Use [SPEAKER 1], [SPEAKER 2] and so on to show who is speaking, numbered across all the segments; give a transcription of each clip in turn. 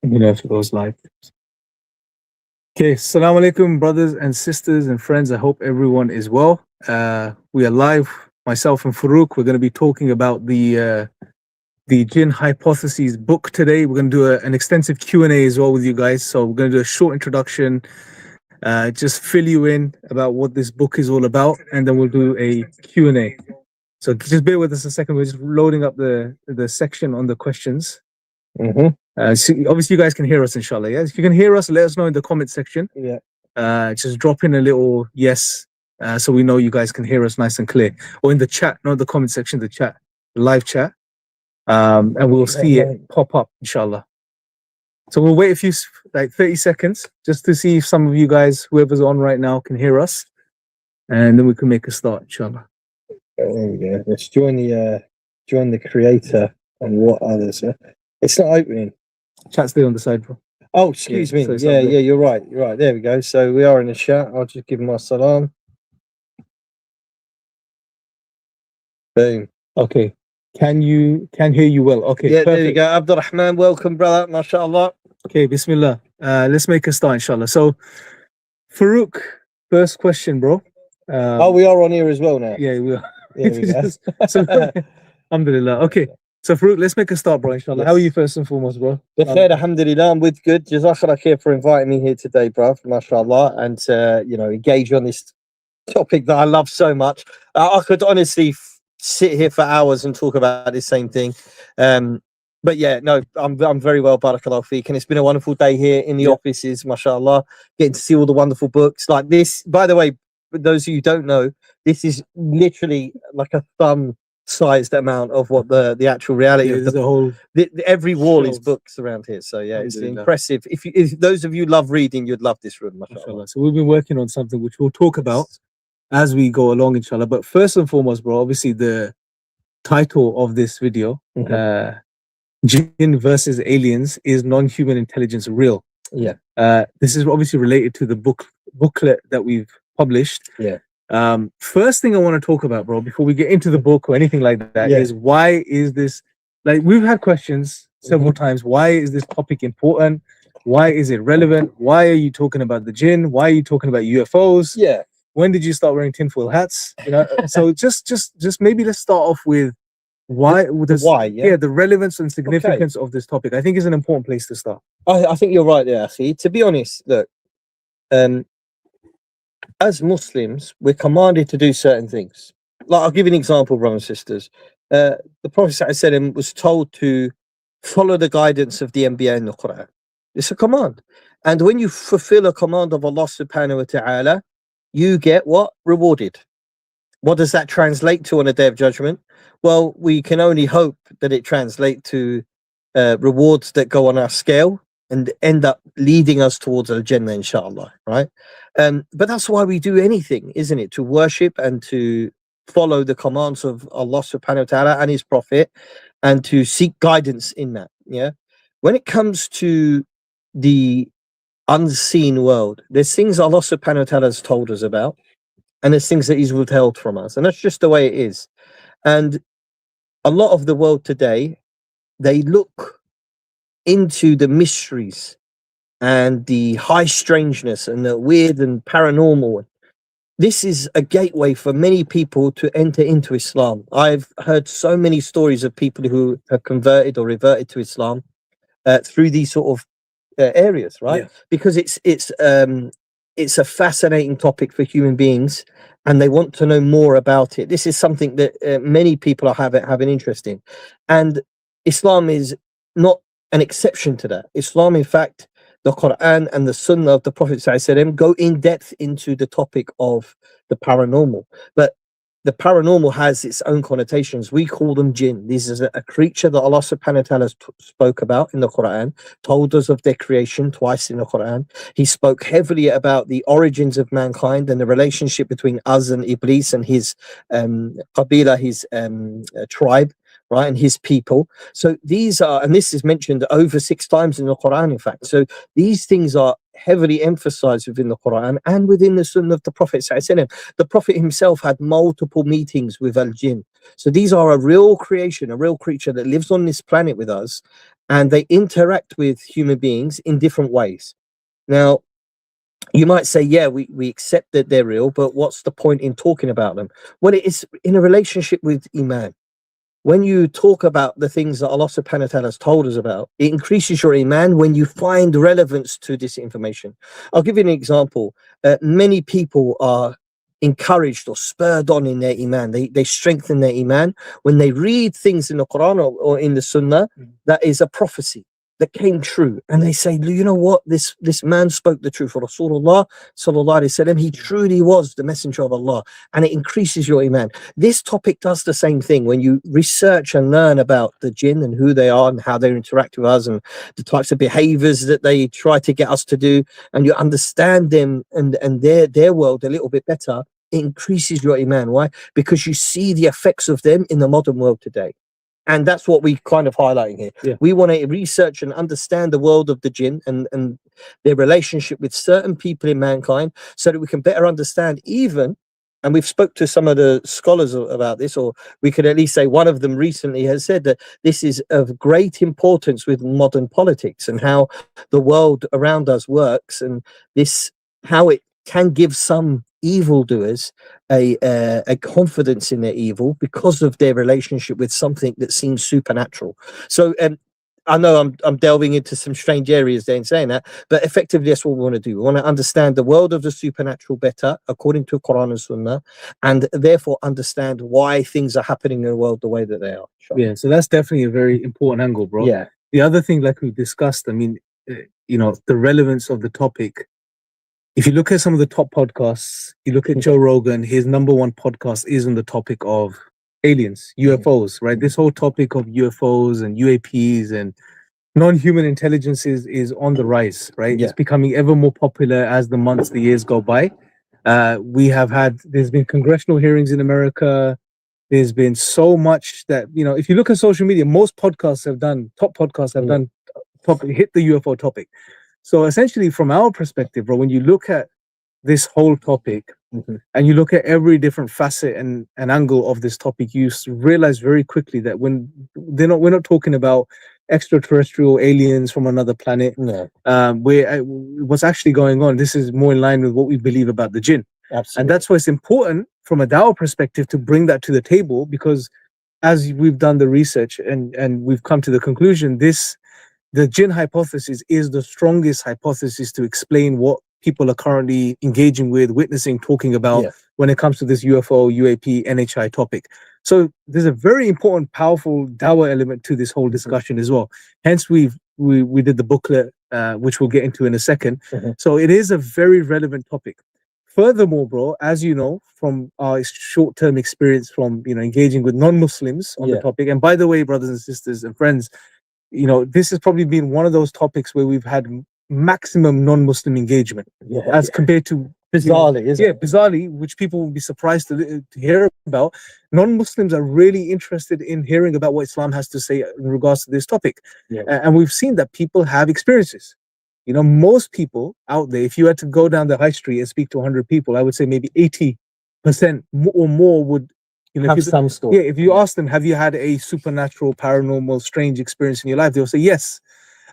[SPEAKER 1] You know, if it goes live. Okay, assalamu alaikum, brothers and sisters and friends. I hope everyone is well. We are live, myself and Faruq. We're going to be talking about the Jinn Hypothesis book today. We're going to do an extensive Q&A as well with you guys. So we're going to do a short introduction, just fill you in about what this book is all about, and then we'll do a Q&A. So just bear with us a second. We're just loading up the section on the questions. So obviously you guys can hear us, inshallah. Yeah, if you can hear us, let us know in the comment section. Yeah. Just drop in a little yes, so we know you guys can hear us nice and clear, or in the chat, not the comment section, the chat, live chat, and we'll see it pop up, inshallah. So we'll wait a few, like 30 seconds, just to see if some of you guys, whoever's on right now, can hear us, and then we can make a start, inshallah.
[SPEAKER 2] There we go. Let's join the creator and what others. It's not opening.
[SPEAKER 1] Chat's there on the side, bro.
[SPEAKER 2] Oh, excuse me. Yeah, you're right. You're right. There we go. So we are in the chat. I'll just give my salam. Boom.
[SPEAKER 1] Okay. Can hear you well? Okay.
[SPEAKER 2] Yeah, perfect. There you go. Abdurrahman, welcome, brother. MashaAllah.
[SPEAKER 1] Okay, Bismillah. Let's make a start, inshallah. So, Faruq, first question, bro.
[SPEAKER 2] We are on here as well now.
[SPEAKER 1] Yeah, we are.
[SPEAKER 2] Yeah, we go.
[SPEAKER 1] So, alhamdulillah. Okay. So, Faruq, let's make a start, bro, inshallah. Yes. How are you first and foremost, bro?
[SPEAKER 2] Alhamdulillah, I'm with good. Jazakallah khair for inviting me here today, bro. MashaAllah. And, engage on this topic that I love so much. I could honestly sit here for hours and talk about this same thing. But yeah, no, I'm very well, barakallahu feek, and it's been a wonderful day here in the offices, mashallah, getting to see all the wonderful books like this. By the way, for those of you who don't know, this is literally like a thumb-sized amount of what the actual reality of the whole. Every wall is books around here, so yeah, it's impressive. If those of you love reading, you'd love this room, mashallah.
[SPEAKER 1] So we've been working on something which we'll talk about as we go along, inshallah. But first and foremost, bro, obviously the title of this video, Jinn versus aliens, is non-human intelligence real?
[SPEAKER 2] Yeah.
[SPEAKER 1] This is obviously related to the booklet that we've published.
[SPEAKER 2] Yeah.
[SPEAKER 1] First thing I want to talk about, bro, before we get into the book or anything like that, is why is this, like, we've had questions several times. Why is this topic important? Why is it relevant? Why are you talking about the jinn? Why are you talking about UFOs?
[SPEAKER 2] Yeah.
[SPEAKER 1] When did you start wearing tinfoil hats? You know, so just maybe let's start off with why. The relevance and significance of this topic. I think is an important place to start.
[SPEAKER 2] I think you're right there, Akhi. To be honest, look, as Muslims, we're commanded to do certain things. Like, I'll give you an example, brothers and sisters. The Prophet ﷺ was told to follow the guidance of the Anbiya in the Quran. It's a command. And when you fulfill a command of Allah subhanahu wa ta'ala, you get what? Rewarded. What does that translate to on a day of judgment? Well, we can only hope that it translates to rewards that go on our scale and end up leading us towards al-Jannah, inshallah, right? But that's why we do anything, isn't it? To worship and to follow the commands of Allah subhanahu wa ta'ala and his prophet, and to seek guidance in that. Yeah. When it comes to the unseen world, there's things Allah subhanahu wa ta'ala has told us about, and there's things that he's withheld from us, and that's just the way it is. And a lot of the world today, they look into the mysteries and the high strangeness and the weird and paranormal. This is a gateway for many people to enter into Islam. I've heard so many stories of people who have converted or reverted to Islam through these sort of areas, right? Because it's a fascinating topic for human beings, and they want to know more about it. This is something that many people are having interest in, and Islam is not an exception to that. Islam, in fact, the Quran and the Sunnah of the Prophet ﷺ go in depth into the topic of the paranormal, but the paranormal has its own connotations. We call them jinn. This is a creature that Allah subhanahu wa ta'ala spoke about in the Quran, told us of their creation twice in the Quran. He spoke heavily about the origins of mankind and the relationship between us and Iblis and his qabila, his tribe, right, and his people. So these are, and this is mentioned over 6 times in the Quran, in fact. So these things are heavily emphasized within the Quran and within the Sunnah of the Prophet ﷺ. The Prophet himself had multiple meetings with al-Jinn. So these are a real creation, a real creature that lives on this planet with us, and they interact with human beings in different ways. Now, you might say, yeah, we accept that they're real, but what's the point in talking about them? Well, it is in a relationship with Iman. When you talk about the things that Allah subhanahu wa ta'ala has told us about, it increases your Iman when you find relevance to this information. I'll give you an example. Many people are encouraged or spurred on in their Iman. They strengthen their Iman when they read things in the Quran or in the Sunnah that is a prophecy that came true, and they say, you know what, this man spoke the truth. For Rasulullah sallallahu alaihi wasallam, he truly was the messenger of Allah, and it increases your Iman. This topic does the same thing. When you research and learn about the jinn and who they are and how they interact with us and the types of behaviors that they try to get us to do, and you understand them and their world a little bit better, it increases your Iman. Why? Because you see the effects of them in the modern world today. And that's what we kind of highlighting here.
[SPEAKER 1] Yeah.
[SPEAKER 2] We want to research and understand the world of the jinn and their relationship with certain people in mankind, so that we can better understand even, and we've spoke to some of the scholars about this, or we could at least say one of them recently has said that this is of great importance with modern politics and how the world around us works, and this, how it can give some evildoers a confidence in their evil because of their relationship with something that seems supernatural. So I know I'm delving into some strange areas there in saying that, but effectively that's what we want to do. We want to understand the world of the supernatural better according to Quran and Sunnah, and therefore understand why things are happening in the world the way that they are.
[SPEAKER 1] Yeah, so that's definitely a very important angle, bro.
[SPEAKER 2] Yeah.
[SPEAKER 1] The other thing, like we discussed, I mean, the relevance of the topic. If you look at some of the top podcasts, you look at Joe Rogan, his number one podcast is on the topic of aliens, UFOs, right? This whole topic of UFOs and UAPs and non-human intelligences is on the rise, right?
[SPEAKER 2] Yeah.
[SPEAKER 1] It's becoming ever more popular as the months, the years go by. There's been congressional hearings in America. There's been so much that, if you look at social media, most podcasts have done, top podcasts have done, hit the UFO topic. So essentially, from our perspective, bro, when you look at this whole topic and you look at every different facet and angle of this topic, you realize very quickly that when we're not talking about extraterrestrial aliens from another planet.
[SPEAKER 2] No.
[SPEAKER 1] What's actually going on, this is more in line with what we believe about the jinn.
[SPEAKER 2] Absolutely.
[SPEAKER 1] And that's why it's important from a Dawah perspective to bring that to the table, because as we've done the research and we've come to the conclusion, the Jinn hypothesis is the strongest hypothesis to explain what people are currently engaging with, witnessing, talking about when it comes to this UFO, UAP, NHI topic. So there's a very important, powerful Dawah element to this whole discussion as well. Hence, we did the booklet, which we'll get into in a second. So it is a very relevant topic. Furthermore, bro, as you know, from our short-term experience from engaging with non-Muslims on the topic, and by the way, brothers and sisters and friends, this has probably been one of those topics where we've had maximum non-Muslim engagement as compared to
[SPEAKER 2] bizarrely, isn't it?
[SPEAKER 1] Bizarrely, which people will be surprised to hear about. Non-Muslims are really interested in hearing about what Islam has to say in regards to this topic. And we've seen that people have experiences. Most people out there, if you had to go down the high street and speak to 100 people, I would say maybe 80% or more would
[SPEAKER 2] have some story.
[SPEAKER 1] Yeah, if you ask them, have you had a supernatural, paranormal, strange experience in your life? They'll say yes.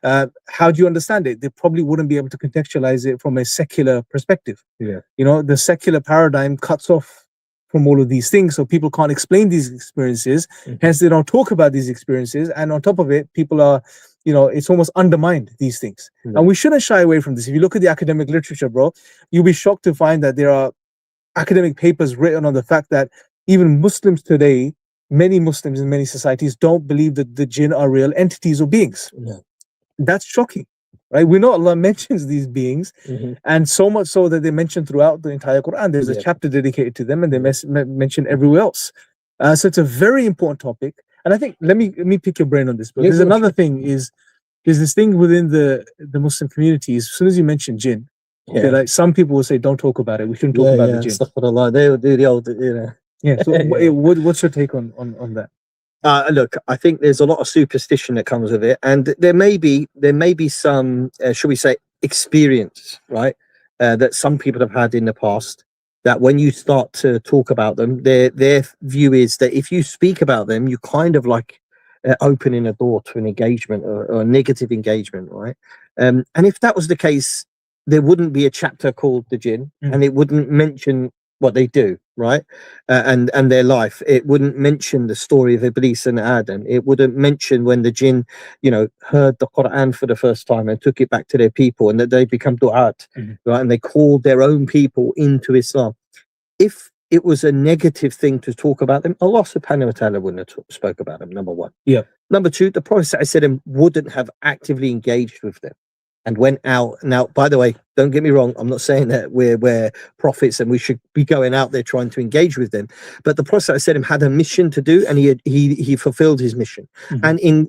[SPEAKER 1] How do you understand it? They probably wouldn't be able to contextualize it from a secular perspective. The secular paradigm cuts off from all of these things, so people can't explain these experiences. Hence, they don't talk about these experiences, and on top of it, people are, it's almost undermined these things. And we shouldn't shy away from this. If you look at the academic literature, bro, you'll be shocked to find that there are academic papers written on the fact that even Muslims today, many Muslims in many societies don't believe that the jinn are real entities or beings. That's shocking, right? We know Allah mentions these beings, and so much so that they mention throughout the entire Quran. There's a chapter dedicated to them, and they mention everywhere else. So it's a very important topic. And I think, let me pick your brain on this, but there's another thing there's this thing within the Muslim community. As soon as you mention jinn, like some people will say, don't talk about it. We shouldn't talk about the jinn.
[SPEAKER 2] Astaghfirullah. They will do the old,
[SPEAKER 1] Yeah. So what's your take on that?
[SPEAKER 2] Look, I think there's a lot of superstition that comes with it, and there may be some, shall we say, experience, right, that some people have had in the past. That when you start to talk about them, their view is that if you speak about them, you kind of like opening a door to an engagement or a negative engagement, right? And if that was the case, there wouldn't be a chapter called the Jinn, and it wouldn't mention what they do, right? And their life. It wouldn't mention the story of Iblis and Adam. It wouldn't mention when the Jinn, heard the Quran for the first time and took it back to their people, and that they become du'at, right? And they called their own people into Islam. If it was a negative thing to talk about them, Allah subhanahu wa ta'ala wouldn't have spoke about them, number one.
[SPEAKER 1] Yeah.
[SPEAKER 2] Number two, the Prophet ﷺ wouldn't have actively engaged with them and went out. Now, by the way, don't get me wrong, I'm not saying that we're prophets and we should be going out there trying to engage with them, but the Prophet ﷺ had a mission to do, and he fulfilled his mission. And in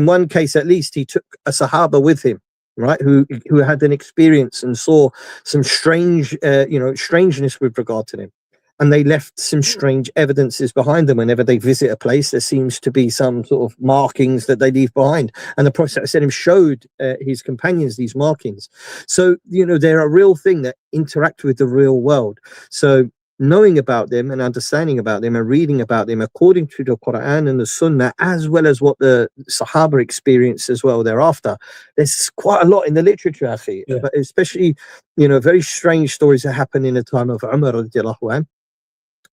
[SPEAKER 2] one case at least, he took a Sahaba with him, right, who had an experience and saw some strangeness with regard to them. And they left some strange evidences behind them. Whenever they visit a place, there seems to be some sort of markings that they leave behind. And the Prophet ﷺ showed his companions these markings. So, they're a real thing that interact with the real world. So knowing about them and understanding about them and reading about them according to the Quran and the Sunnah, as well as what the Sahaba experienced as well thereafter, there's quite a lot in the literature, Akhi.
[SPEAKER 1] Yeah.
[SPEAKER 2] But especially, very strange stories that happen in the time of Umar radiallahu anhu.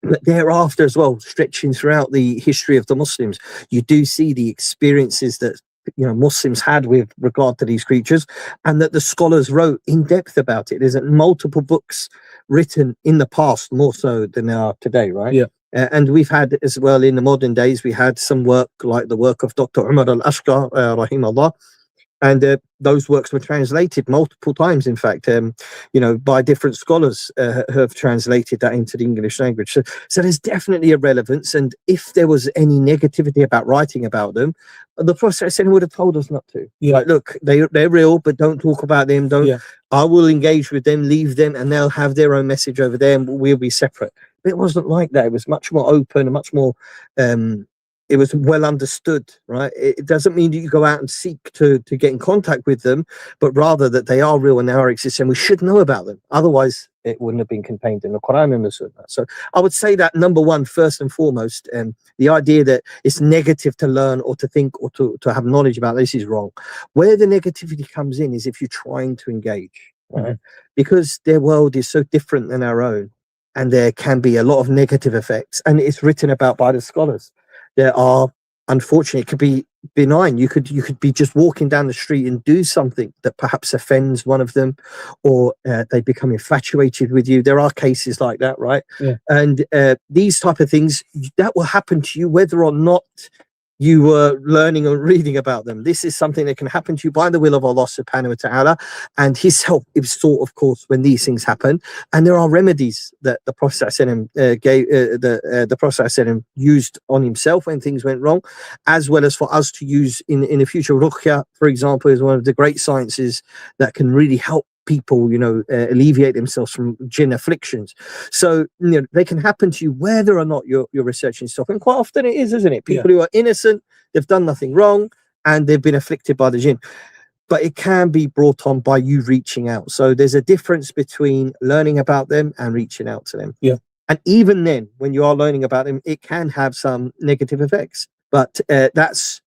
[SPEAKER 2] But thereafter as well, stretching throughout the history of the Muslims, you do see the experiences that Muslims had with regard to these creatures, and that the scholars wrote in depth about it. There's multiple books written in the past, more so than there are today, right?
[SPEAKER 1] Yeah.
[SPEAKER 2] And we've had as well in the modern days, we had some work like the work of Dr. Umar al-Ashqar, rahimahullah. And those works were translated multiple times, in fact, by different scholars have translated that into the English language. So there's definitely a relevance. And if there was any negativity about writing about them, the Prophet would have told us not to.
[SPEAKER 1] Yeah.
[SPEAKER 2] Like, look, they're real, but don't talk about them. Don't. Yeah. I will engage with them, leave them, and they'll have their own message over there, and we'll be separate. But it wasn't like that. It was much more open and much more... it was well understood, right? It doesn't mean that you go out and seek to get in contact with them, but rather that they are real and they are existing. We should know about them. Otherwise, it wouldn't have been contained in the Quran and the Sunnah. So I would say that number one, first and foremost, the idea that it's negative to learn or to think or to have knowledge about this is wrong. Where the negativity comes in is if you're trying to engage, right? Because their world is so different than our own, and there can be a lot of negative effects, and it's written about by the scholars. There are, unfortunately, it could be benign. You could be just walking down the street and do something that perhaps offends one of them, or they become infatuated with you. There are cases like that, right?
[SPEAKER 1] Yeah.
[SPEAKER 2] And these type of things, that will happen to you whether or not you were learning or reading about them. This is something that can happen to you by the will of Allah subhanahu wa ta'ala, and his help is sought, of course, when these things happen. And there are remedies that the Prophet gave, the Prophet used on himself when things went wrong, as well as for us to use in the future. Ruqya, for example, is one of the great sciences that can really help people, alleviate themselves from jinn afflictions. So, they can happen to you whether or not you're researching stuff. And quite often it is, isn't it? People who are innocent, they've done nothing wrong, and they've been afflicted by the jinn. But it can be brought on by you reaching out. So there's a difference between learning about them and reaching out to them.
[SPEAKER 1] Yeah.
[SPEAKER 2] And even then, when you are learning about them, it can have some negative effects. But that's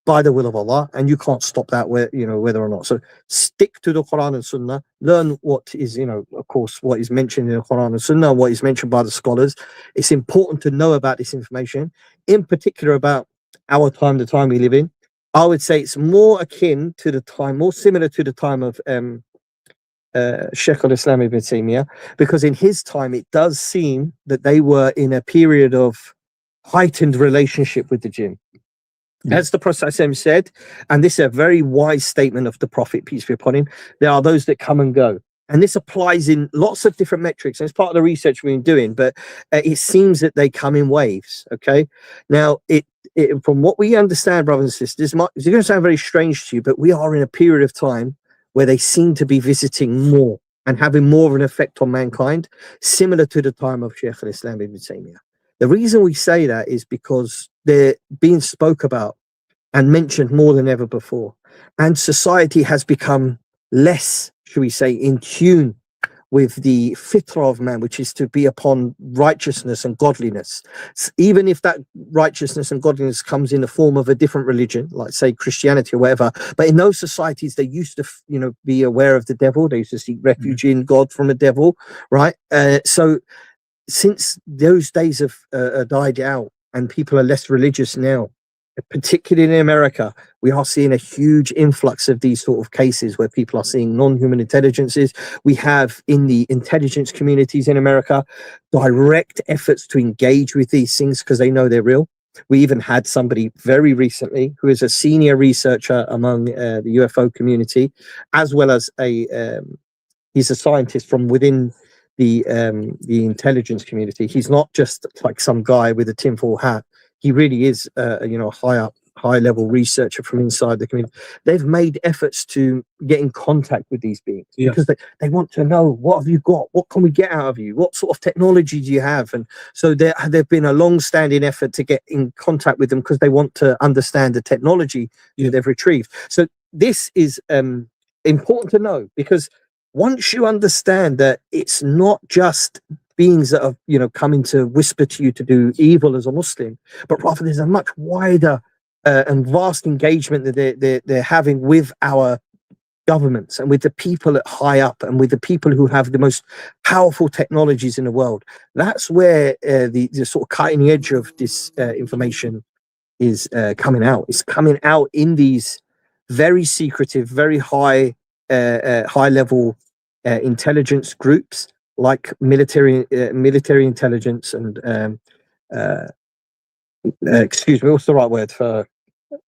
[SPEAKER 2] by the will of Allah, and you can't stop that, whether or not. So stick to the Quran and Sunnah, learn what is, of course, what is mentioned in the Quran and Sunnah, what is mentioned by the scholars. It's important to know about this information, in particular about our time, the time we live in. I would say it's more akin to the time, more similar to the time of Shaykh al-Islam ibn Taymiyyah, because in his time it does seem that they were in a period of heightened relationship with the jinn. As the Prophet said, and this is a very wise statement of the Prophet, peace be upon him, there are those that come and go. And this applies in lots of different metrics. And it's part of the research we've been doing, but it seems that they come in waves, okay? Now, from what we understand, brothers and sisters, it's going to sound very strange to you, but we are in a period of time where they seem to be visiting more and having more of an effect on mankind, similar to the time of Shaykh al-Islam ibn Taymiyyah. The reason we say that is because they're being spoke about and mentioned more than ever before. And society has become less, should we say, in tune with the fitrah of man, which is to be upon righteousness and godliness. Even if that righteousness and godliness comes in the form of a different religion, like say Christianity or whatever, but in those societies, they used to, be aware of the devil. They used to seek refuge in God from the devil, right? So since those days have died out and people are less religious now, particularly in America, we are seeing a huge influx of these sort of cases where people are seeing non-human intelligences. We have in the intelligence communities in America direct efforts to engage with these things because they know they're real. We even had somebody very recently who is a senior researcher among the UFO community, as well as he's a scientist from within the intelligence community. He's not just like some guy with a tinfoil hat. He really is, high level researcher from inside the community. They've made efforts to get in contact with these beings because they want to know, what have you got? What can we get out of you? What sort of technology do you have? And so there've been a long-standing effort to get in contact with them because they want to understand the technology that they've retrieved. So this is important to know, because once you understand that it's not just beings that have coming to whisper to you to do evil as a Muslim, but rather there's a much wider and vast engagement that they're having with our governments and with the people at high up and with the people who have the most powerful technologies in the world. That's where the sort of cutting edge of this information is coming out. It's coming out in these very secretive, very high level intelligence groups, like military intelligence and excuse me, what's the right word for?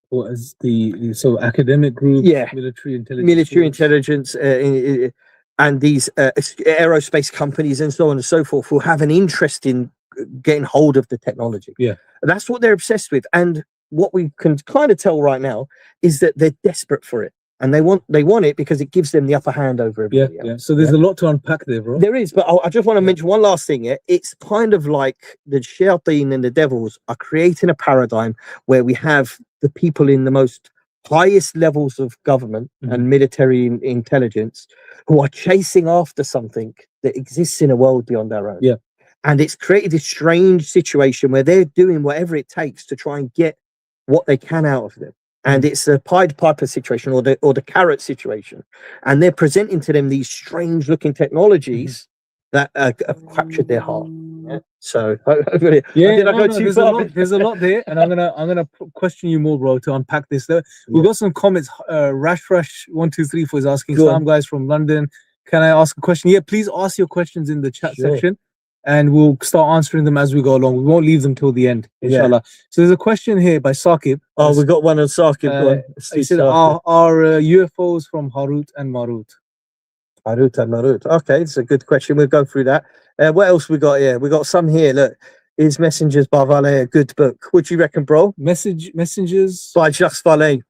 [SPEAKER 1] What is so academic group?
[SPEAKER 2] Yeah,
[SPEAKER 1] military
[SPEAKER 2] intelligence, and these aerospace companies and so on and so forth, who have an interest in getting hold of the technology.
[SPEAKER 1] Yeah,
[SPEAKER 2] that's what they're obsessed with. And what we can kind of tell right now is that they're desperate for it. And they want it because it gives them the upper hand over everybody else.
[SPEAKER 1] Yeah. So there's a lot to unpack there, bro.
[SPEAKER 2] There is, but I just want to mention one last thing. It's kind of like the shayateen and the devils are creating a paradigm where we have the people in the most highest levels of government and military intelligence who are chasing after something that exists in a world beyond our own.
[SPEAKER 1] Yeah.
[SPEAKER 2] And it's created this strange situation where they're doing whatever it takes to try and get what they can out of them. And it's a Pied Piper situation or the carrot situation. And they're presenting to them these strange looking technologies that have captured their heart. Yeah. So hopefully, did I go too far?
[SPEAKER 1] There's a lot there, and I'm gonna question you more, bro, to unpack this. We've got some comments. Rash1234 is asking, "Salam guys from London. Can I ask a question?" Yeah, please ask your questions in the chat section, and we'll start answering them as we go along. We won't leave them till the end, inshallah. So there's a question here by Saqib.
[SPEAKER 2] Oh, we got one on Saqib.
[SPEAKER 1] He said, "Are UFOs from Harut and Marut?"
[SPEAKER 2] Harut and Marut. Okay, it's a good question. We'll go through that. What else we got here? We got some here. Look, Is Messengers by Valet a good book? What do you reckon, bro?
[SPEAKER 1] Messengers
[SPEAKER 2] by Jacques Vallée.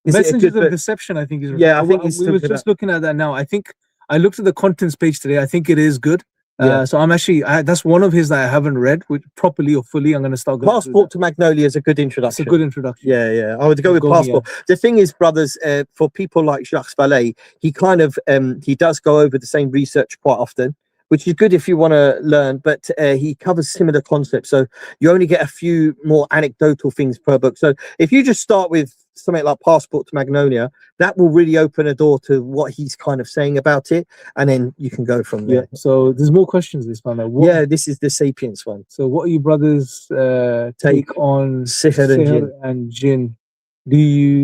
[SPEAKER 1] Messengers of Deception, I think is.
[SPEAKER 2] Yeah, I think we
[SPEAKER 1] were just looking at that now. I think I looked at the contents page today. I think it is good. So I'm actually that's one of his that I haven't read properly or fully. I'm going to start going.
[SPEAKER 2] Passport to Magnolia is a good introduction.
[SPEAKER 1] It's a good introduction.
[SPEAKER 2] Yeah. I would go with Passport. The thing is, brothers, for people like Jacques Vallée, he kind of he does go over the same research quite often, which is good if you want to learn, but he covers similar concepts. So you only get a few more anecdotal things per book. So if you just start with something like Passport to Magnolia, that will really open a door to what he's kind of saying about it. And then you can go from there.
[SPEAKER 1] Yeah. So there's more questions this time.
[SPEAKER 2] This is the Sapiens one.
[SPEAKER 1] So what are you brothers take on
[SPEAKER 2] Sihr
[SPEAKER 1] and Jinn?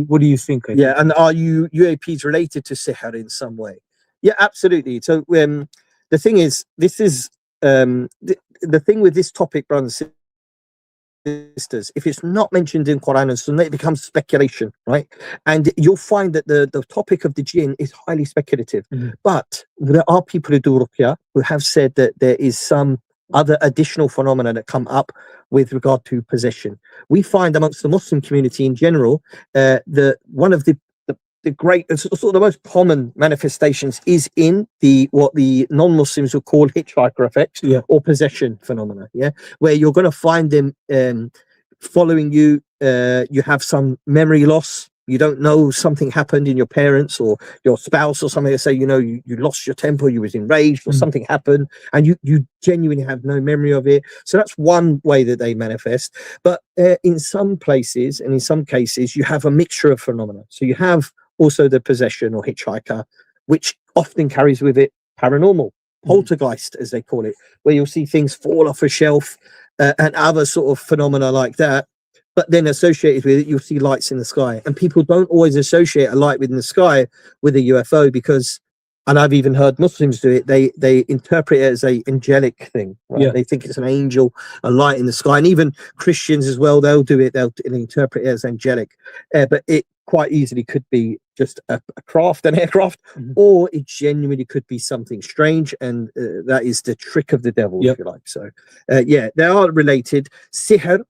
[SPEAKER 1] What do you think?
[SPEAKER 2] And are UAPs related to Sihr in some way? Yeah, absolutely. So the thing is, this is the thing with this topic, brothers and sisters. If it's not mentioned in Quran and Sunnah, it becomes speculation, right? And you'll find that the topic of the jinn is highly speculative. But there are people who do ruqya who have said that there is some other additional phenomena that come up with regard to possession. We find amongst the Muslim community in general, one of the great, sort of the most common manifestations is in what the non-Muslims would call hitchhiker effects or possession phenomena, where you're going to find them following you. You have some memory loss, You don't know something happened in your parents or your spouse or something. They say, you know, you lost your temper, you was enraged or something happened, and you genuinely have no memory of it. So that's one way that they manifest. But in some places and in some cases, you have a mixture of phenomena. So you have also the possession or hitchhiker, which often carries with it paranormal, poltergeist, as they call it, where you'll see things fall off a shelf and other sort of phenomena like that. But then associated with it, you'll see lights in the sky. And people don't always associate a light within the sky with a UFO because, and I've even heard Muslims do it, they interpret it as a angelic thing. Right?
[SPEAKER 1] Yeah.
[SPEAKER 2] They think it's an angel, a light in the sky. And even Christians as well, they'll do it, they'll interpret it as angelic. But it quite easily could be just a craft, an aircraft, or it genuinely could be something strange. And that is the trick of the devil, if you like. So, yeah, they are related. Sihr,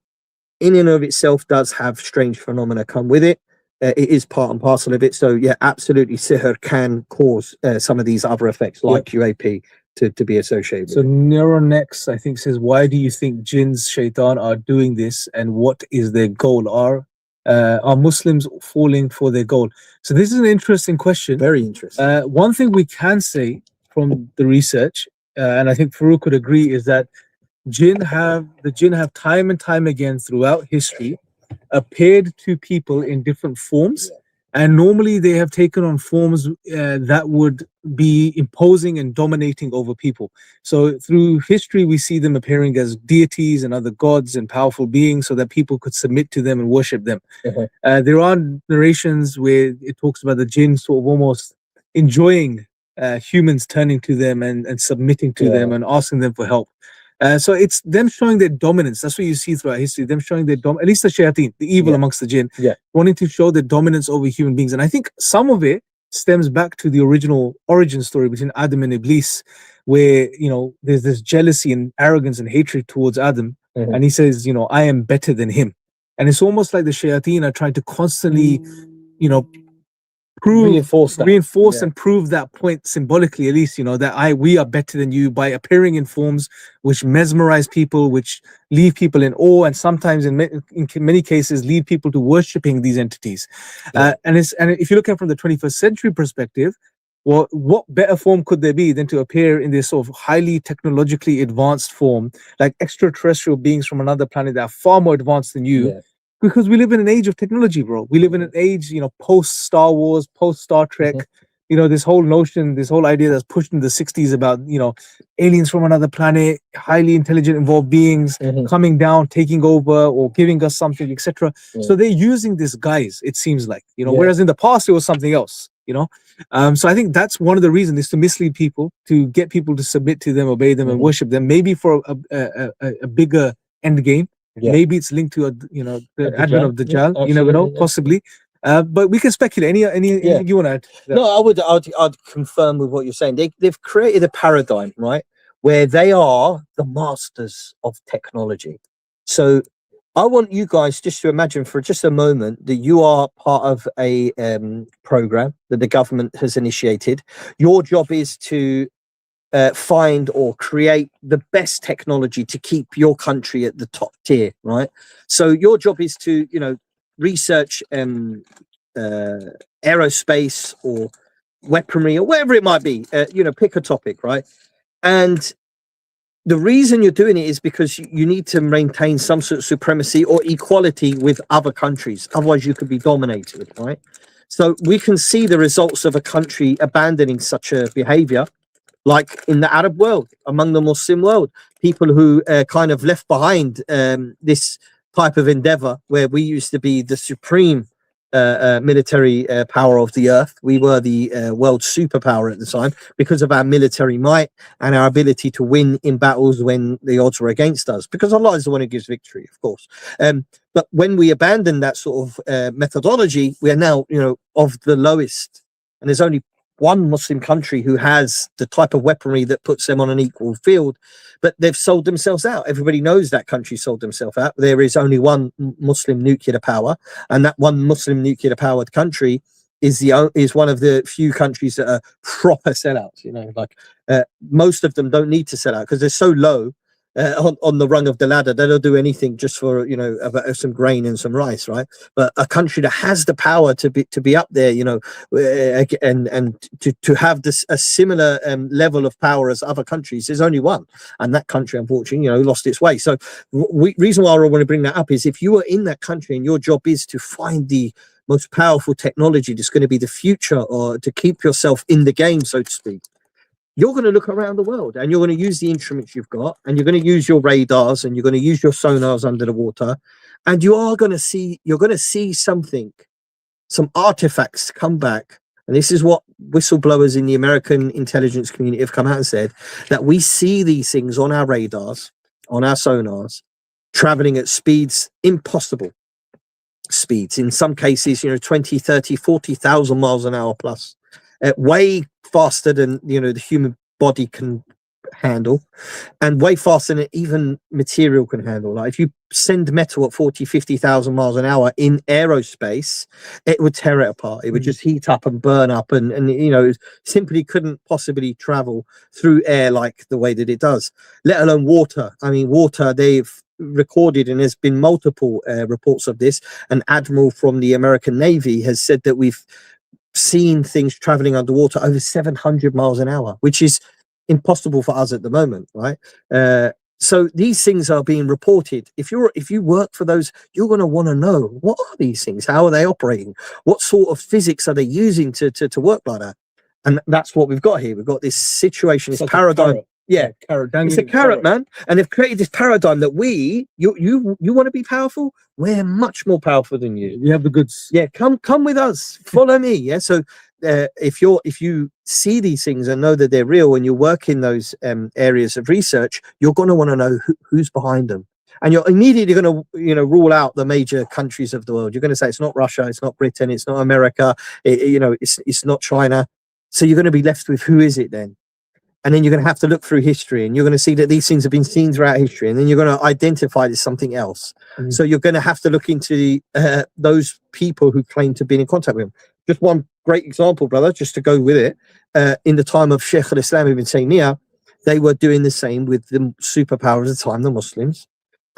[SPEAKER 2] in and of itself, does have strange phenomena come with it. It is part and parcel of it. So, yeah, absolutely, sihr can cause some of these other effects, like UAP, to be associated with.
[SPEAKER 1] So, Neuronex, I think, says, why do you think jinns, shaitan are doing this, and what is their goal? Are Muslims falling for their goal? So this is an interesting question.
[SPEAKER 2] Very interesting.
[SPEAKER 1] One thing we can say from the research, and I think Faruq would agree, is that the jinn have time and time again throughout history appeared to people in different forms, and normally they have taken on forms that would be imposing and dominating over people. So through history, we see them appearing as deities and other gods and powerful beings so that people could submit to them and worship them. There are narrations where it talks about the jinn sort of almost enjoying humans turning to them and submitting to them and asking them for help. So it's them showing their dominance. That's what you see throughout history. Them showing their at least the shayateen, the evil amongst the jinn, wanting to show their dominance over human beings. And I think some of it stems back to the original origin story between Adam and Iblis, where, you know, there's this jealousy and arrogance and hatred towards Adam. And he says, you know, I am better than him. And it's almost like the shayateen are trying to constantly, you know, reinforce and prove that point symbolically, at least, you know, that we are better than you, by appearing in forms which mesmerize people, which leave people in awe, and sometimes in many cases lead people to worshipping these entities. And if you look at it from the 21st century perspective, well, what better form could there be than to appear in this sort of highly technologically advanced form, like extraterrestrial beings from another planet that are far more advanced than you? Because we live in an age of technology, bro. We live in an age, you know, post Star Wars, post Star Trek, you know, this whole notion, this whole idea that's pushed in the 60s about, you know, aliens from another planet, highly intelligent, involved beings coming down, taking over or giving us something, etc. So they're using this guise, it seems like, you know, whereas in the past it was something else, you know. So I think that's one of the reasons, is to mislead people, to get people to submit to them, obey them, and worship them, maybe for a bigger end game. Maybe it's linked to the advent of Dajjal. You never know, possibly. But we can speculate. Anything you want to add?
[SPEAKER 2] No, I'd confirm with what you're saying. They've created a paradigm, right, where they are the masters of technology. So I want you guys just to imagine for just a moment that you are part of a program that the government has initiated. Your job is to find or create the best technology to keep your country at the top tier, right? So your job is to, you know, research aerospace or weaponry or whatever it might be, you know, pick a topic, right? And the reason you're doing it is because you need to maintain some sort of supremacy or equality with other countries. Otherwise you could be dominated, right? So we can see the results of a country abandoning such a behavior, like in the Arab world, among the Muslim world, people who kind of left behind this type of endeavor, where we used to be the supreme military power of the earth. We were the world superpower at the time because of our military might and our ability to win in battles when the odds were against us, because Allah is the one who gives victory, of course. But when we abandon that sort of methodology, we are now, you know, of the lowest. And there's only one Muslim country who has the type of weaponry that puts them on an equal field, but they've sold themselves out. Everybody knows that country sold themselves out. There is only one Muslim nuclear power, and that one Muslim nuclear powered country is one of the few countries that are proper sellouts. You know, like most of them don't need to sell out because they're so low on the rung of the ladder. They'll do anything just for, you know, some grain and some rice, right? But a country that has the power to be up there, you know, and to have this a similar level of power as other countries, there's only one, and that country, unfortunately, you know, lost its way. So reason why I want to bring that up is if you are in that country and your job is to find the most powerful technology that's going to be the future, or to keep yourself in the game, so to speak, you're going to look around the world and you're going to use the instruments you've got, and you're going to use your radars, and you're going to use your sonars under the water, and you're going to see something, some artifacts come back. And this is what whistleblowers in the American intelligence community have come out and said, that we see these things on our radars, on our sonars, traveling at speeds impossible speeds, in some cases, you know, 20, 30, 40,000 miles an hour plus, way faster than, you know, the human body can handle, and way faster than even material can handle. Like if you send metal at 40, 50,000 miles an hour in aerospace, it would tear it apart. It would just heat up and burn up, and you know, simply couldn't possibly travel through air like the way that it does, let alone water. I mean, water, they've recorded, and there's been multiple reports of this. An admiral from the American Navy has said that we've seen things traveling underwater over 700 miles an hour, which is impossible for us at the moment, right? So these things are being reported. If you work for those, you're going to want to know, what are these things? How are they operating? What sort of physics are they using to work like that? And that's what we've got here. We've got this situation, this paradigm. Yeah,
[SPEAKER 1] carrot.
[SPEAKER 2] It's a carrot, man. And they've created this paradigm that you want to be powerful. We're much more powerful than you.
[SPEAKER 1] You have the goods.
[SPEAKER 2] Yeah, come with us. Follow me. Yeah. So if you see these things and know that they're real, and you work in those areas of research, you're going to want to know who's behind them. And you're immediately going to, you know, rule out the major countries of the world. You're going to say it's not Russia, it's not Britain, it's not America, you know, it's not China. So you're going to be left with, who is it then? And then you're going to have to look through history, and you're going to see that these things have been seen throughout history, and then you're going to identify it as something else. So you're going to have to look into those people who claim to be in contact with them. Just one great example, brother, just to go with it. In the time of Shaykh al-Islam ibn Taymiyyah, they were doing the same with the superpower at the time, the Muslims.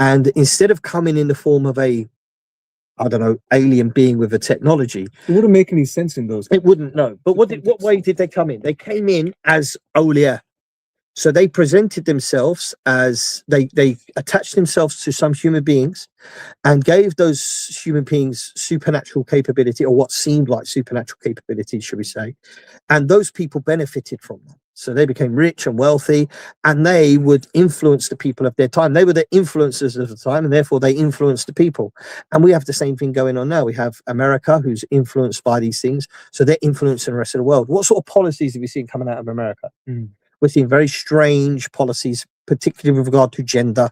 [SPEAKER 2] And instead of coming in the form of a, I don't know, alien being with a technology,
[SPEAKER 1] It wouldn't make any sense in those.
[SPEAKER 2] it wouldn't, no. But what way did they come in? They came in as awliya. So they presented themselves as, they attached themselves to some human beings and gave those human beings supernatural capability, or what seemed like supernatural capability, should we say. And those people benefited from that. So they became rich and wealthy, and they would influence the people of their time. They were the influencers of the time, and therefore they influenced the people. And we have the same thing going on now. We have America, who's influenced by these things. So they're influencing the rest of the world. What sort of policies have you seen coming out of America? We're seeing very strange policies, particularly with regard to gender,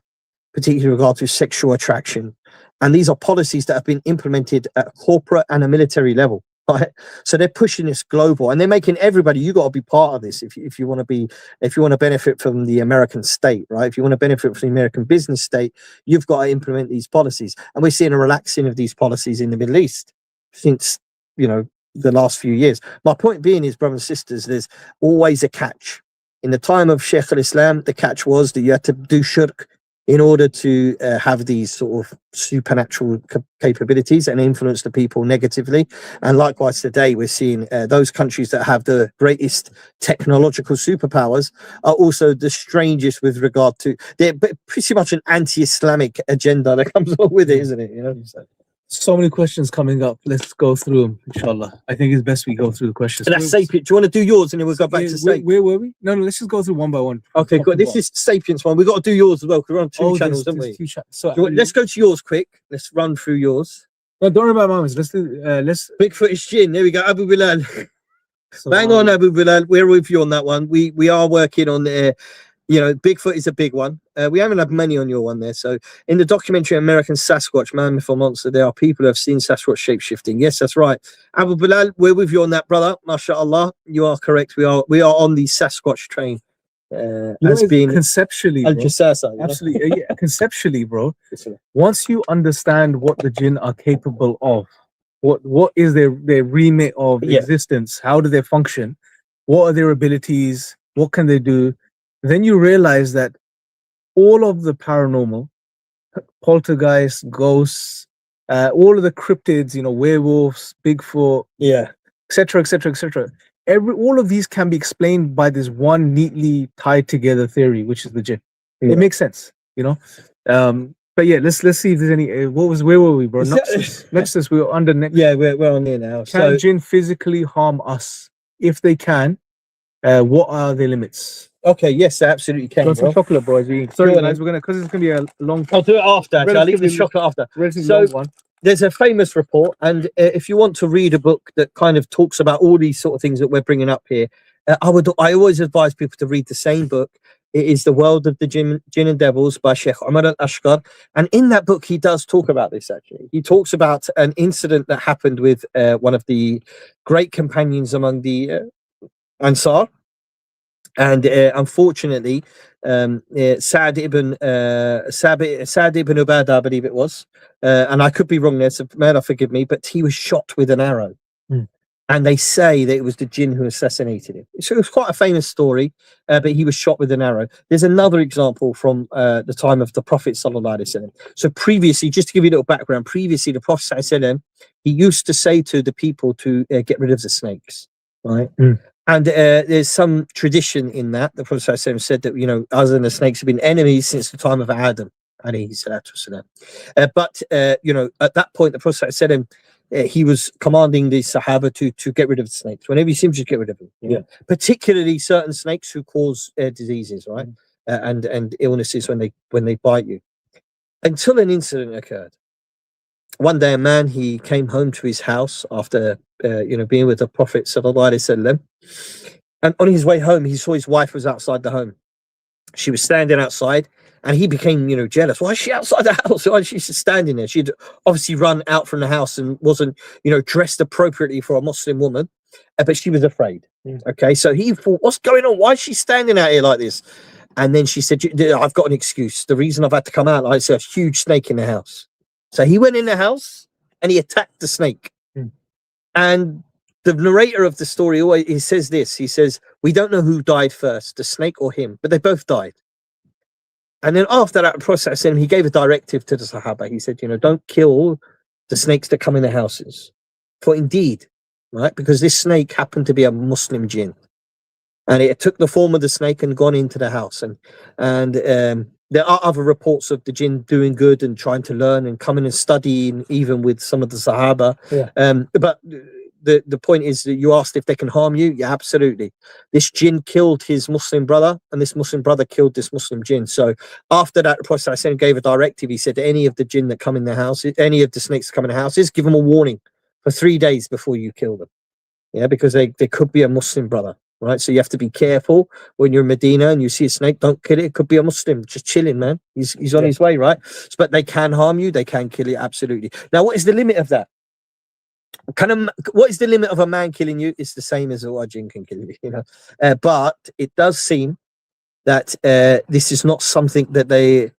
[SPEAKER 2] particularly with regard to sexual attraction. And these are policies that have been implemented at a corporate and a military level. Right? So they're pushing this global, and they're making everybody, you got to be part of this if you want to benefit from the American state, right? If you want to benefit from the American business state, you've got to implement these policies. And we're seeing a relaxing of these policies in the Middle East since, you know, the last few years. My point being is, brothers and sisters, there's always a catch. In the time of Shaykh al-Islam, the catch was that you had to do shirk in order to have these sort of supernatural capabilities and influence the people negatively. And likewise today, we're seeing those countries that have the greatest technological superpowers are also the strangest with regard to, they're pretty much an anti-Islamic agenda that comes along with it, isn't it? You know.
[SPEAKER 1] So many questions coming up. Let's go through them, inshallah. I think it's best we go through the questions.
[SPEAKER 2] And that's Sapient. Do you want to do yours and then we'll go back to Sapient?
[SPEAKER 1] Where were we? No, let's just go through one by one.
[SPEAKER 2] Okay, good. This is Sapient's one. We've got to do yours as well, because we're on two channels, haven't we?
[SPEAKER 1] So,
[SPEAKER 2] Let's go to yours quick. Let's run through yours.
[SPEAKER 1] No, don't worry about mine. Let's do.
[SPEAKER 2] Bigfoot is Jinn. There we go. Abu Bilal. Bang on, Abu Bilal. We're with you on that one. We are working on you know, Bigfoot is a big one. We haven't had many on your one there. So in the documentary American Sasquatch, Man Before Monster, there are people who have seen Sasquatch shape-shifting. Yes, that's right. Abu Bilal, we're with you on that, brother. MashaAllah. You are correct. We are on the Sasquatch train. As being
[SPEAKER 1] conceptually, absolutely, yeah, conceptually, bro. Once you understand what the jinn are capable of, what is their remit of existence, how do they function, what are their abilities, what can they do, then you realize that all of the paranormal, poltergeists, ghosts, all of the cryptids, werewolves, Bigfoot,
[SPEAKER 2] Yeah.
[SPEAKER 1] etc., etc., etc. All of these can be explained by this one neatly tied together theory, which is the jinn.
[SPEAKER 2] Yeah.
[SPEAKER 1] It makes sense, But yeah, let's see if there's any. Where were we, bro? Nexus. We were under next.
[SPEAKER 2] Yeah, we're on there now.
[SPEAKER 1] Can jinn physically harm us? If they can, what are the limits?
[SPEAKER 2] Okay, yes, they absolutely can.
[SPEAKER 1] Got some
[SPEAKER 2] Bro.
[SPEAKER 1] chocolate, boys. Sorry, guys, because it's gonna be a long.
[SPEAKER 2] I'll do it after. Actually, I'll leave the chocolate after.
[SPEAKER 1] Long one.
[SPEAKER 2] There's a famous report, and if you want to read a book that kind of talks about all these sort of things that we're bringing up here, I always advise people to read the same book. It is The World of the Jinn and Devils by Sheikh Umar al-Ashqar, and in that book he does talk about this. Actually, he talks about an incident that happened with one of the great companions among the Ansar. And unfortunately, Sa'd ibn Ubadah, I believe it was, and I could be wrong there, so may Allah forgive me, but he was shot with an arrow. And they say that it was the jinn who assassinated him. So it was quite a famous story, but he was shot with an arrow. There's another example from the time of the Prophet ﷺ. So previously, just to give you a little background, previously the Prophet ﷺ, he used to say to the people to get rid of the snakes, right? And there's some tradition in that. The Prophet ﷺ said that, us and the snakes have been enemies since the time of Adam, alayhi salatu wasalam. But, at that point, the Prophet ﷺ, he was commanding the Sahaba to get rid of the snakes. Whenever he seems to get rid of them. Yeah. Particularly certain snakes who cause diseases, right? And illnesses when they bite you. Until an incident occurred. One day, a man, he came home to his house after, being with the Prophet ﷺ. And on his way home, he saw his wife was outside the home. She was standing outside, and he became, jealous. Why is she outside the house? Why is she standing there? She'd obviously run out from the house and wasn't, dressed appropriately for a Muslim woman, but she was afraid. Okay, so he thought, what's going on? Why is she standing out here like this? And then she said, I've got an excuse. The reason I've had to come out, I see a huge snake in the house. So he went in the house and he attacked the snake. And the narrator of the story always he says this. He says, we don't know who died first, the snake or him, but they both died. And then after that process, he gave a directive to the Sahaba. He said, don't kill the snakes that come in the houses. For indeed, right, because this snake happened to be a Muslim jinn. And it took the form of the snake and gone into the house. And there are other reports of the jinn doing good and trying to learn and coming and studying, even with some of the Sahaba. Yeah. But the point is that you asked if they can harm you. Yeah, absolutely. This jinn killed his Muslim brother, and this Muslim brother killed this Muslim jinn. So after that, the Prophet gave a directive. He said to any of the jinn that come in the house, any of the snakes that come in the houses, give them a warning for 3 days before you kill them. Yeah, because they could be a Muslim brother. Right, so you have to be careful when you're in Medina and you see a snake. Don't kill it. It could be a Muslim, just chilling, man. He's on his way, right? But they can harm you. They can kill you. Absolutely. Now, what is the limit of that? What is the limit of a man killing you? It's the same as what a jinn can kill you, But it does seem that this is not something that they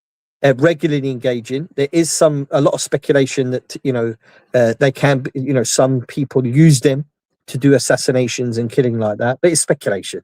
[SPEAKER 2] regularly engage in. There is a lot of speculation that they can, some people use them to do assassinations and killing like that, but it's speculation.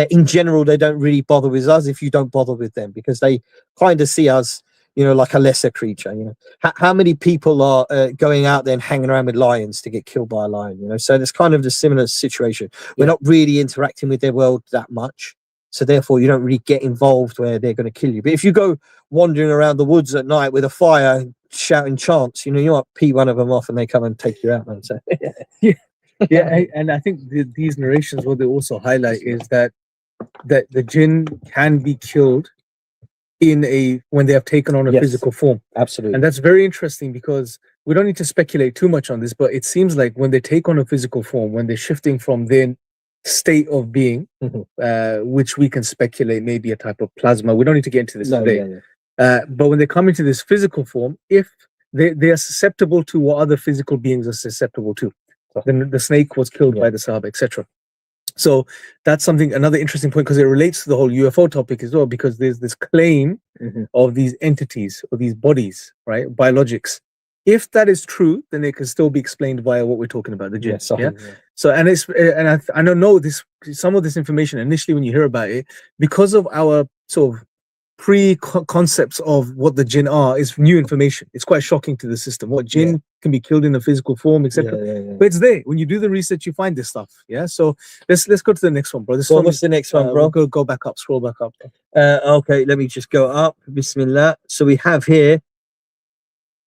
[SPEAKER 2] In general, they don't really bother with us if you don't bother with them, because they kind of see us, like a lesser creature. How many people are going out there and hanging around with lions to get killed by a lion? So there's kind of the similar situation. We're not really interacting with their world that much, so therefore you don't really get involved where they're going to kill you. But if you go wandering around the woods at night with a fire shouting chants, you might pee one of them off and they come and take you out, man. So
[SPEAKER 1] yeah. Yeah, and I think these narrations, what they also highlight is that the jinn can be killed when they have taken on a physical form. Absolutely. And that's very interesting, because we don't need to speculate too much on this, but it seems like when they take on a physical form, when they're shifting from their state of being, which we can speculate may be a type of plasma. We don't need to get into this today. But when they come into this physical form, if they are susceptible to what other physical beings are susceptible to, then the snake was killed by the Sahaba, etc. So that's another interesting point, because it relates to the whole UFO topic as well, because there's this claim of these entities or these bodies, right? Biologics. If that is true, then it can still be explained via what we're talking about, the jinn. So, I don't know this, some of this information initially when you hear about it, because of our sort of concepts of what the jinn are is new information. It's quite shocking to the system. What jinn can be killed in a physical form, etc. But it's there. When you do the research, you find this stuff. Yeah. So let's go to the next one, bro.
[SPEAKER 2] What's the next one, bro?
[SPEAKER 1] We'll go back up. Scroll back up.
[SPEAKER 2] Okay, let me just go up. Bismillah. So we have here.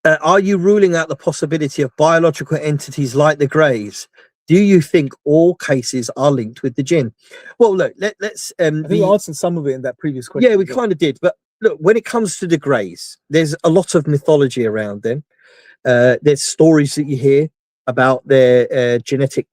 [SPEAKER 2] Are you ruling out the possibility of biological entities like the greys? Do you think all cases are linked with the jinn? Well, look, let's.
[SPEAKER 1] I think we answered some of it in that previous question.
[SPEAKER 2] Yeah, we kind of did. But look, when it comes to the greys, there's a lot of mythology around them. There's stories that you hear about their genetic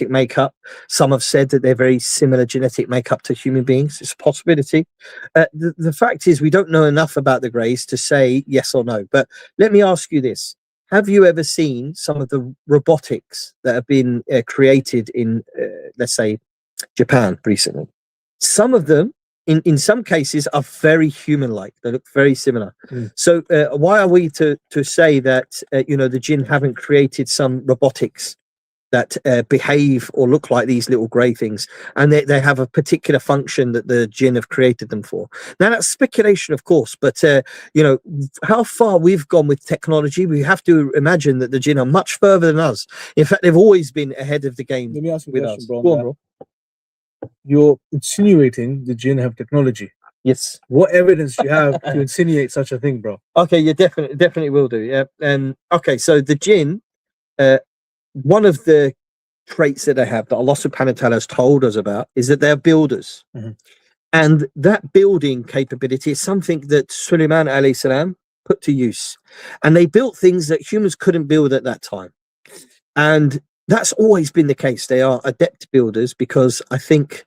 [SPEAKER 2] makeup. Some have said that they're very similar genetic makeup to human beings. It's a possibility. The fact is, we don't know enough about the greys to say yes or no. But let me ask you this. Have you ever seen some of the robotics that have been created in, let's say, Japan recently? Some of them, in some cases, are very human-like. They look very similar. So why are we to say that, the jinn haven't created some robotics that behave or look like these little grey things, and they have a particular function that the jinn have created them for? Now that's speculation, of course, but how far we've gone with technology, we have to imagine that the jinn are much further than us. In fact, they've always been ahead of the game.
[SPEAKER 1] Let me ask you
[SPEAKER 2] with
[SPEAKER 1] a question,
[SPEAKER 2] us.
[SPEAKER 1] bro.
[SPEAKER 2] Go on, bro.
[SPEAKER 1] You're insinuating the jinn have technology.
[SPEAKER 2] Yes.
[SPEAKER 1] What evidence do you have to insinuate such a thing, bro?
[SPEAKER 2] Okay, you definitely will do. Yeah. Okay, so the jinn, one of the traits that they have that Allah subhanahu wa ta'ala has told us about is that they're builders. And that building capability is something that Sulaiman alayhi salam put to use. And they built things that humans couldn't build at that time. And that's always been the case. They are adept builders because I think,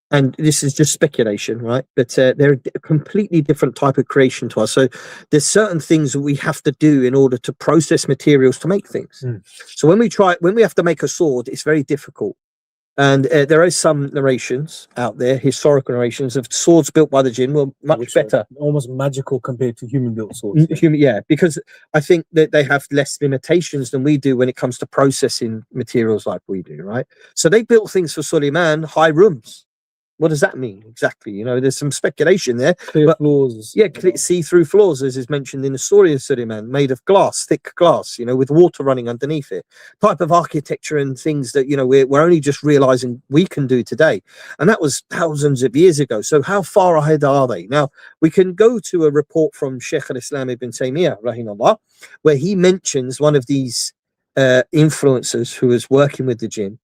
[SPEAKER 2] and this is just speculation, right? But they're a completely different type of creation to us. So there's certain things that we have to do in order to process materials to make things. So when we have to make a sword, it's very difficult. And there are some narrations out there, historical narrations of swords built by the jinn were much better.
[SPEAKER 1] Almost magical compared to human-built swords.
[SPEAKER 2] Yeah, because I think that they have less limitations than we do when it comes to processing materials like we do, right? So they built things for Suleiman, high rooms. What does that mean exactly? There's some speculation there.
[SPEAKER 1] Clear floors.
[SPEAKER 2] Yeah, see-through floors, as is mentioned in the story of Suleiman, made of glass, thick glass, with water running underneath it. Type of architecture and things that, we're only just realizing we can do today. And that was thousands of years ago. So how far ahead are they? Now, we can go to a report from Shaykh al-Islam ibn Taymiyyah, rahimahullah, where he mentions one of these influencers who was working with the jinn.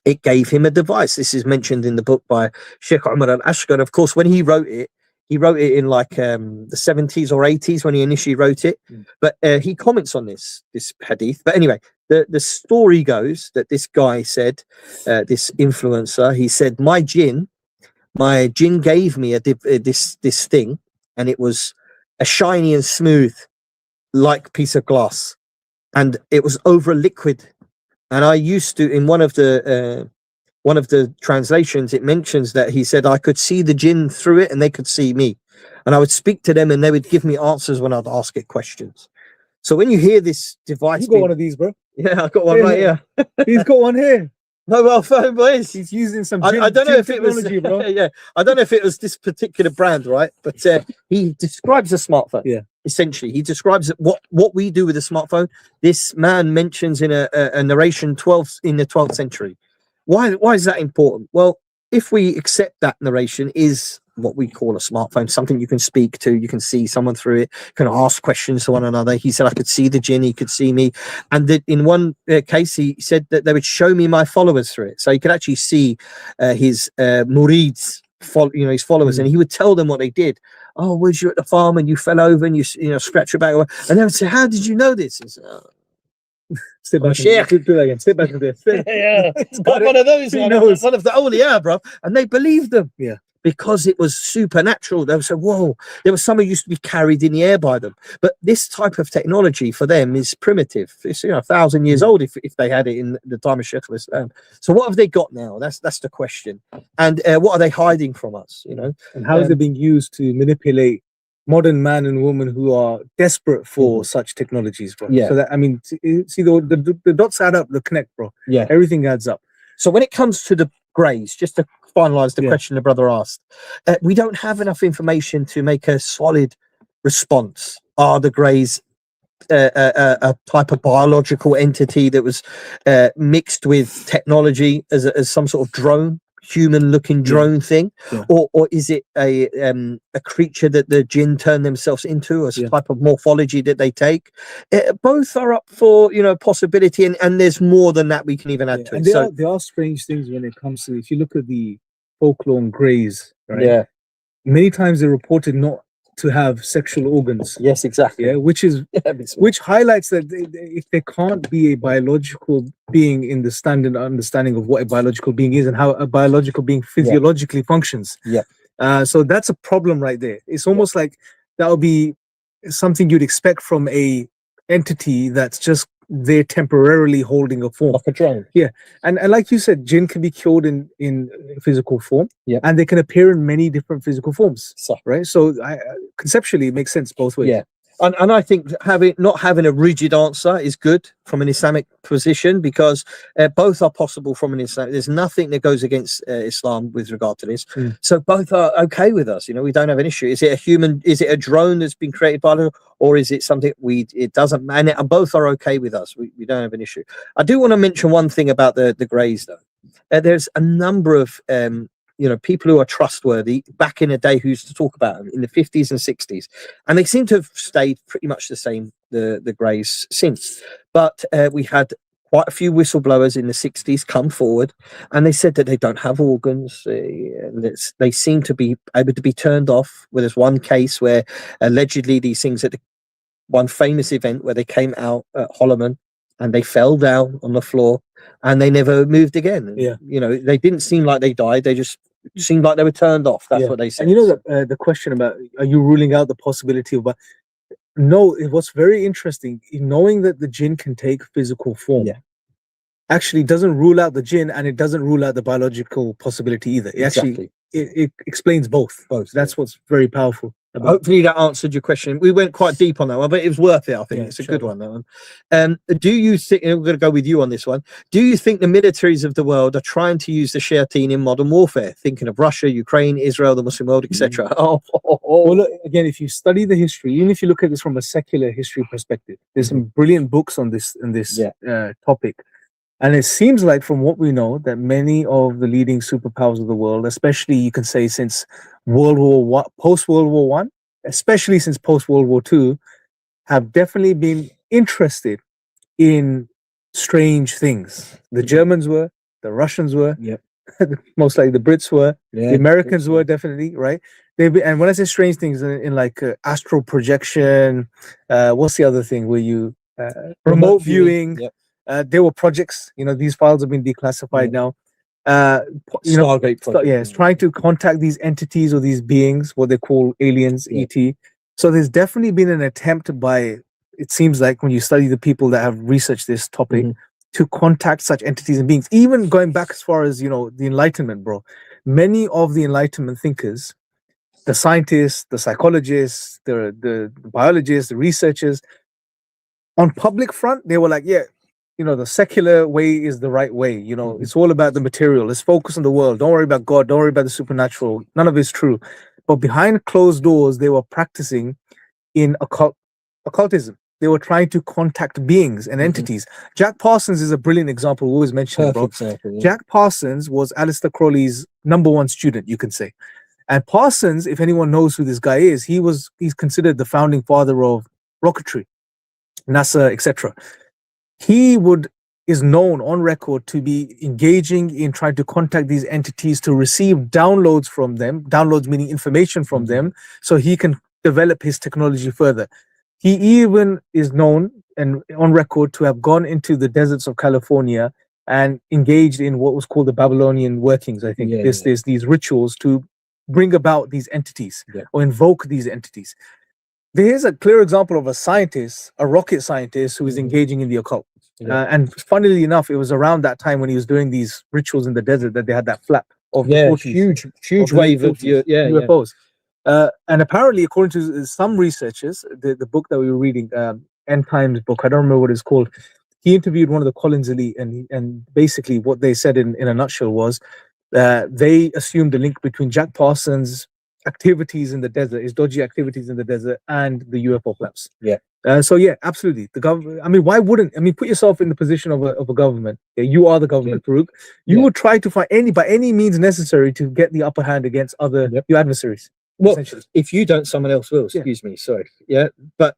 [SPEAKER 2] It gave him a device. This is mentioned in the book by Sheikh Umar al-Ashqar. Of course, when he wrote it in like the 70s or 80s when he initially wrote it. But he comments on this hadith. But anyway, the story goes that this guy said, this influencer, he said, my jinn gave me this thing, and it was a shiny and smooth like piece of glass, and it was over a liquid. And I used to, in one of the translations, it mentions that he said I could see the jinn through it and they could see me. And I would speak to them and they would give me answers when I'd ask it questions. So when you hear this device...
[SPEAKER 1] You got one of these, bro.
[SPEAKER 2] Yeah, I got one right here.
[SPEAKER 1] He's got one here.
[SPEAKER 2] Mobile phone, boys.
[SPEAKER 1] He's using some
[SPEAKER 2] I don't know if it was...
[SPEAKER 1] bro.
[SPEAKER 2] Yeah, I don't know if it was this particular brand, right? But he describes a smartphone.
[SPEAKER 1] Yeah.
[SPEAKER 2] Essentially, he describes what we do with a smartphone. This man mentions in a narration in the 12th century. Why is that important? Well, if we accept that narration is what we call a smartphone, something you can speak to, you can see someone through it, can ask questions to one another. He said I could see the jinn, he could see me, and that in one case he said that they would show me my followers through it, so he could actually see his murids, his followers, and he would tell them what they did. Oh, was you at the farm and you fell over and you scratched your back? And they would say, how did you know this? And say,
[SPEAKER 1] Sit back. Do that again. Sit back and do it.
[SPEAKER 2] Yeah, one of those. One of the awliya, bro. And they believed them. Yeah. Because it was supernatural. They would say, whoa, there was some who used to be carried in the air by them. But this type of technology for them is primitive. It's 1,000 years old if they had it in the time of Shaykh al-Islam. So what have they got now? That's the question. And what are they hiding from us?
[SPEAKER 1] And how is it being used to manipulate modern man and woman who are desperate for such technologies, bro?
[SPEAKER 2] Yeah.
[SPEAKER 1] So that, I mean, see the dots add up, the connect, bro.
[SPEAKER 2] Yeah.
[SPEAKER 1] Everything adds up.
[SPEAKER 2] So when it comes to the greys, just to finalize the
[SPEAKER 1] Yeah.
[SPEAKER 2] question the brother asked. We don't have enough information to make a solid response. Are the greys a type of biological entity that was mixed with technology as some sort of drone, human-looking drone thing, or is it a creature that the jinn turn themselves into, a type of morphology that they take? Both are up for possibility, and there's more than that we can even add to
[SPEAKER 1] and
[SPEAKER 2] it.
[SPEAKER 1] there are strange things when it comes to, if you look at the folklore on greys, right?
[SPEAKER 2] Yeah.
[SPEAKER 1] Many times they're reported not to have sexual organs.
[SPEAKER 2] Yes, exactly.
[SPEAKER 1] Yeah, which highlights that if there can't be a biological being in the standard understanding of what a biological being is and how a biological being physiologically functions.
[SPEAKER 2] Yeah.
[SPEAKER 1] So that's a problem right there. It's almost like that would be something you'd expect from a entity that's just there temporarily holding a form,
[SPEAKER 2] like a drone.
[SPEAKER 1] Yeah, and like you said, jinn can be killed in physical form,
[SPEAKER 2] Yeah.
[SPEAKER 1] and they can appear in many different physical forms,
[SPEAKER 2] So,
[SPEAKER 1] right? So conceptually, it makes sense both ways.
[SPEAKER 2] yeah. And I think not having a rigid answer is good from an Islamic position, because both are possible from an Islam. There's nothing that goes against Islam with regard to this. So both are okay with us. We don't have an issue. Is it a human? Is it a drone that's been created by, or is it something it doesn't? And both are okay with us. We don't have an issue. I do want to mention one thing about the greys though. There's a number of people who are trustworthy back in the day who used to talk about them in the 50s and 60s, and they seem to have stayed pretty much the same, the greys, since. But we had quite a few whistleblowers in the 60s come forward, and they said that they don't have organs, and they seem to be able to be turned off. Well, there's one case where allegedly these things, at one famous event where they came out at Holloman and they fell down on the floor and they never moved again.
[SPEAKER 1] Yeah.
[SPEAKER 2] They didn't seem like they died. They just seemed like they were turned off. That's what they said.
[SPEAKER 1] And the question about, are you ruling out the possibility of? No, what's very interesting, knowing that the jinn can take physical form, actually doesn't rule out the jinn, and it doesn't rule out the biological possibility either. It explains both. That's what's very powerful.
[SPEAKER 2] Hopefully that answered your question. We went quite deep on that one, but it was worth it. I think it's a good one, that one. Do you think, and we're going to go with you on this one, do you think the militaries of the world are trying to use the shayateen in modern warfare? Thinking of Russia, Ukraine, Israel, the Muslim world, etc.
[SPEAKER 1] Well, look, again, if you study the history, even if you look at this from a secular history perspective, there's some brilliant books on this topic. And it seems like, from what we know, that many of the leading superpowers of the world, especially you can say since post World War One, especially since post World War Two, have definitely been interested in strange things. The Germans were, the Russians were, most likely the Brits were, the Americans were definitely, right? And when I say strange things, in like astral projection, what's the other thing where you remote viewing? There were projects. These files have been declassified now.
[SPEAKER 2] Stargate project.
[SPEAKER 1] It's trying to contact these entities or these beings, what they call aliens, ET. So there's definitely been an attempt by, it seems like, when you study the people that have researched this topic, to contact such entities and beings. Even going back as far as the Enlightenment, bro. Many of the Enlightenment thinkers, the scientists, the psychologists, the biologists, the researchers, on public front, they were like, the secular way is the right way. It's all about the material. Let's focus on the world. Don't worry about God. Don't worry about the supernatural. None of it's true. But behind closed doors, they were practicing in occultism. They were trying to contact beings and entities. Jack Parsons is a brilliant example. We always mention it, bro. Jack Parsons was Aleister Crowley's #1 student, you can say. And Parsons, if anyone knows who this guy is, he's considered the founding father of rocketry, NASA, etc. He is known on record to be engaging in trying to contact these entities to receive downloads from them, downloads meaning information from them, so he can develop his technology further. He even is known and on record to have gone into the deserts of California and engaged in what was called the Babylonian workings, I think. There's these rituals to bring about these entities or invoke these entities. There's a clear example of a scientist, a rocket scientist, who is engaging in the occult. And funnily enough, it was around that time when he was doing these rituals in the desert that they had that flap of the 40s,
[SPEAKER 2] huge wave of
[SPEAKER 1] UFOs. And apparently, according to some researchers, the book that we were reading, End Times book, I don't remember what it's called, he interviewed one of the Collins elite, and basically what they said in a nutshell was, they assumed the link between Jack Parsons' activities in the desert, his dodgy activities in the desert, and the UFO collapse.
[SPEAKER 2] Yeah.
[SPEAKER 1] So yeah, absolutely. The government. I mean, why wouldn't? I mean, put yourself in the position of a government. Yeah, you are the government, Farouk. You would try to find by any means necessary to get the upper hand against your adversaries.
[SPEAKER 2] Well, if you don't, someone else will. Excuse me. Sorry. Yeah, but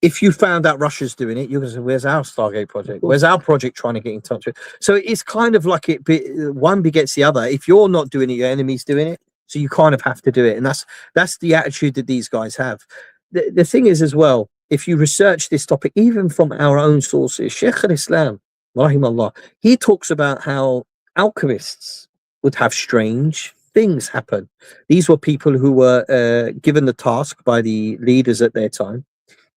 [SPEAKER 2] if you found out Russia's doing it, you're going to say, "Where's our Stargate project? Where's our project trying to get in touch with?" So it's kind of like one begets the other. If you're not doing it, your enemy's doing it. So you kind of have to do it, and that's the attitude that these guys have. The thing is, as well, if you research this topic, even from our own sources, Sheikh al-Islam, rahimahullah, he talks about how alchemists would have strange things happen. These were people who were given the task by the leaders at their time.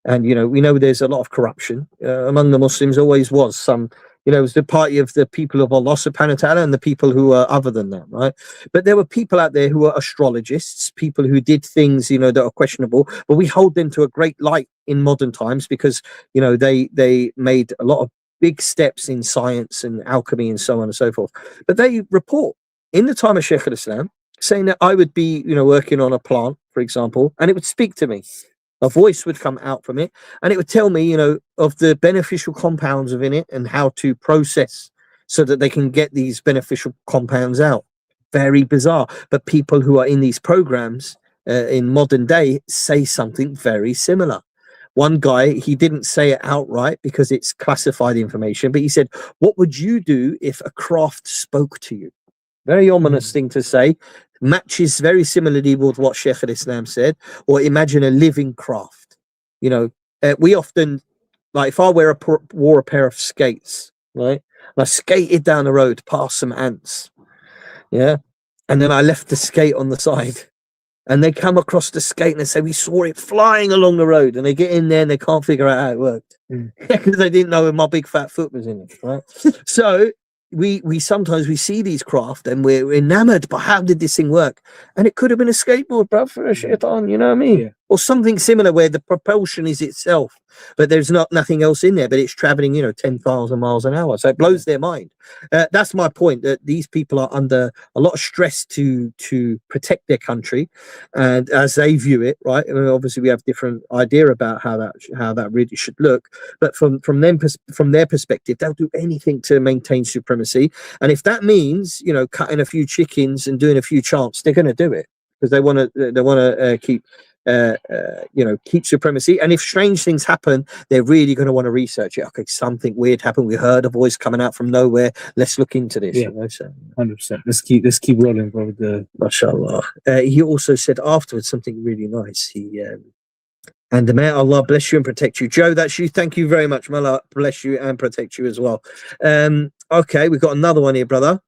[SPEAKER 2] And, we know there's a lot of corruption among the Muslims, always was some, it was the party of the people of Allah subhanahu wa ta'ala and the people who are other than that, right? But there were people out there who were astrologists, people who did things, that are questionable, but we hold them to a great light in modern times because, they made a lot of big steps in science and alchemy and so on and so forth. But they report in the time of Shaykh al-Islam saying that I would be, working on a plant, for example, and it would speak to me. A voice would come out from it and it would tell me, of the beneficial compounds within it and how to process so that they can get these beneficial compounds out. Very bizarre. But people who are in these programs in modern day say something very similar. One guy, he didn't say it outright because it's classified information, but he said, "What would you do if a craft spoke to you?" Very ominous thing to say. Matches very similarly with what Sheikh al-Islam said. Or imagine a living craft. We often, like if I wore a pair of skates, right? And I skated down the road past some ants, yeah, and then I left the skate on the side, and they come across the skate and they say, "We saw it flying along the road," and they get in there and they can't figure out how it worked because they didn't know my big fat foot was in it, right? So we sometimes we see these craft and we're enamored by how did this thing work, and it could have been a skateboard, bruv, for a shaitan, you know what I mean? Or something similar where the propulsion is itself, but there's nothing else in there, but it's traveling 10,000 miles an hour, so it blows their mind. That's my point, that these people are under a lot of stress to protect their country, and as they view it, right? I mean, obviously we have different idea about how that really should look, but from their perspective, they'll do anything to maintain supremacy. And if that means cutting a few chickens and doing a few chants, they're going to do it because they want to keep keep supremacy. And if strange things happen, they're really going to want to research it. Okay, something weird happened, we heard a voice coming out from nowhere, let's look into this.
[SPEAKER 1] 100%. Let's keep rolling, bro.
[SPEAKER 2] Mashallah. He also said afterwards something really nice. And may Allah bless you and protect you. Joe, that's you. Thank you very much. May Allah bless you and protect you as well. Okay, we've got another one here, brother.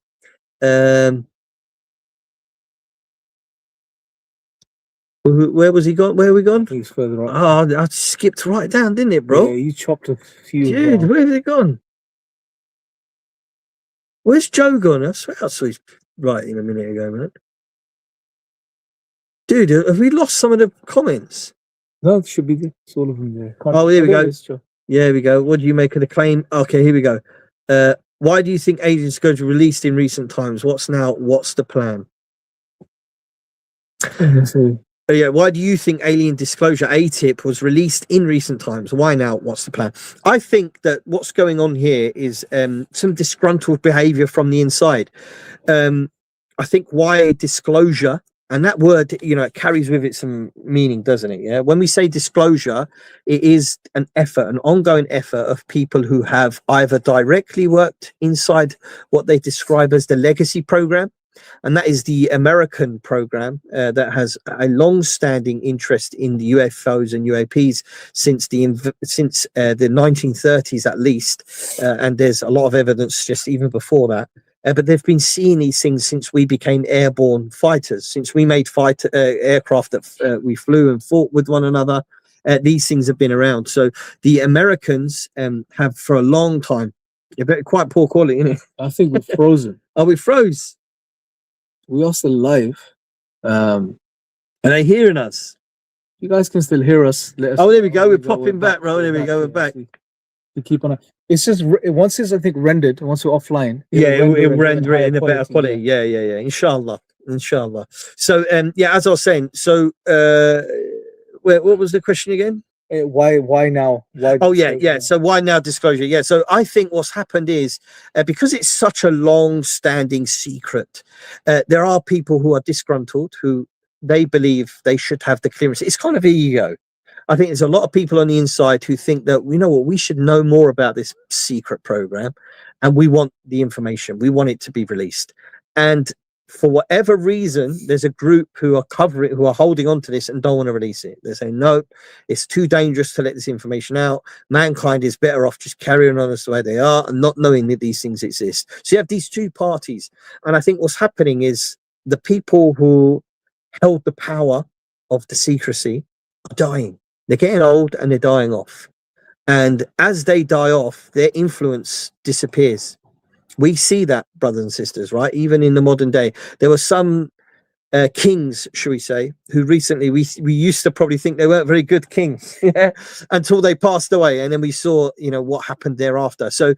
[SPEAKER 2] Where was he gone? Where are we gone?
[SPEAKER 1] He's further on.
[SPEAKER 2] Oh, I skipped right down, didn't it, bro?
[SPEAKER 1] Yeah, you chopped a few.
[SPEAKER 2] Dude, where's it gone? Where's Joe gone? I swear I saw his writing a minute ago, man. Dude, have we lost some of the comments?
[SPEAKER 1] No, it should be there. It's all of them there.
[SPEAKER 2] Oh, here we go. Yeah, here we go. What do you make of the claim? Okay, here we go. Why do you think aliens are going to be released in recent times? What's the plan? Yeah, why do you think alien disclosure ATIP was released in recent times? Why now? What's the plan? I think that what's going on here is some disgruntled behavior from the inside. I think why disclosure, and that word, it carries with it some meaning, doesn't it? Yeah. When we say disclosure, it is an ongoing effort of people who have either directly worked inside what they describe as the legacy program, and that is the American program that has a long-standing interest in the UFOs and UAPs since the 1930s at least, and there's a lot of evidence just even before that. But they've been seeing these things since we became airborne fighters, since we made aircraft that we flew and fought with one another. These things have been around. So the Americans have for a long time. Quite poor quality, isn't it?
[SPEAKER 1] I think we're frozen.
[SPEAKER 2] Oh, we froze.
[SPEAKER 1] We are still live.
[SPEAKER 2] Are they hearing us?
[SPEAKER 1] You guys can still hear us. Let us
[SPEAKER 2] there we go. We're popping back, bro. There we go. We're back.
[SPEAKER 1] to keep on. It's just once it's, I think, rendered, once we're offline.
[SPEAKER 2] It'll render it
[SPEAKER 1] higher
[SPEAKER 2] in a better quality. Yeah. Inshallah. So as I was saying, so what was the question again?
[SPEAKER 1] Why now? Why?
[SPEAKER 2] So why now disclosure? So I think what's happened is because it's such a long-standing secret, there are people who are disgruntled who they believe they should have the clearance. It's kind of ego. I think there's a lot of people on the inside who think that, you know what, we should know more about this secret program, and we want the information. We want it to be released. And for whatever reason, there's a group who are holding on to this and don't want to release it. They're saying, no, it's too dangerous to let this information out. Mankind is better off just carrying on as the way they are and not knowing that these things exist. So you have these two parties. And I think what's happening is the people who held the power of the secrecy are dying. They're getting old and they're dying off. And as they die off, their influence disappears. We see that, brothers and sisters, right? Even in the modern day, there were some kings, should we say, who recently we used to probably think they weren't very good kings until they passed away, and then we saw, you know, what happened thereafter. So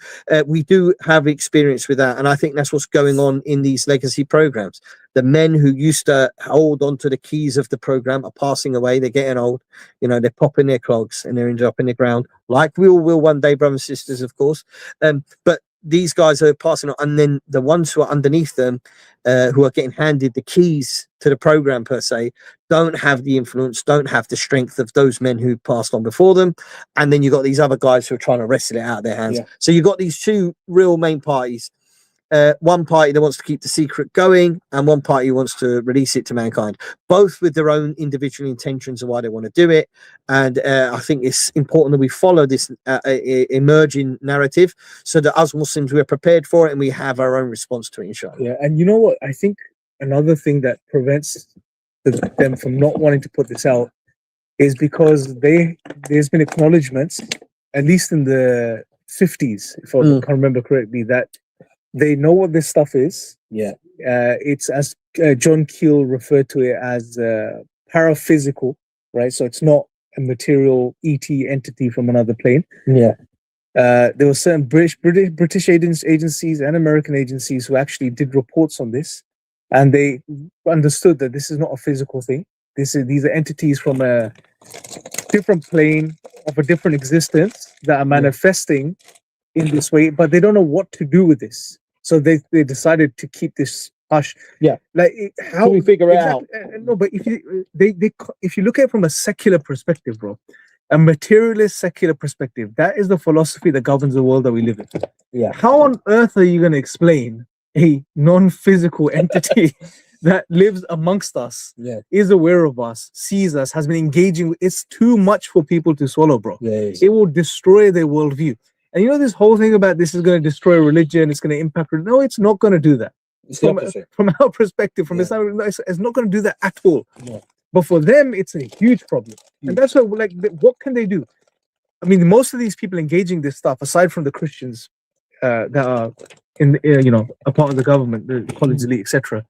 [SPEAKER 2] we do have experience with that, and I think that's what's going on in these legacy programs. The men who used to hold on to the keys of the program are passing away. They're getting old, you know, they're popping their clogs and they're ended up in the ground, like we all will one day, brothers and sisters, of course. But these guys are passing on, and then the ones who are underneath them, who are getting handed the keys to the program per se, don't have the influence, don't have the strength of those men who passed on before them. And then you've got these other guys who are trying to wrestle it out of their hands. So you've got these two real main parties. One party that wants to keep the secret going, and one party who wants to release it to mankind, both with their own individual intentions of why they want to do it. And I think it's important that we follow this emerging narrative so that us Muslims, we're prepared for it and we have our own response to it, inshallah.
[SPEAKER 1] And you know what? I think another thing that prevents them from not wanting to put this out is because there's been acknowledgements, at least in the 50s, if I can remember correctly, that they know what this stuff is. It's, as John Keel referred to it, as paraphysical, right? So it's not a material ET entity from another plane. There were certain British agencies and American agencies who actually did reports on this, and they understood that this is not a physical thing. These are entities from a different plane of a different existence that are manifesting in this way, but they don't know what to do with this. So they decided to keep this hush. Like, how
[SPEAKER 2] do we figure it out?
[SPEAKER 1] No, but if you look at it from a secular perspective, bro, a materialist secular perspective, that is the philosophy that governs the world that we live in. How on earth are you going to explain a non-physical entity that lives amongst us, is aware of us, sees us, has been engaging? It's too much for people to swallow, bro. It will destroy their worldview. And you know, this whole thing about this is going to destroy religion, it's going to impact. No, it's not going to do that. From our perspective, from Islam, it's not going to do that at all. But for them, it's a huge problem. And that's what, like, what can they do? I mean, most of these people engaging this stuff, aside from the Christians that are in, you know, a part of the government, the college elite, etc.,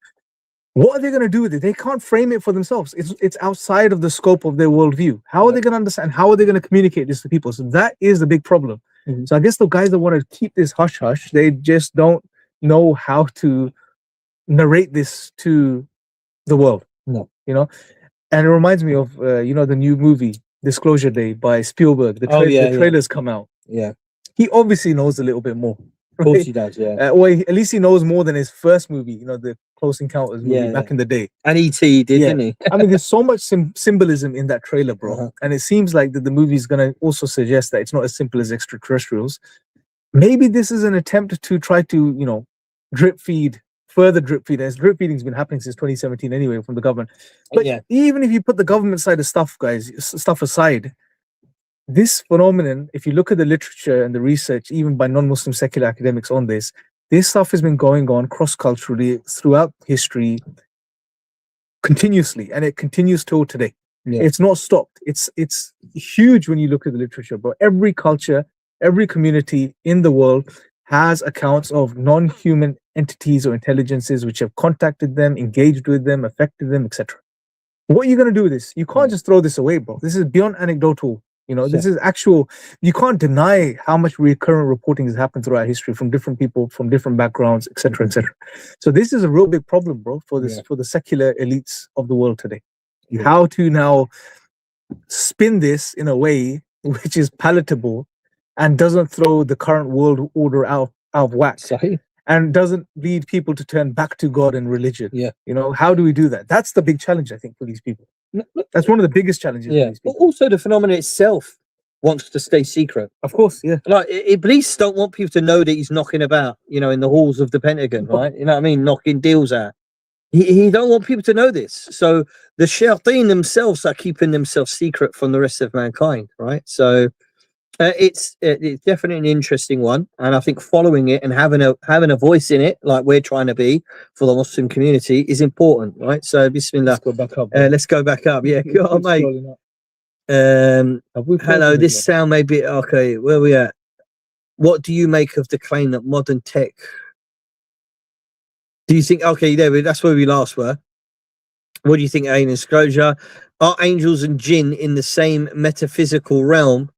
[SPEAKER 1] what are they going to do with it? They can't frame it for themselves. It's outside of the scope of their worldview. How are they going to understand? How are they going to communicate this to people? So that is the big problem. So I guess the guys that want to keep this hush hush, they just don't know how to narrate this to the world. You know, and it reminds me of you know, the new movie Disclosure Day by Spielberg. The trailers come out. He obviously knows a little bit more.
[SPEAKER 2] Of course he does,
[SPEAKER 1] well, at least he knows more than his first movie, you know, the Close Encounters movie back in the day.
[SPEAKER 2] And E.T. did, didn't he?
[SPEAKER 1] I mean, there's so much symbolism in that trailer, bro. And it seems like that the movie is going to also suggest that it's not as simple as extraterrestrials. Maybe this is an attempt to try to, you know, further drip feed. As drip feeding's been happening since 2017 anyway from the government. But even if you put the government side of stuff, stuff aside, this phenomenon, if you look at the literature and the research, even by non-Muslim secular academics on this stuff has been going on cross-culturally throughout history continuously, and it continues till today. It's not stopped. It's huge when you look at the literature, but every culture, every community in the world has accounts of non-human entities or intelligences which have contacted them, engaged with them, affected them, etc. What are you going to do with this? You can't just throw this away, bro. This is beyond anecdotal You know,
[SPEAKER 2] Sure.
[SPEAKER 1] this is actual. You can't deny how much recurrent reporting has happened throughout history from different people, from different backgrounds, etc., etc. So this is a real big problem, bro, for this for the secular elites of the world today. How to now spin this in a way which is palatable and doesn't throw the current world order out of whack.
[SPEAKER 2] Sahih.
[SPEAKER 1] And doesn't lead people to turn back to God and religion.
[SPEAKER 2] Yeah.
[SPEAKER 1] You know, how do we do that? That's the big challenge, I think, for these people. That's one of the biggest challenges for these
[SPEAKER 2] But
[SPEAKER 1] people.
[SPEAKER 2] also the phenomenon itself wants to stay secret.
[SPEAKER 1] Of course, yeah.
[SPEAKER 2] Like Iblis don't want people to know that he's knocking about, you know, in the halls of the Pentagon, right? You know what I mean? Knocking deals out. He don't want people to know this. So the shayateen themselves are keeping themselves secret from the rest of mankind, right? So it's definitely an interesting one, and I think following it and having a voice in it, like we're trying to be for the Muslim community, is important, right? So, Bismillah.
[SPEAKER 1] Let's go back up.
[SPEAKER 2] Let's go back up. Yeah, go on, mate. Hello. This sound may be okay. Where we at? What do you make of the claim that modern tech? Do you think? Okay, that's where we last were. What do you think, alien disclosure? Are angels and jinn in the same metaphysical realm,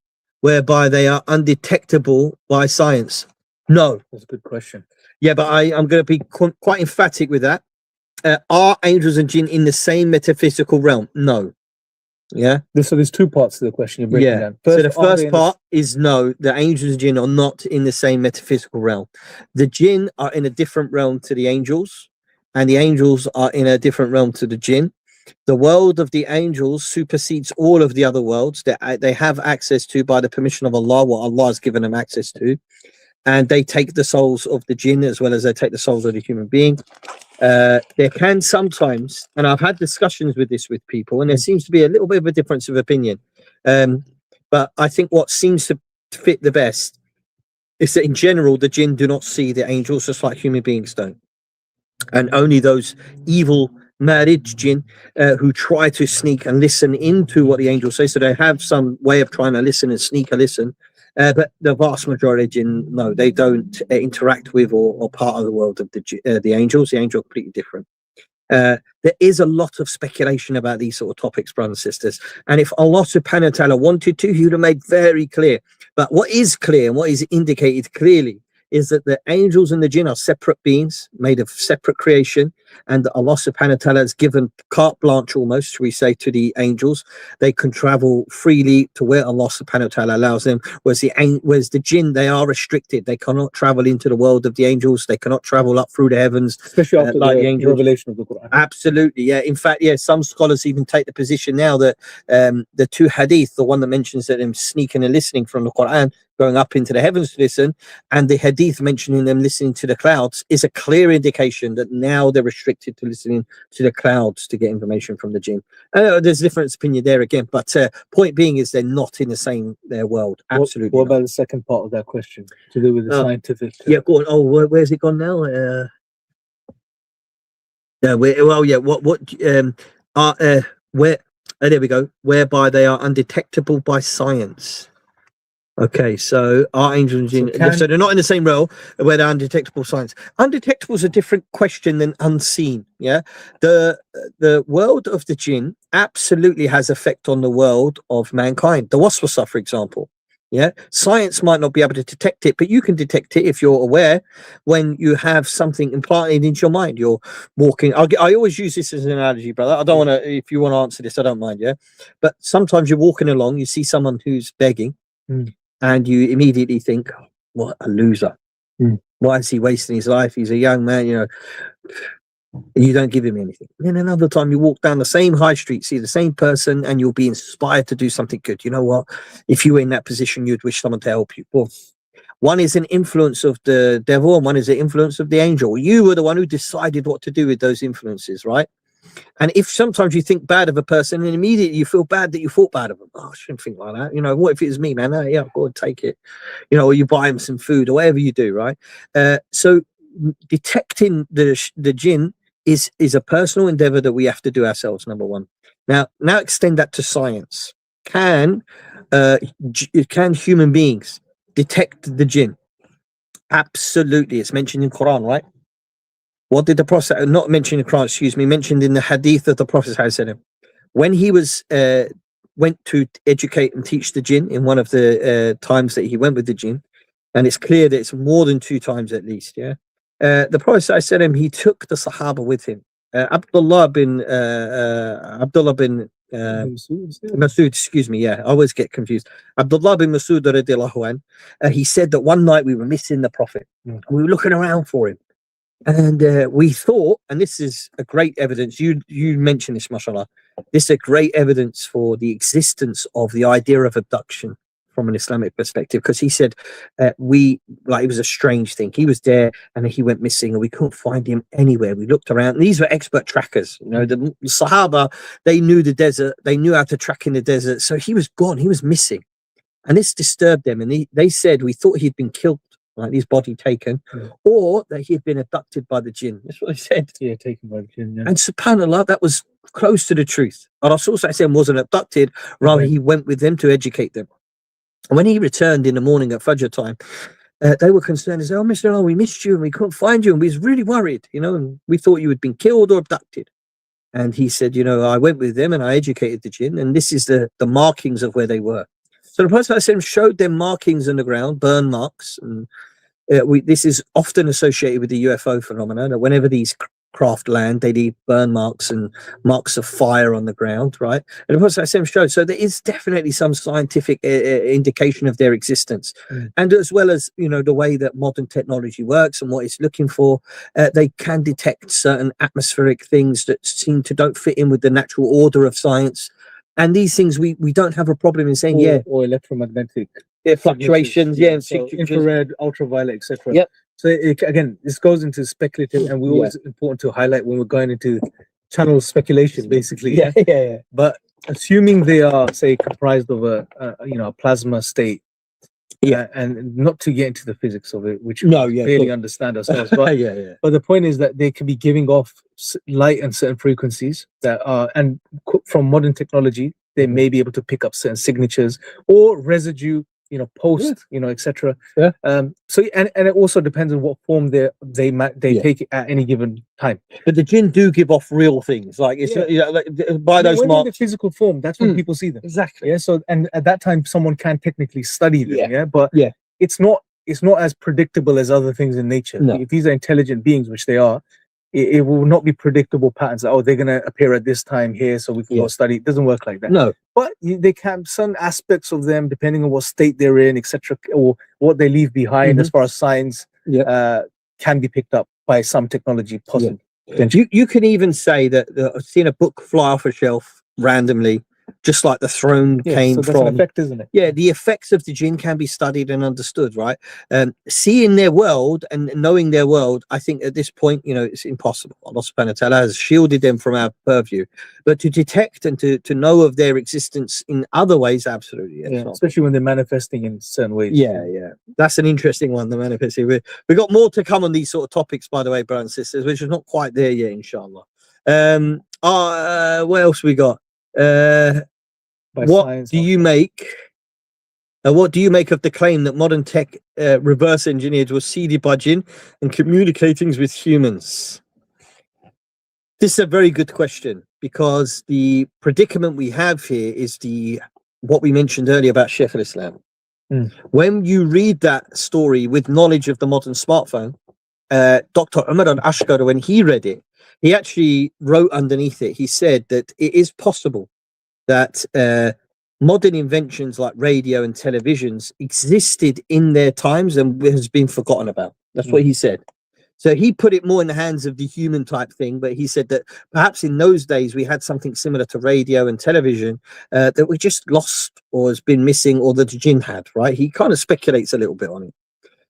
[SPEAKER 2] whereby they are undetectable by science? No.
[SPEAKER 1] That's a good question.
[SPEAKER 2] Yeah, but I'm going to be quite emphatic with that. Are angels and jinn in the same metaphysical realm? No. Yeah.
[SPEAKER 1] So there's two parts to the question you're breaking down.
[SPEAKER 2] So the first part is no, the angels and jinn are not in the same metaphysical realm. The jinn are in a different realm to the angels, and the angels are in a different realm to the jinn. The world of the angels supersedes all of the other worlds that they have access to by the permission of Allah, what Allah has given them access to. And they take the souls of the jinn as well as they take the souls of the human being. There can sometimes, and I've had discussions with this with people, and there seems to be a little bit of a difference of opinion. But I think what seems to fit the best is that in general, the jinn do not see the angels just like human beings don't. And only those evil marriage jinn who try to sneak and listen into what the angels say. So they have some way of trying to listen and sneak a listen. But the vast majority of jinn, no, they don't interact with or part of the world of the angels. The angels are completely different. There is a lot of speculation about these sort of topics, brothers and sisters. And if Allah subhanahu wa ta'ala wanted to, he would have made very clear. But what is clear and what is indicated clearly is that the angels and the jinn are separate beings made of separate creation, and that Allah subhanahu wa ta'ala has given carte blanche almost, shall we say, to the angels. They can travel freely to where Allah subhanahu wa ta'ala allows them, whereas the jinn, they are restricted. They cannot travel into the world of the angels. They cannot travel up through the heavens,
[SPEAKER 1] especially after
[SPEAKER 2] like
[SPEAKER 1] the
[SPEAKER 2] angels.
[SPEAKER 1] revelation of the Quran.
[SPEAKER 2] Absolutely, yeah. In fact, yeah, some scholars even take the position now that the two hadith, the one that mentions that them sneaking and listening from the Quran, going up into the heavens to listen, and the hadith mentioning them listening to the clouds, is a clear indication that now they're restricted to listening to the clouds to get information from the jinn. There's a different opinion there again, but point being is they're not in the same world. Absolutely.
[SPEAKER 1] What about the second part of that question to do with the scientific?
[SPEAKER 2] Yeah, go on. Oh, where's it gone now? Where there we go. Whereby they are undetectable by science. Okay, so our angels and jinn, so they're not in the same realm where they're undetectable science. Undetectable is a different question than unseen. Yeah, the world of the jinn absolutely has effect on the world of mankind. The waswasa, for example. Yeah, science might not be able to detect it, but you can detect it if you're aware when you have something implanted into your mind. You're walking. I always use this as an analogy, brother. I don't want to. If you want to answer this, I don't mind. Yeah, but sometimes you're walking along, you see someone who's begging. And you immediately think, what a loser. Why is he wasting his life? He's a young man, you know. And you don't give him anything. Then another time you walk down the same high street, see the same person, and you'll be inspired to do something good. You know what? If you were in that position, you'd wish someone to help you. Well, one is an influence of the devil, and one is the influence of the angel. You were the one who decided what to do with those influences, right? And if sometimes you think bad of a person and immediately you feel bad that you thought bad of them. Oh, I shouldn't think like that. You know, what if it was me, man? Oh, yeah, go and take it. You know, or you buy him some food or whatever you do, right? So detecting the jinn is a personal endeavor that we have to do ourselves, number one. Now extend that to science. Can human beings detect the jinn? Absolutely. It's mentioned in Quran, right? What did the Prophet, not mentioned in the Quran, excuse me, mentioned in the hadith of the Prophet, when he was went to educate and teach the jinn in one of the times that he went with the jinn, and it's clear that it's more than 2 times at least. Yeah, the Prophet ﷺ, he took the Sahaba with him. Abdullah bin Masood, excuse me. Yeah, I always get confused. Abdullah bin Masood radiallahu anh, he said that one night we were missing the Prophet. And we were looking around for him. And we thought, and this is a great evidence, you mentioned this, mashallah, this is a great evidence for the existence of the idea of abduction from an Islamic perspective, because he said it was a strange thing. He was there and he went missing and we couldn't find him anywhere. We looked around, and these were expert trackers. You know, the Sahaba, they knew the desert, they knew how to track in the desert. So he was gone, he was missing. And this disturbed them. And they said, we thought he'd been killed, like his body taken, or that he had been abducted by the jinn. That's what they said.
[SPEAKER 1] Yeah, taken by the jinn. Yeah.
[SPEAKER 2] And subhanAllah, that was close to the truth. Rasul wasn't abducted, rather he went with them to educate them. And when he returned in the morning at Fajr time, they were concerned. They said, "Oh, Mr. Allah, we missed you and we couldn't find you, and we was really worried, you know, and we thought you had been killed or abducted." And he said, "You know, I went with them and I educated the jinn, and this is the markings of where they were." So the Prophet showed them markings in the ground, burn marks, and this is often associated with the UFO phenomena, that whenever these craft land, they leave burn marks and marks of fire on the ground, right? And the Prophet showed, so there is definitely some scientific indication of their existence. And as well as, you know, the way that modern technology works and what it's looking for, they can detect certain atmospheric things that don't fit in with the natural order of science. And these things we don't have a problem in saying,
[SPEAKER 1] or electromagnetic
[SPEAKER 2] fluctuations,
[SPEAKER 1] so infrared, ultraviolet, etc.
[SPEAKER 2] Yep.
[SPEAKER 1] So again, this goes into speculative, and we always important to highlight when we're going into channel speculation, basically.
[SPEAKER 2] Yeah.
[SPEAKER 1] But assuming they are, say, comprised of a plasma state, and not to get into the physics of it, which we barely understand ourselves, but but the point is that they can be giving off light and certain frequencies that are, and from modern technology, they may be able to pick up certain signatures or residue, you know, post, you know, etc. So and it also depends on what form they take it at any given time.
[SPEAKER 2] But the jinn do give off real things, like it's by those marks.
[SPEAKER 1] In the physical form, that's when people see them.
[SPEAKER 2] Exactly.
[SPEAKER 1] Yeah. So, and at that time, someone can technically study them. Yeah. But it's not as predictable as other things in nature.
[SPEAKER 2] No.
[SPEAKER 1] If these are intelligent beings, which they are, it will not be predictable patterns. Oh, they're going to appear at this time here, so we can go study. It doesn't work like that.
[SPEAKER 2] No.
[SPEAKER 1] But they can, some aspects of them, depending on what state they're in, etc., or what they leave behind as far as signs, can be picked up by some technology, possibly.
[SPEAKER 2] You can even say that I've seen a book fly off a shelf randomly, just like the throne came
[SPEAKER 1] so that's
[SPEAKER 2] from.
[SPEAKER 1] an effect, isn't it?
[SPEAKER 2] Yeah, the effects of the jinn can be studied and understood, right? Seeing their world and knowing their world, I think at this point, you know, it's impossible. Allah subhanahu wa ta'ala has shielded them from our purview. But to detect and to know of their existence in other ways, absolutely.
[SPEAKER 1] Especially when they're manifesting in certain ways.
[SPEAKER 2] Yeah. That's an interesting one, the manifesting. We've got more to come on these sort of topics, by the way, brothers and sisters, which is not quite there yet, inshallah. What else we got? What do you make of the claim that modern tech reverse engineered was seeded by jinn and communicating with humans? This is a very good question, because the predicament we have here is what we mentioned earlier about Shaykh al-Islam. When you read that story with knowledge of the modern smartphone, Dr. Imran Hussein, when he read it, he actually wrote underneath it, he said that it is possible that modern inventions like radio and televisions existed in their times and has been forgotten about. That's what he said. So he put it more in the hands of the human type thing, but he said that perhaps in those days we had something similar to radio and television that we just lost or has been missing, or that the jinn had, right? He kind of speculates a little bit on it.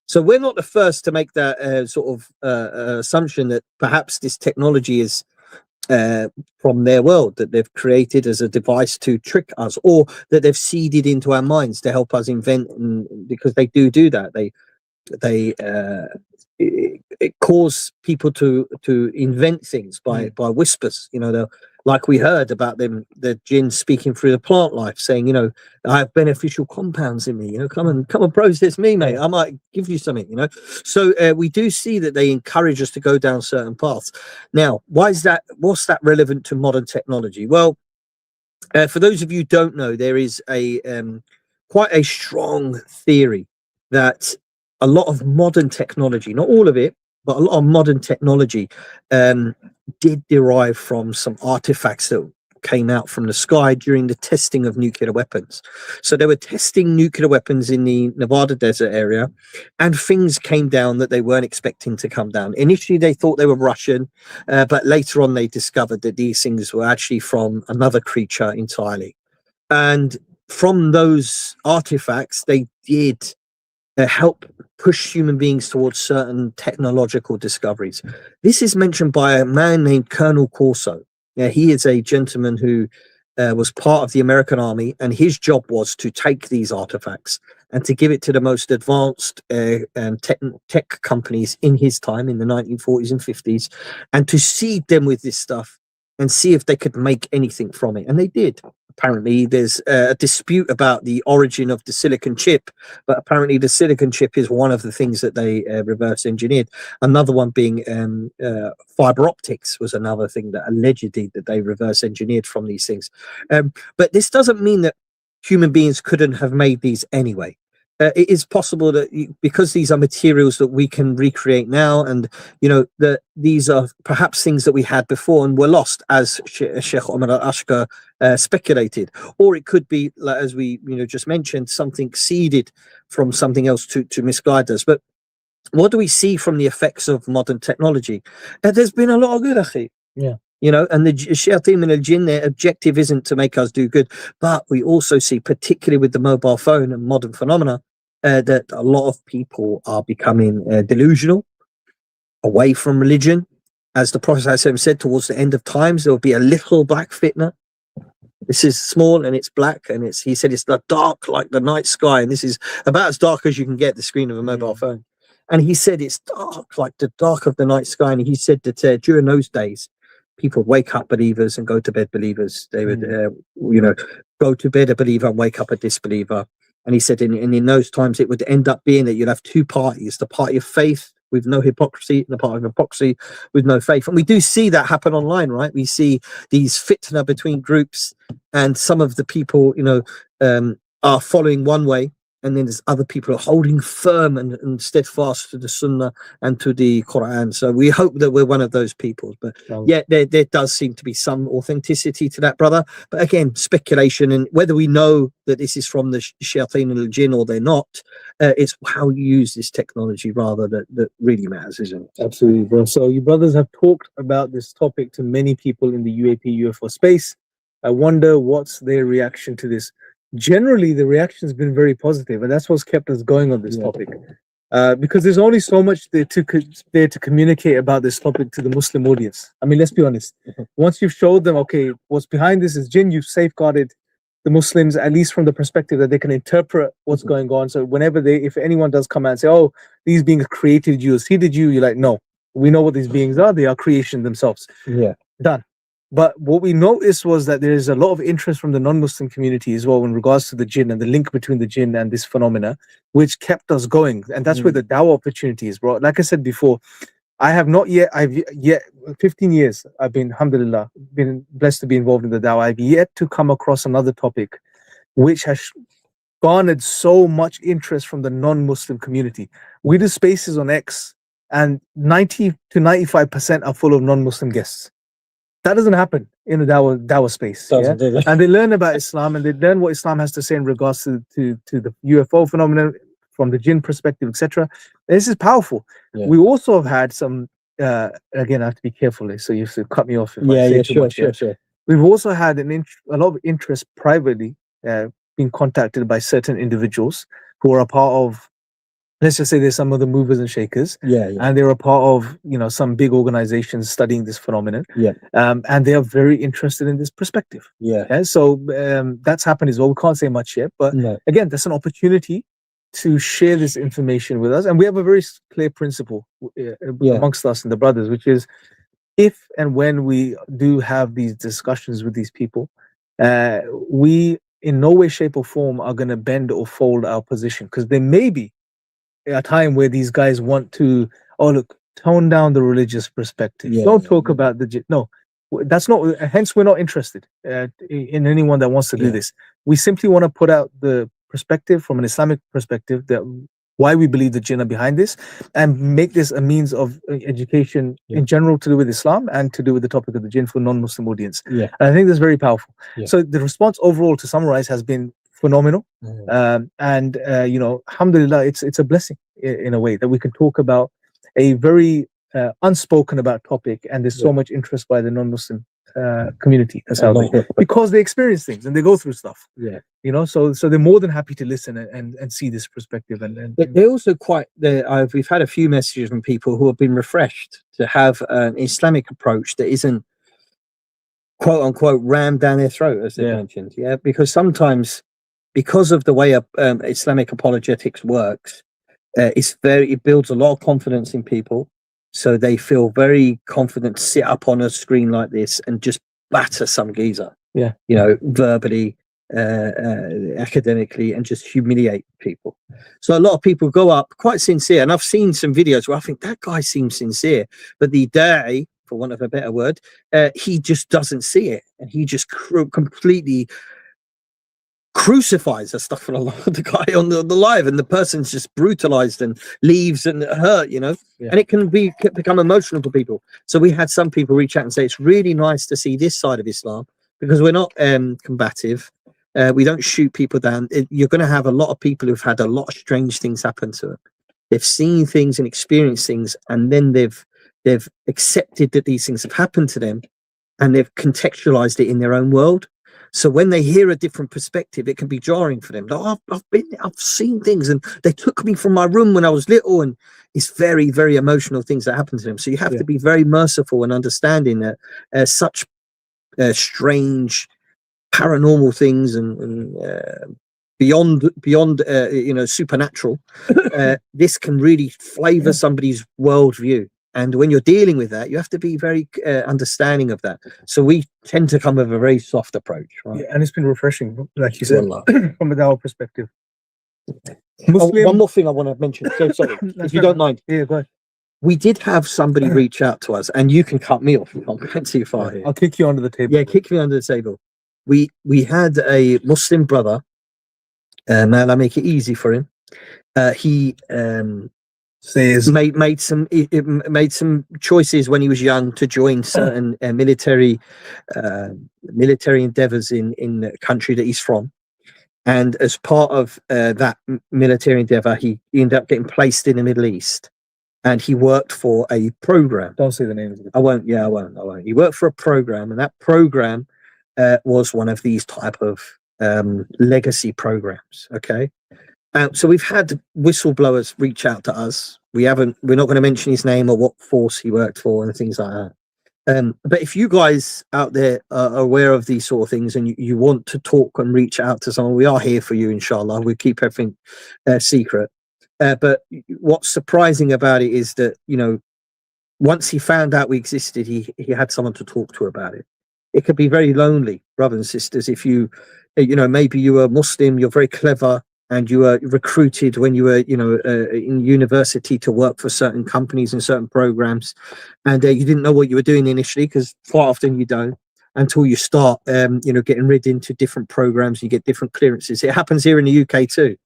[SPEAKER 2] So we're not the first to make that assumption that perhaps this technology is from their world, that they've created as a device to trick us, or that they've seeded into our minds to help us invent, because they do that. It cause people to invent things by whispers, you know, like we heard about them, the jinn speaking through the plant life, saying, you know, I have beneficial compounds in me, you know, come and process me, mate, I might give you something, you know. So we do see that they encourage us to go down certain paths. Now, why is that? What's that relevant to modern technology? Well, For those of you who don't know, there is a quite a strong theory that a lot of modern technology, not all of it, but a lot of modern technology did derive from some artifacts that came out from the sky during the testing of nuclear weapons. So they were testing nuclear weapons in the Nevada desert area, and things came down that they weren't expecting to come down. Initially, they thought they were Russian, but later on, they discovered that these things were actually from another creature entirely. And from those artifacts, they did help push human beings towards certain technological discoveries. This is mentioned by a man named Colonel Corso. He is a gentleman who was part of the American Army, and his job was to take these artifacts and to give it to the most advanced tech companies in his time in the 1940s and 50s, and to seed them with this stuff and see if they could make anything from it. And they did. Apparently, there's a dispute about the origin of the silicon chip, but apparently the silicon chip is one of the things that they reverse engineered. Another one being fiber optics was another thing that allegedly that they reverse engineered from these things. But this doesn't mean that human beings couldn't have made these anyway. It is possible that because these are materials that we can recreate now, and that these are perhaps things that we had before and were lost, as Sheikh Omar al-Ashkar speculated, or it could be, like, as we just mentioned, something seeded from something else to misguide us. But what do we see from the effects of modern technology? There's been a lot of good, akhi.
[SPEAKER 1] Yeah.
[SPEAKER 2] And the shayateen and the jinn, their objective isn't to make us do good, but we also see, particularly with the mobile phone and modern phenomena, that a lot of people are becoming delusional, away from religion. As the Prophet ﷺ said, towards the end of times, there will be a little black fitna. This is small and it's black, and he said it's dark like the night sky, and this is about as dark as you can get the screen of a mobile phone. And he said it's dark like the dark of the night sky, and he said that during those days, people would wake up believers and go to bed believers. They would, go to bed a believer and wake up a disbeliever. And he said in those times, it would end up being that you'd have two parties, the party of faith with no hypocrisy and the party of hypocrisy with no faith. And we do see that happen online, right? We see these fitna between groups, and some of the people, are following one way, and then there's other people are holding firm and steadfast to the Sunnah and to the Quran. So we hope that we're one of those people. But yeah, there does seem to be some authenticity to that, brother. But again, speculation, and whether we know that this is from the shayateen and the jinn or they're not, it's how you use this technology rather that really matters, isn't it?
[SPEAKER 1] Absolutely, bro. So you brothers have talked about this topic to many people in the UAP UFO space. I wonder what's their reaction to this. Generally, the reaction has been very positive, and that's what's kept us going on this topic. Because there's only so much there to communicate about this topic to the Muslim audience. I mean, let's be honest. Once you've showed them, okay, what's behind this is jinn, you've safeguarded the Muslims, at least from the perspective that they can interpret what's going on. So whenever if anyone does come out and say, oh, these beings created you, seeded you, you're like, no, we know what these beings are. They are creation themselves.
[SPEAKER 2] Yeah.
[SPEAKER 1] Done. But what we noticed was that there is a lot of interest from the non-Muslim community as well in regards to the jinn and the link between the jinn and this phenomena, which kept us going. And that's where the dawah opportunity is, bro. Like I said before, I've 15 years, I've been, alhamdulillah, been blessed to be involved in the dawah. I've yet to come across another topic which has garnered so much interest from the non-Muslim community. We do spaces on X, and 90 to 95% are full of non-Muslim guests. That doesn't happen in the dawah space. And they learn about Islam, and they learn what Islam has to say in regards to the UFO phenomenon from the jinn perspective, etc. This is powerful. Yeah. We also have had some, again, I have to be careful, so you have to cut me off if I say too much. Sure. We've also had a lot of interest privately, being contacted by certain individuals who are a part of, let's just say there's some of the movers and shakers, and they're a part of some big organizations studying this phenomenon, and they are very interested in this perspective. So that's happened as well. We can't say much yet, but again, that's an opportunity to share this information with us, and we have a very clear principle amongst us and the brothers, which is if and when we do have these discussions with these people, we in no way, shape, or form are going to bend or fold our position, because there may be a time where these guys want to, tone down the religious perspective. Don't talk about the no. That's not. Hence, we're not interested in anyone that wants to do this. We simply want to put out the perspective from an Islamic perspective that why we believe the jinn are behind this, and make this a means of education in general to do with Islam and to do with the topic of the jinn for non-Muslim audience. And I think that's very powerful. So the response overall, to summarize, has been phenomenal. And you know, alhamdulillah, it's a blessing in a way that we can talk about a very unspoken about topic, and there's so much interest by the non-Muslim community. That's how because they experience things and they go through stuff. You know, so they're more than happy to listen and see this perspective. And
[SPEAKER 2] they're also quite. We've had a few messages from people who have been refreshed to have an Islamic approach that isn't quote unquote rammed down their throat, as they mentioned. Because sometimes, because of the way Islamic apologetics works, it builds a lot of confidence in people. So they feel very confident to sit up on a screen like this and just batter some geezer. You know, verbally, academically, and just humiliate people. So a lot of people go up quite sincere, and I've seen some videos where I think that guy seems sincere, but the da'i, for want of a better word, he just doesn't see it, and he just completely crucifies the guy on the live, and the person's just brutalized and leaves and hurt, you know. And it can become emotional for people. So we had some people reach out and say it's really nice to see this side of Islam, because we're not combative. We don't shoot people down. You're going to have a lot of people who've had a lot of strange things happen to them. They've seen things and experienced things, and then they've accepted that these things have happened to them, and they've contextualized it in their own world. So when they hear a different perspective, it can be jarring for them. Like, I've seen things, and they took me from my room when I was little, and it's very, very emotional things that happen to them. So you have to be very merciful and understanding that such strange paranormal things and beyond you know, supernatural, this can really flavor somebody's worldview. And when you're dealing with that, you have to be very understanding of that. So we tend to come with a very soft approach, right?
[SPEAKER 1] And it's been refreshing, like you said, from a Dawah perspective.
[SPEAKER 2] One more thing I want to mention. So sorry, if you don't mind.
[SPEAKER 1] Yeah, go ahead.
[SPEAKER 2] We did have somebody reach out to us, and you can cut me off. I'm going too far here.
[SPEAKER 1] I'll kick you under the table.
[SPEAKER 2] Yeah, kick me under the table. We had a Muslim brother. Man, I make it easy for him. He made some choices when he was young to join certain military endeavors in the country that he's from, and as part of that military endeavor, he ended up getting placed in the Middle East, and he worked for a program.
[SPEAKER 1] Don't say the names.
[SPEAKER 2] I won't. He worked for a program, and that program was one of these type of legacy programs. Okay. So we've had whistleblowers reach out to us. We're not going to mention his name or what force he worked for and things like that. But if you guys out there are aware of these sort of things, and you want to talk and reach out to someone, we are here for you, inshallah. We keep everything secret. But what's surprising about it is that, you know, once he found out we existed, he had someone to talk to about it. It could be very lonely, brothers and sisters, if you know, maybe you were Muslim, you're very clever, and you were recruited when you were, you know, in university to work for certain companies and certain programs, and you didn't know what you were doing initially, because quite often you don't, until you start, you know, getting read into different programs. You get different clearances. It happens here in the UK too.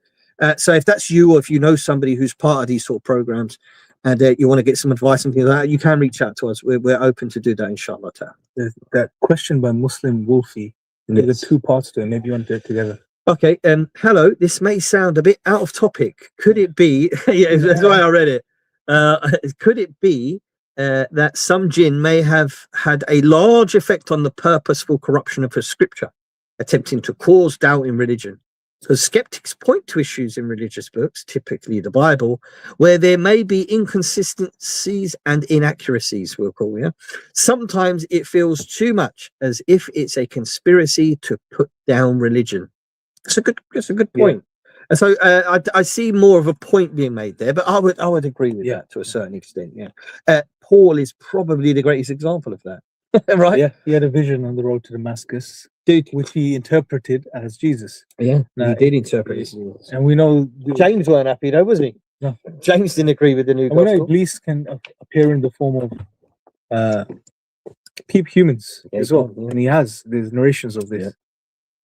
[SPEAKER 2] So if that's you, or if you know somebody who's part of these sort of programs, and you want to get some advice and things like that, you can reach out to us. We're open to do that, inshallah.
[SPEAKER 1] That question by Muslim Wolfie, there's 2 parts to it. Maybe you want to do it together.
[SPEAKER 2] Okay. Hello. This may sound a bit out of topic. Could it be? Yeah, that's why I read it. Could it be that some jinn may have had a large effect on the purposeful corruption of a scripture, attempting to cause doubt in religion? So skeptics point to issues in religious books, typically the Bible, where there may be inconsistencies and inaccuracies, we'll call it. Sometimes it feels too much as if it's a conspiracy to put down religion. It's a good point. Yeah. And so I see more of a point being made there, but I would agree with that to a certain extent. Yeah. Paul is probably the greatest example of that. Right?
[SPEAKER 1] Yeah, he had a vision on the road to Damascus, which he interpreted as Jesus.
[SPEAKER 2] Yeah, he did interpret it.
[SPEAKER 1] And we know
[SPEAKER 2] James weren't happy though, was he?
[SPEAKER 1] No.
[SPEAKER 2] James didn't agree with the new gospel.
[SPEAKER 1] We know Iblis can appear in the form of Keep humans
[SPEAKER 2] Yeah,
[SPEAKER 1] as well,
[SPEAKER 2] yeah.
[SPEAKER 1] and there's narrations of this.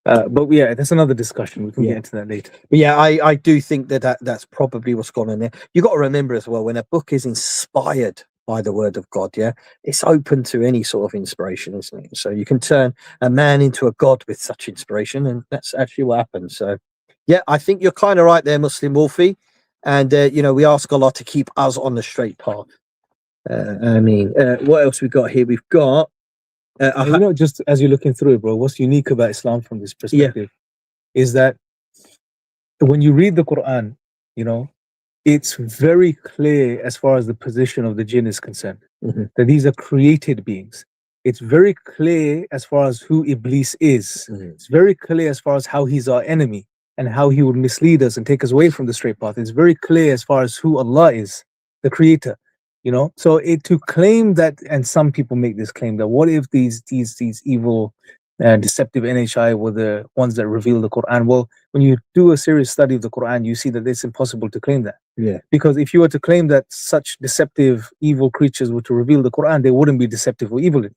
[SPEAKER 2] Yeah.
[SPEAKER 1] But yeah, that's another discussion. We can
[SPEAKER 2] Yeah.
[SPEAKER 1] get into that later.
[SPEAKER 2] But yeah, I do think that's probably what's gone on there. You got to remember as well, when a book is inspired by the word of God, yeah, it's open to any sort of inspiration, isn't it? So you can turn a man into a god with such inspiration, and that's actually what happens. So yeah, I think you're kind of right there, Muslim Wolfie. And you know, we ask Allah to keep us on the straight path. What else we got here? We've got
[SPEAKER 1] And just as you're looking through it, bro, what's unique about Islam from this perspective is that when you read the Quran, you know, it's very clear as far as the position of the jinn is concerned, that these are created beings. It's very clear as far as who Iblis is. It's very clear as far as how he's our enemy and how he would mislead us and take us away from the straight path. It's very clear as far as who Allah is, the creator. You know, so to claim that, and some people make this claim that what if these evil, deceptive NHI were the ones that reveal the Quran? Well, when you do a serious study of the Quran, you see that it's impossible to claim that. Yeah. Because if you were to claim that such deceptive, evil creatures were to reveal the Quran, they wouldn't be deceptive or evil. You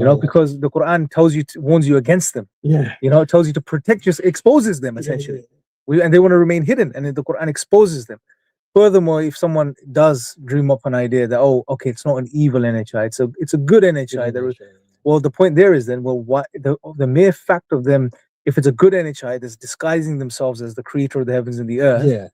[SPEAKER 1] know, because the Quran tells you, warns you against them. Yeah. You know, it tells you to protect yourself, exposes them essentially. And they want to remain hidden, and then the Quran exposes them. Furthermore, if someone does dream up an idea that, oh, okay, it's not an evil NHI, it's a good NHI. Well, the point there is then, well, what the mere fact of them, if it's a good NHI that's disguising themselves as the creator of the heavens and the earth,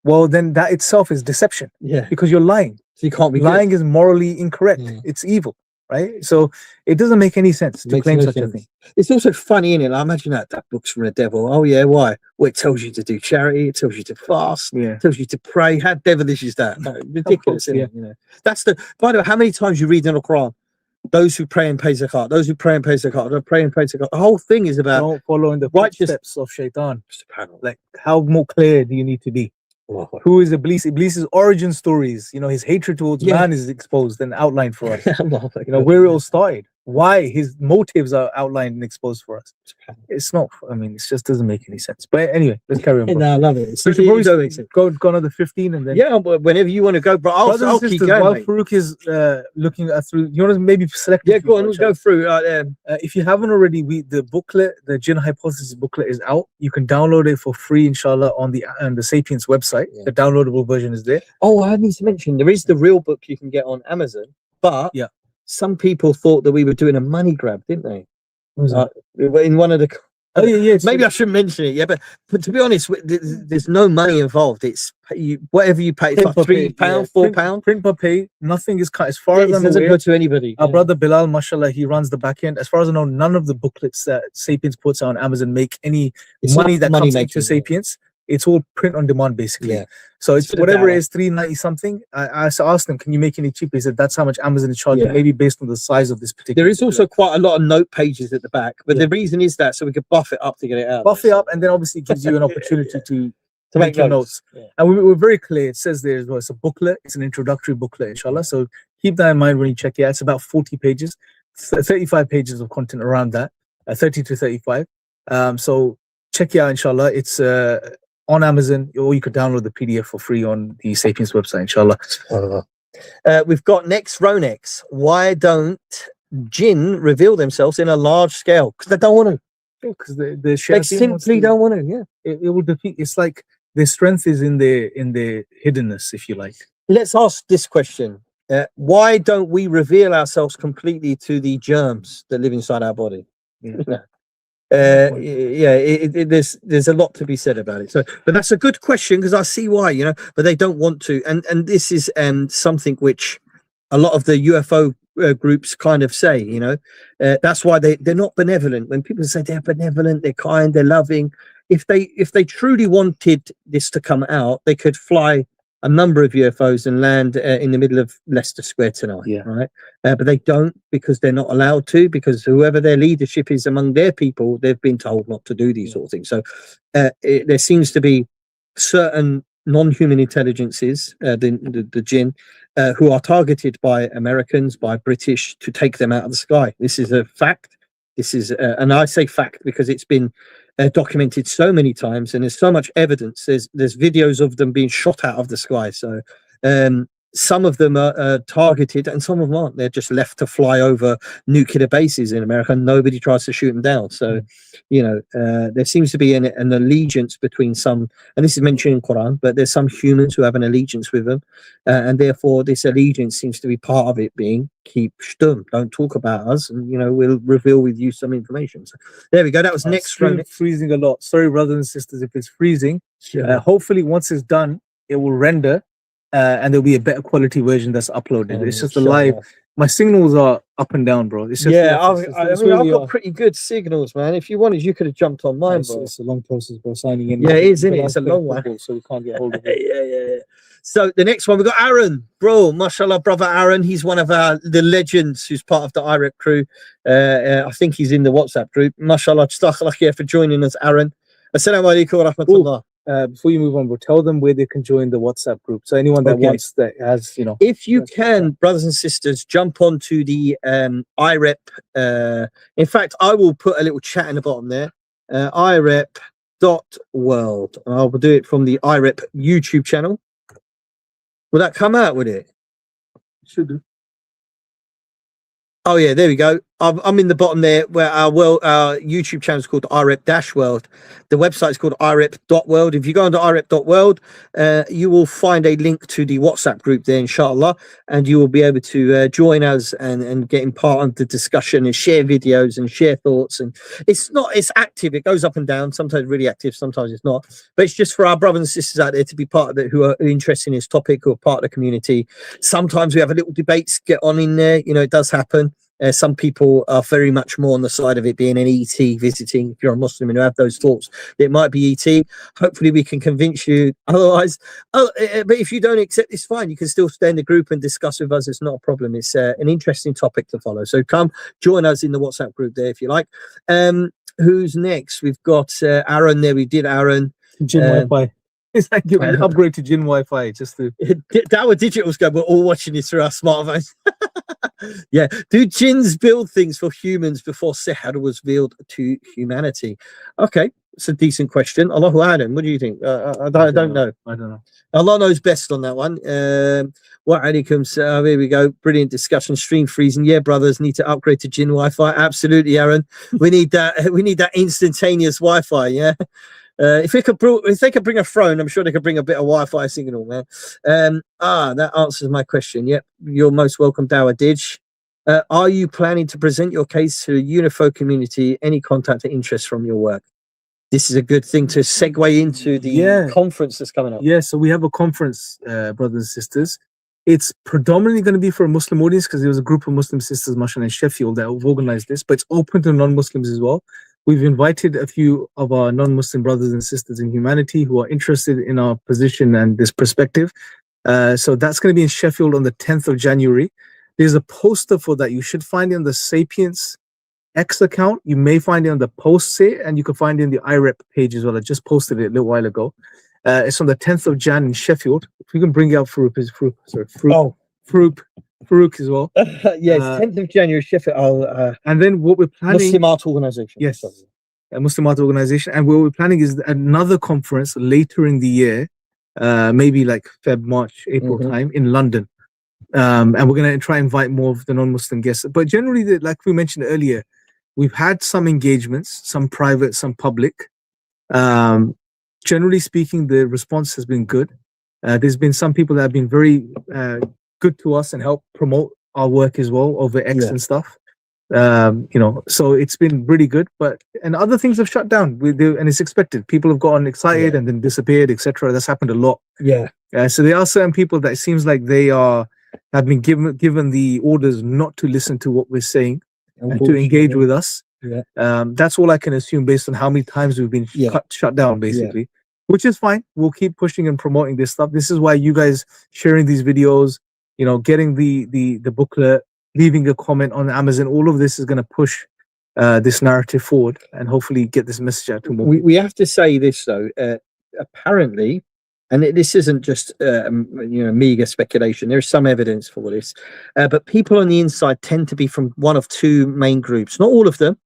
[SPEAKER 1] well, then that itself is deception. Yeah, because you're lying. So you can't be lying. Is morally incorrect. It's evil, right? So it doesn't make any sense to claim such a thing.
[SPEAKER 2] It's also funny, isn't it? I imagine that book's from the devil. Oh yeah, why? Well, it tells you to do charity. It tells you to fast. Yeah, it tells you to pray. How devilish is that? Ridiculous, isn't it? You know, that's the. By the way, how many times you read in the Quran? Those who pray and pay zakat. Those who pray and pay zakat. They pray and pay zakat. The whole thing is about
[SPEAKER 1] don't follow in the footsteps of Shaitan. Like, how more clear do you need to be? Who is Iblis? Iblis's origin stories, you know, his hatred towards man is exposed and outlined for us. You know, where it all started, why his motives are outlined and exposed for us. It's not, I mean, it just doesn't make any sense. But anyway, let's carry on.
[SPEAKER 2] No, I love it.
[SPEAKER 1] So go another 15 and then.
[SPEAKER 2] Yeah, whenever you want to go, bro. I'll keep going.
[SPEAKER 1] While Faruq is looking through, you want to maybe select.
[SPEAKER 2] Yeah, go on, we'll go through.
[SPEAKER 1] If you haven't already, the booklet, the Jinn Hypothesis booklet is out. You can download it for free, inshallah, on the Sapiens website. The downloadable version is there.
[SPEAKER 2] Oh, I need to mention, there is the real book you can get on Amazon, but some people thought that we were doing a money grab, didn't they? In one of the.
[SPEAKER 1] Oh yeah.
[SPEAKER 2] Maybe I shouldn't mention it. Yeah, but to be honest, there's no money involved. It's whatever you pay. It's like £3, £4.
[SPEAKER 1] Print per pay. Nothing is cut. As far as I'm
[SPEAKER 2] doesn't
[SPEAKER 1] aware,
[SPEAKER 2] go to anybody.
[SPEAKER 1] Our brother Bilal, mashallah, he runs the back end. As far as I know, none of the booklets that Sapiens puts out on Amazon make any money that comes into Sapiens. It's all print on demand, basically. Yeah. So it's whatever it is, $3.90 something. I asked them, can you make any cheaper? He said that's how much Amazon is charging, maybe based on the size of this particular.
[SPEAKER 2] There is also quite a lot of note pages at the back, but the reason is that so we could buff it up to get it out.
[SPEAKER 1] Buff it up, and then obviously gives you an opportunity to make your notes. And we're very clear. It says there as well, it's a booklet. It's an introductory booklet, inshallah. So keep that in mind when you check it out. It's about 40 pages, 35 pages of content around that, 30 to 35. So check it out, inshallah. It's on Amazon, or you could download the PDF for free on the Sapiens website, inshallah.
[SPEAKER 2] We've got next Ronex. Why don't jinn reveal themselves in a large scale? Because they don't want to.
[SPEAKER 1] Because
[SPEAKER 2] they simply don't want to. Yeah,
[SPEAKER 1] it will defeat. It's like their strength is in their hiddenness, if you like.
[SPEAKER 2] Let's ask this question: why don't we reveal ourselves completely to the germs that live inside our body? There's a lot to be said about it. So, but that's a good question because I see why, you know. But they don't want to, and this is something which a lot of the UFO groups kind of say, you know. That's why they're not benevolent. When people say they're benevolent, they're kind, they're loving. If they truly wanted this to come out, they could fly a number of UFOs and land in the middle of Leicester Square tonight, right? But they don't, because they're not allowed to, because whoever their leadership is among their people, they've been told not to do these sort of things. So there seems to be certain non-human intelligences, the jinn, who are targeted by Americans, by British, to take them out of the sky. This is a fact. This is, and I say fact because it's been documented so many times, and there's so much evidence. There's videos of them being shot out of the sky. So some of them are targeted and some of them aren't. They're just left to fly over nuclear bases in America and nobody tries to shoot them down. So, you know, there seems to be an allegiance between some, and this is mentioned in Quran, but there's some humans who have an allegiance with them. And therefore this allegiance seems to be part of it being keep stum, don't talk about us, and, you know, we'll reveal with you some information. So there we go. That was next
[SPEAKER 1] stream freezing a lot. Sorry, brothers and sisters, if it's freezing. Hopefully once it's done, it will render. And there'll be a better quality version that's uploaded. It's just the live. My signals are up and down, bro. It's just
[SPEAKER 2] I've got pretty good signals, man. If you wanted, you could have jumped on mine, bro.
[SPEAKER 1] It's a long process, bro. Signing in.
[SPEAKER 2] Yeah, it is, isn't it? It's a long one,
[SPEAKER 1] so we can't get hold of it.
[SPEAKER 2] Yeah. So the next one, we got Aaron, bro. Mashallah, brother Aaron. He's one of the legends who's part of the IREP crew. I think he's in the WhatsApp group. Mashallah, jazakallah for joining us, Aaron. Assalamu alaikum wa rahmatullah.
[SPEAKER 1] Before you move on, bro, tell them where they can join the WhatsApp group. So anyone that wants, that has, you know,
[SPEAKER 2] if you can, brothers and sisters, jump onto the IREP. In fact, I will put a little chat in the bottom there. IREP.world. I will do it from the IREP YouTube channel. Will that come out with it?
[SPEAKER 1] Should do.
[SPEAKER 2] Oh yeah, there we go. I'm in the bottom there where our YouTube channel is called IREP-World. The website is called IREP.world. If you go onto IREP.world, you will find a link to the WhatsApp group there, inshallah, and you will be able to join us and get in part of the discussion and share videos and share thoughts. And it's active. It goes up and down. Sometimes really active, sometimes it's not. But it's just for our brothers and sisters out there to be part of it who are interested in this topic, who are part of the community. Sometimes we have a little debates get on in there. You know, it does happen. Some people are very much more on the side of it being an ET visiting. If you're a Muslim and you have those thoughts, it might be ET. Hopefully we can convince you otherwise. But if you don't accept, it's fine. You can still stay in the group and discuss with us. It's not a problem. It's an interesting topic to follow. So come join us in the WhatsApp group there if you like. Who's next? We've got Aaron there. We did Aaron.
[SPEAKER 1] Jinn Wi-Fi. It's like giving an upgrade to Jinn Wi-Fi just to...
[SPEAKER 2] Our digital's go. We're all watching this through our smartphones. Yeah, do jinns build things for humans before sihr was revealed to humanity? Okay, it's a decent question. Allahu A'lam. What do you think? I don't know.
[SPEAKER 1] I don't know.
[SPEAKER 2] Allah knows best on that one. Wa alaikum salam. Here we go. Brilliant discussion. Stream freezing. Yeah, brothers need to upgrade to Jinn Wi-Fi. Absolutely, Aaron. We need that. We need that instantaneous Wi-Fi. Yeah. If they could bring a phone, I'm sure they could bring a bit of Wi-Fi signal, man. That answers my question. Yep, you're most welcome, Dower Didge. Are you planning to present your case to the UNIFO community? Any contact or interest from your work? This is a good thing to segue into the conference that's coming up.
[SPEAKER 1] Yeah, so we have a conference, brothers and sisters. It's predominantly going to be for a Muslim audience because there was a group of Muslim sisters, mashallah, in Sheffield that have organized this, but it's open to non-Muslims as well. We've invited a few of our non-Muslim brothers and sisters in humanity who are interested in our position and this perspective. So that's going to be in Sheffield on the 10th of January. There's a poster for that. You should find it on the Sapiens X account. You may find it on the post it, and you can find it in the IREP page as well. I just posted it a little while ago. It's on the 10th of Jan in Sheffield. If we can bring out Faruq as well.
[SPEAKER 2] Yes, 10th of January, Sheffield.
[SPEAKER 1] And then what we're planning...
[SPEAKER 2] Muslim Art Organization.
[SPEAKER 1] Yes, a Muslim Art Organization. And what we're planning is another conference later in the year, maybe like Feb, March, April time in London. And we're going to try and invite more of the non-Muslim guests. But generally, like we mentioned earlier, we've had some engagements, some private, some public. Generally speaking, the response has been good. There's been some people that have been very good to us and help promote our work as well over X and stuff. You know, so it's been really good. And other things have shut down, and it's expected. People have gotten excited and then disappeared, etc. That's happened a lot. So there are certain people that it seems like they have been given the orders not to listen to what we're saying and to engage with us. That's all I can assume based on how many times we've been shut down, basically, which is fine. We'll keep pushing and promoting this stuff. This is why you guys sharing these videos, you know, getting the booklet, leaving a comment on Amazon, all of this is going to push this narrative forward and hopefully get this message out to more.
[SPEAKER 2] We have to say this though, apparently, and this isn't just meager speculation. There is some evidence for this, but people on the inside tend to be from one of two main groups. Not all of them,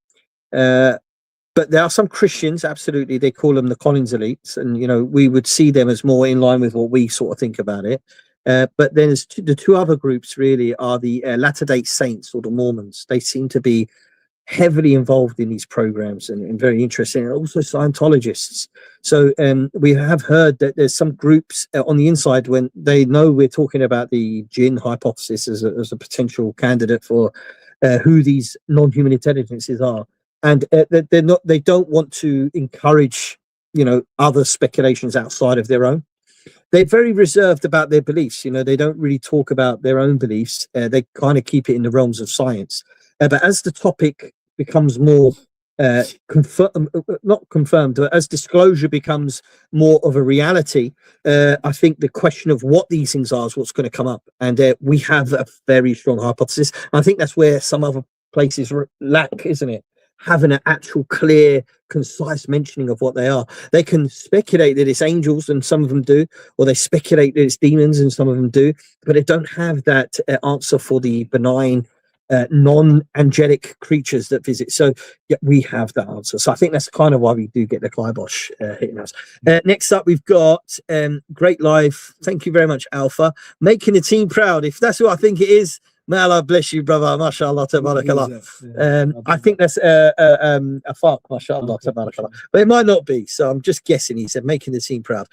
[SPEAKER 2] but there are some Christians. Absolutely, they call them the Collins elites, and you know we would see them as more in line with what we sort of think about it. But then the two other groups really are the Latter-day Saints or the Mormons. They seem to be heavily involved in these programs and very interesting, and also Scientologists. So we have heard that there's some groups on the inside, when they know we're talking about the Jinn hypothesis as a potential candidate for who these non-human intelligences are, and they don't want to encourage, you know, other speculations outside of their own. They're very reserved about their beliefs. You know, they don't really talk about their own beliefs. They kind of keep it in the realms of science. But as the topic becomes more not confirmed, but as disclosure becomes more of a reality, I think the question of what these things are is what's going to come up. And we have a very strong hypothesis. And I think that's where some other places lack, isn't it? Having an actual clear, concise mentioning of what they are. They can speculate that it's angels, and some of them do, or they speculate that it's demons, and some of them do, but they don't have that answer for the benign, non-angelic creatures that visit. So yeah, we have that answer. So I think that's kind of why we do get the kibosh hitting us. Next up, we've got Great Life. Thank you very much, Alpha. Making the team proud. If that's what I think it is, may Allah bless you, brother. MashaAllah, tabarakallah. I think that's a fark, MashaAllah, tabarakallah. But it might not be, so I'm just guessing. He said, making the team proud.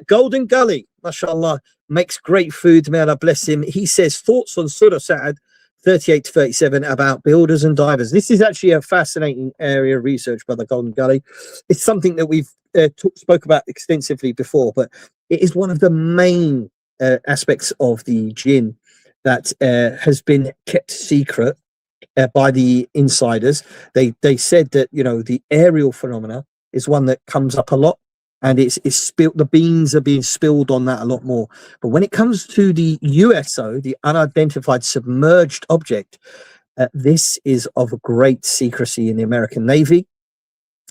[SPEAKER 2] Golden Gully, MashaAllah, makes great food. May Allah bless him. He says, thoughts on Surah Sa'ad 38 to 37 about builders and divers. This is actually a fascinating area of research, Brother Golden Gully. It's something that we've spoke about extensively before, but it is one of the main aspects of the jinn that has been kept secret by the insiders. They said that, you know, the aerial phenomena is one that comes up a lot, and it's spilled. The beans are being spilled on that a lot more. But when it comes to the USO, the unidentified submerged object, this is of great secrecy in the American Navy.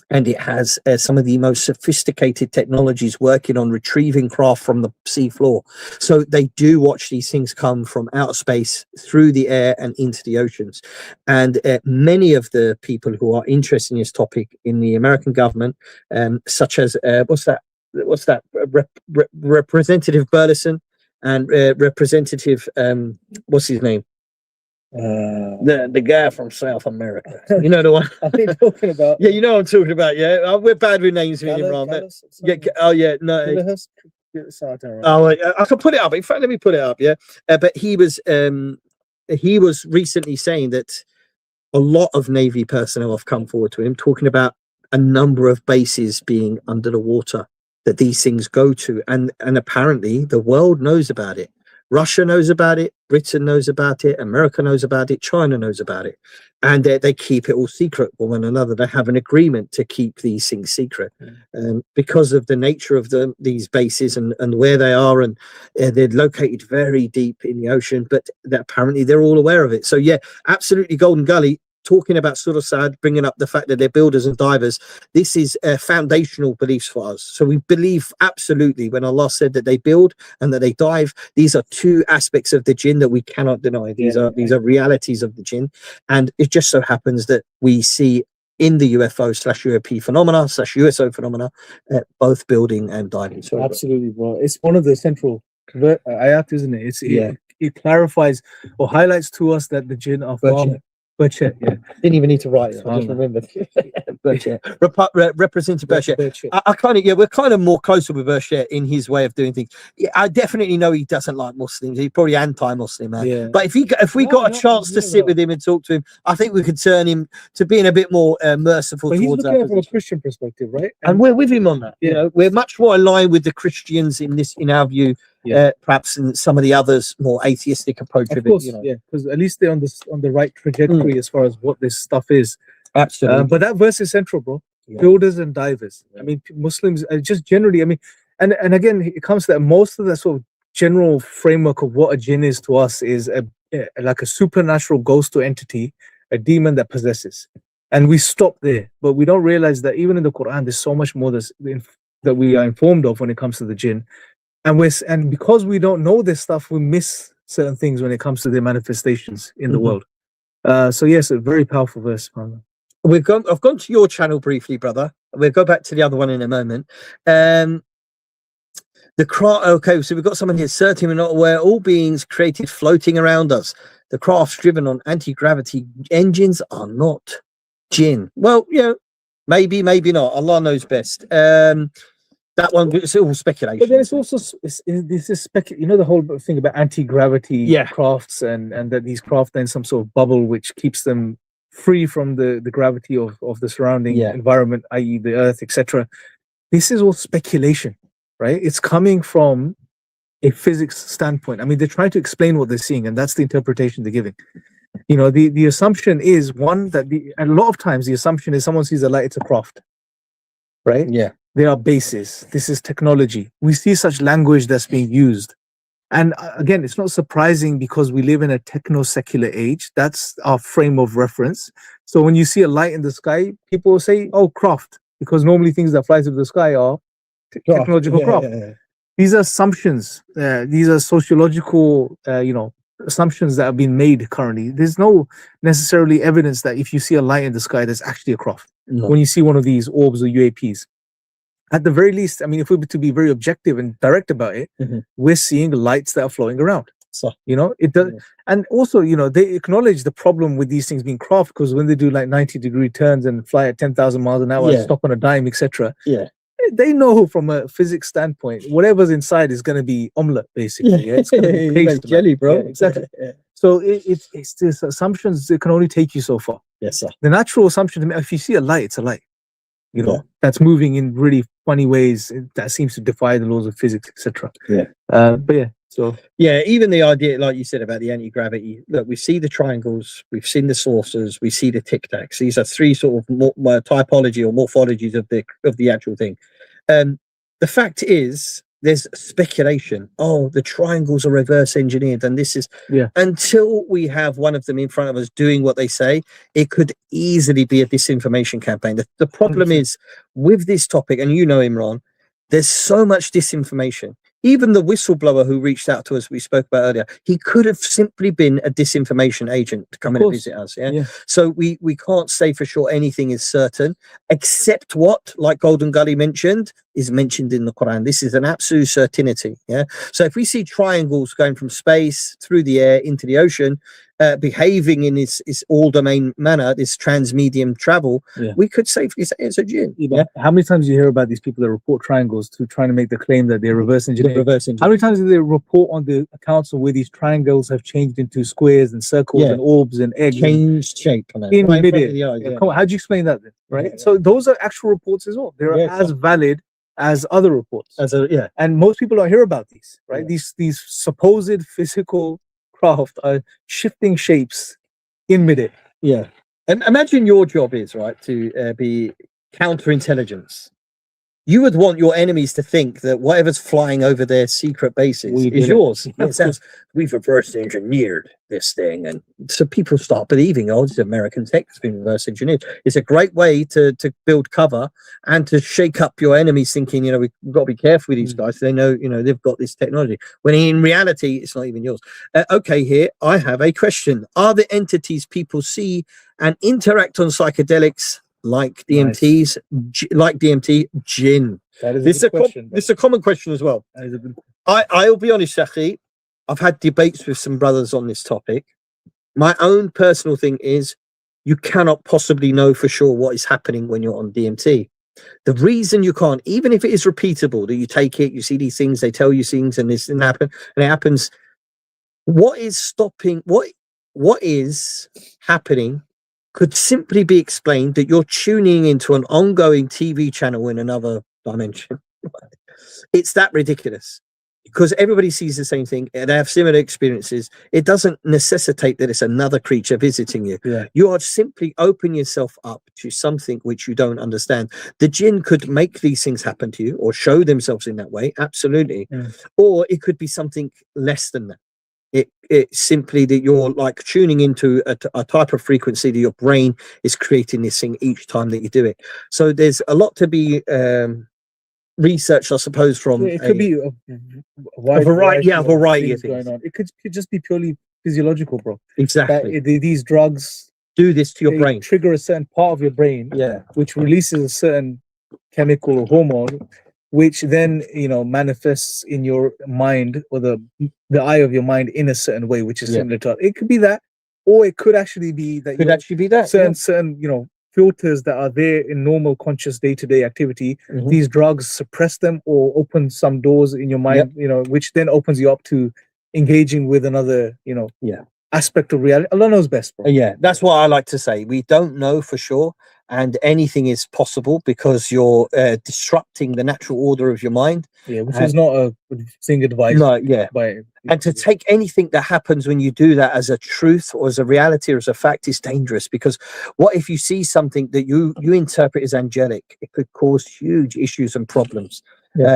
[SPEAKER 2] And it has some of the most sophisticated technologies working on retrieving craft from the sea floor. So they do watch these things come from outer space, through the air and into the oceans. And many of the people who are interested in this topic in the American government, such as, Representative Burleson and Representative, what's his name? The guy from South America, you know the one
[SPEAKER 1] Are they talking about?
[SPEAKER 2] yeah, you know what I'm talking about. Yeah, we're bad with names, Imran. Yeah, oh yeah, no. Oh, I can put it up. In fact, let me put it up. Yeah, but he was recently saying that a lot of Navy personnel have come forward to him, talking about a number of bases being under the water that these things go to, and apparently the world knows about it. Russia knows about it, Britain knows about it, America knows about it, China knows about it, and they keep it all secret from one another. They have an agreement to keep these things secret because of the nature of these bases and where they are, and they're located very deep in the ocean, but apparently they're all aware of it. So yeah, absolutely, Golden Gully, talking about Surah Sa'ad, bringing up the fact that they're builders and divers. This is foundational beliefs for us. So we believe absolutely when Allah said that they build and that they dive, these are two aspects of the jinn that we cannot deny. These are realities of the jinn. And it just so happens that we see in the UFO/UAP phenomena /USO phenomena, both building and diving.
[SPEAKER 1] So absolutely, bro. It's one of the central ayat, isn't it? It clarifies or highlights to us that the jinn are far. Burchett, yeah.
[SPEAKER 2] Didn't even need to write it. I just remembered. Burchett. Representing Burchett. I kind of, we're kind of more closer with Burchett in his way of doing things. Yeah, I definitely know he doesn't like Muslims. He's probably anti-Muslim, man. Yeah. But if we got a chance to sit with him and talk to him, I think we could turn him to being a bit more merciful towards us. He's looking at it from a Christian perspective, right? And we're with him on that. Yeah. You know, we're much more aligned with the Christians in our view. Yeah. Perhaps in some of the others more atheistic approach of course, it, you know. Yeah, because at least they're on the right trajectory as far as what this stuff is. Absolutely. But that verse is central, bro. Yeah. Builders and divers. Yeah. I mean, Muslims just generally. I mean, and again, it comes to that most of the sort of general framework of what a jinn is to us is like a supernatural ghost or entity, a demon that possesses. And we stop there, but we don't realize that even in the Quran, there's so much more that we are informed of when it comes to the jinn. And because we don't know this stuff, we miss certain things when it comes to their manifestations in the world. So yes, a very powerful verse. I've gone to your channel briefly, brother. We'll go back to the other one in a moment. The craft. Okay, so we've got someone here. Certainly, we're not aware. All beings created floating around us. The crafts driven on anti-gravity engines are not jinn. Well, maybe, maybe not. Allah knows best. That one, it's all speculation.
[SPEAKER 1] But then it's also this is you know, the whole thing about anti-gravity crafts and that these craft then some sort of bubble which keeps them free from the gravity of the surrounding environment, i.e. the earth, etc. This is all speculation, right? It's coming from a physics standpoint. I mean, they're trying to explain what they're seeing, and that's the interpretation they're giving. You know, the assumption is one that and a lot of times the assumption is someone sees a light, it's a craft, right?
[SPEAKER 2] Yeah.
[SPEAKER 1] There are bases. This is technology. We see such language that's being used. And again, it's not surprising because we live in a techno-secular age. That's our frame of reference. So when you see a light in the sky, people will say, oh, craft, because normally things that fly through the sky are technological craft. These are assumptions. These are sociological, assumptions that have been made currently. There's no necessarily evidence that if you see a light in the sky, there's actually a craft. No. When you see one of these orbs or UAPs. At the very least, I mean, if we were to be very objective and direct about it, we're seeing lights that are flowing around. So, it does. And also, they acknowledge the problem with these things being craft, because when they do like 90-degree turns and fly at 10,000 miles an hour and stop on a dime, etc. They know from a physics standpoint, whatever's inside is going to be omelette, basically. It's going to be paste,
[SPEAKER 2] jelly, bro.
[SPEAKER 1] Exactly. So it's this assumptions that can only take you so far.
[SPEAKER 2] Yes, sir.
[SPEAKER 1] The natural assumption, if you see a light, it's a light. That's moving in really funny ways that seems to defy the laws of physics, etc. So
[SPEAKER 2] even the idea, like you said, about the anti-gravity. Look, we see the triangles, we've seen the saucers, we see the tic-tacs. These are three sort of typology or morphologies of the actual thing. The fact is, there's speculation. Oh, the triangles are reverse engineered, and this is until we have one of them in front of us doing what they say, it could easily be a disinformation campaign. The problem
[SPEAKER 1] 100%.
[SPEAKER 2] is with this topic, and Imran, there's so much disinformation. Even the whistleblower who reached out to us, we spoke about earlier, he could have simply been a disinformation agent to come and visit us. So we can't say for sure anything is certain, except what, like Golden Gully mentioned, is mentioned in the Quran. This is an absolute certainty. So if we see triangles going from space through the air into the ocean, behaving in this all-domain manner, this transmedium travel, we could safely say it's a jinn.
[SPEAKER 1] How many times do you hear about these people that report triangles to trying to make the claim that they're reverse engineering? How many times do they report on the accounts of where these triangles have changed into squares and circles and orbs and eggs?
[SPEAKER 2] Changed shape.
[SPEAKER 1] In midair. How do you explain that then? Right? So those are actual reports as well. They're as valid as other reports. And most people don't hear about these, right? These supposed physical craft are shifting shapes in midair.
[SPEAKER 2] And imagine your job is to be counterintelligence. You would want your enemies to think that whatever's flying over their secret bases is yours. We've reverse engineered this thing, and so people start believing, oh, this American tech has been reverse engineered. It's a great way to build cover and to shake up your enemies, thinking, we've got to be careful with these guys. They know, they've got this technology, when in reality, it's not even yours. Okay, here I have a question: are the entities people see and interact on psychedelics like DMTs, like DMT, jinn?
[SPEAKER 1] This is a question.
[SPEAKER 2] This is a common question as well. I'll be honest, Shakhi, I've had debates with some brothers on this topic. My own personal thing is, you cannot possibly know for sure what is happening when you're on DMT. The reason you can't, even if it is repeatable, that you take it, you see these things, they tell you things, and this and happen, and it happens. What is stopping? What is happening? Could simply be explained that you're tuning into an ongoing TV channel in another dimension. It's that ridiculous, because everybody sees the same thing and they have similar experiences. It doesn't necessitate that it's another creature visiting you. You are simply opening yourself up to something which you don't understand. The jinn could make these things happen to you or show themselves in that way, absolutely. Or it could be something less than that. It's simply that you're like tuning into a type of frequency that your brain is creating this thing each time that you do it. So there's a lot to be researched, I suppose, from
[SPEAKER 1] it could be a
[SPEAKER 2] variety of things
[SPEAKER 1] going on. It could just be purely physiological, bro.
[SPEAKER 2] Exactly.
[SPEAKER 1] These drugs
[SPEAKER 2] do this to your brain,
[SPEAKER 1] trigger a certain part of your brain, which releases a certain chemical or hormone, which then manifests in your mind, or the eye of your mind, in a certain way, which is similar to it. Could be that, or it could actually be that certain filters that are there in normal conscious day-to-day activity. These drugs suppress them or open some doors in your mind, which then opens you up to engaging with another aspect of reality. Allah knows best, bro.
[SPEAKER 2] That's what I like to say. We don't know for sure, and anything is possible because you're disrupting the natural order of your mind.
[SPEAKER 1] Which is not a good thing advised.
[SPEAKER 2] No,
[SPEAKER 1] by
[SPEAKER 2] and to take anything that happens when you do that as a truth or as a reality or as a fact is dangerous, because what if you see something that you interpret as angelic? It could cause huge issues and problems.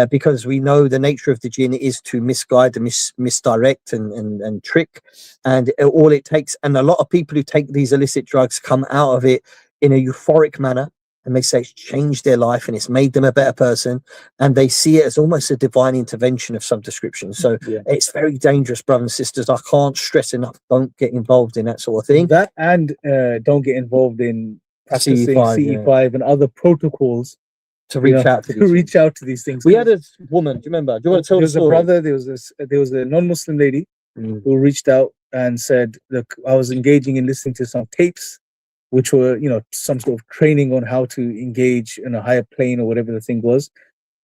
[SPEAKER 2] Because we know the nature of the jinn is to misguide and misdirect and trick, and all it takes, and a lot of people who take these illicit drugs come out of it in a euphoric manner, and they say it's changed their life and it's made them a better person, and they see it as almost a divine intervention of some description. So it's very dangerous, brothers and sisters. I can't stress enough, don't get involved in that sort of thing.
[SPEAKER 1] That, and don't get involved in practicing CE5 and other protocols
[SPEAKER 2] to reach out to these
[SPEAKER 1] things.
[SPEAKER 2] We had a woman, do you remember? Do you want to tell the story?
[SPEAKER 1] There was a non-Muslim lady who reached out and said, look, I was engaging in listening to some tapes, which were, some sort of training on how to engage in a higher plane or whatever the thing was.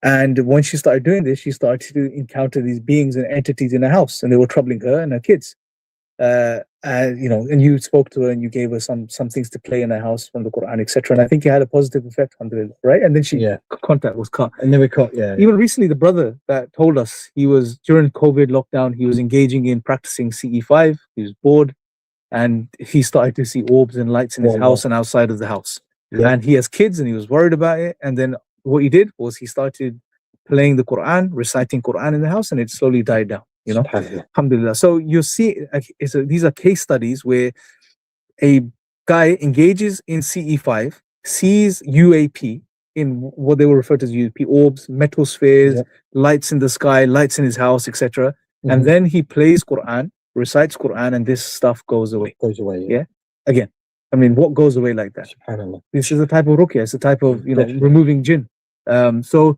[SPEAKER 1] And when she started doing this, she started to encounter these beings and entities in her house, and they were troubling her and her kids. And you spoke to her and you gave her some things to play in her house from the Quran, etc. And I think it had a positive effect, alhamdulillah, right? And then contact was cut.
[SPEAKER 2] And then we cut,
[SPEAKER 1] Even recently, the brother that told us, he was, during COVID lockdown, he was engaging in practicing CE5. He was bored, and he started to see orbs and lights in his house and outside of the house. And he has kids, and he was worried about it. And then what he did was he started playing the Quran, reciting Quran in the house, and it slowly died down. Alhamdulillah. So you see, these are case studies where a guy engages in CE5, sees UAP, in what they were referred to as UAP, orbs, metal spheres, lights in the sky, lights in his house, etc. And then he plays Quran, recites Quran, and this stuff goes away. Again, I mean, what goes away like that? This is a type of ruqya. It's a type of removing jinn. So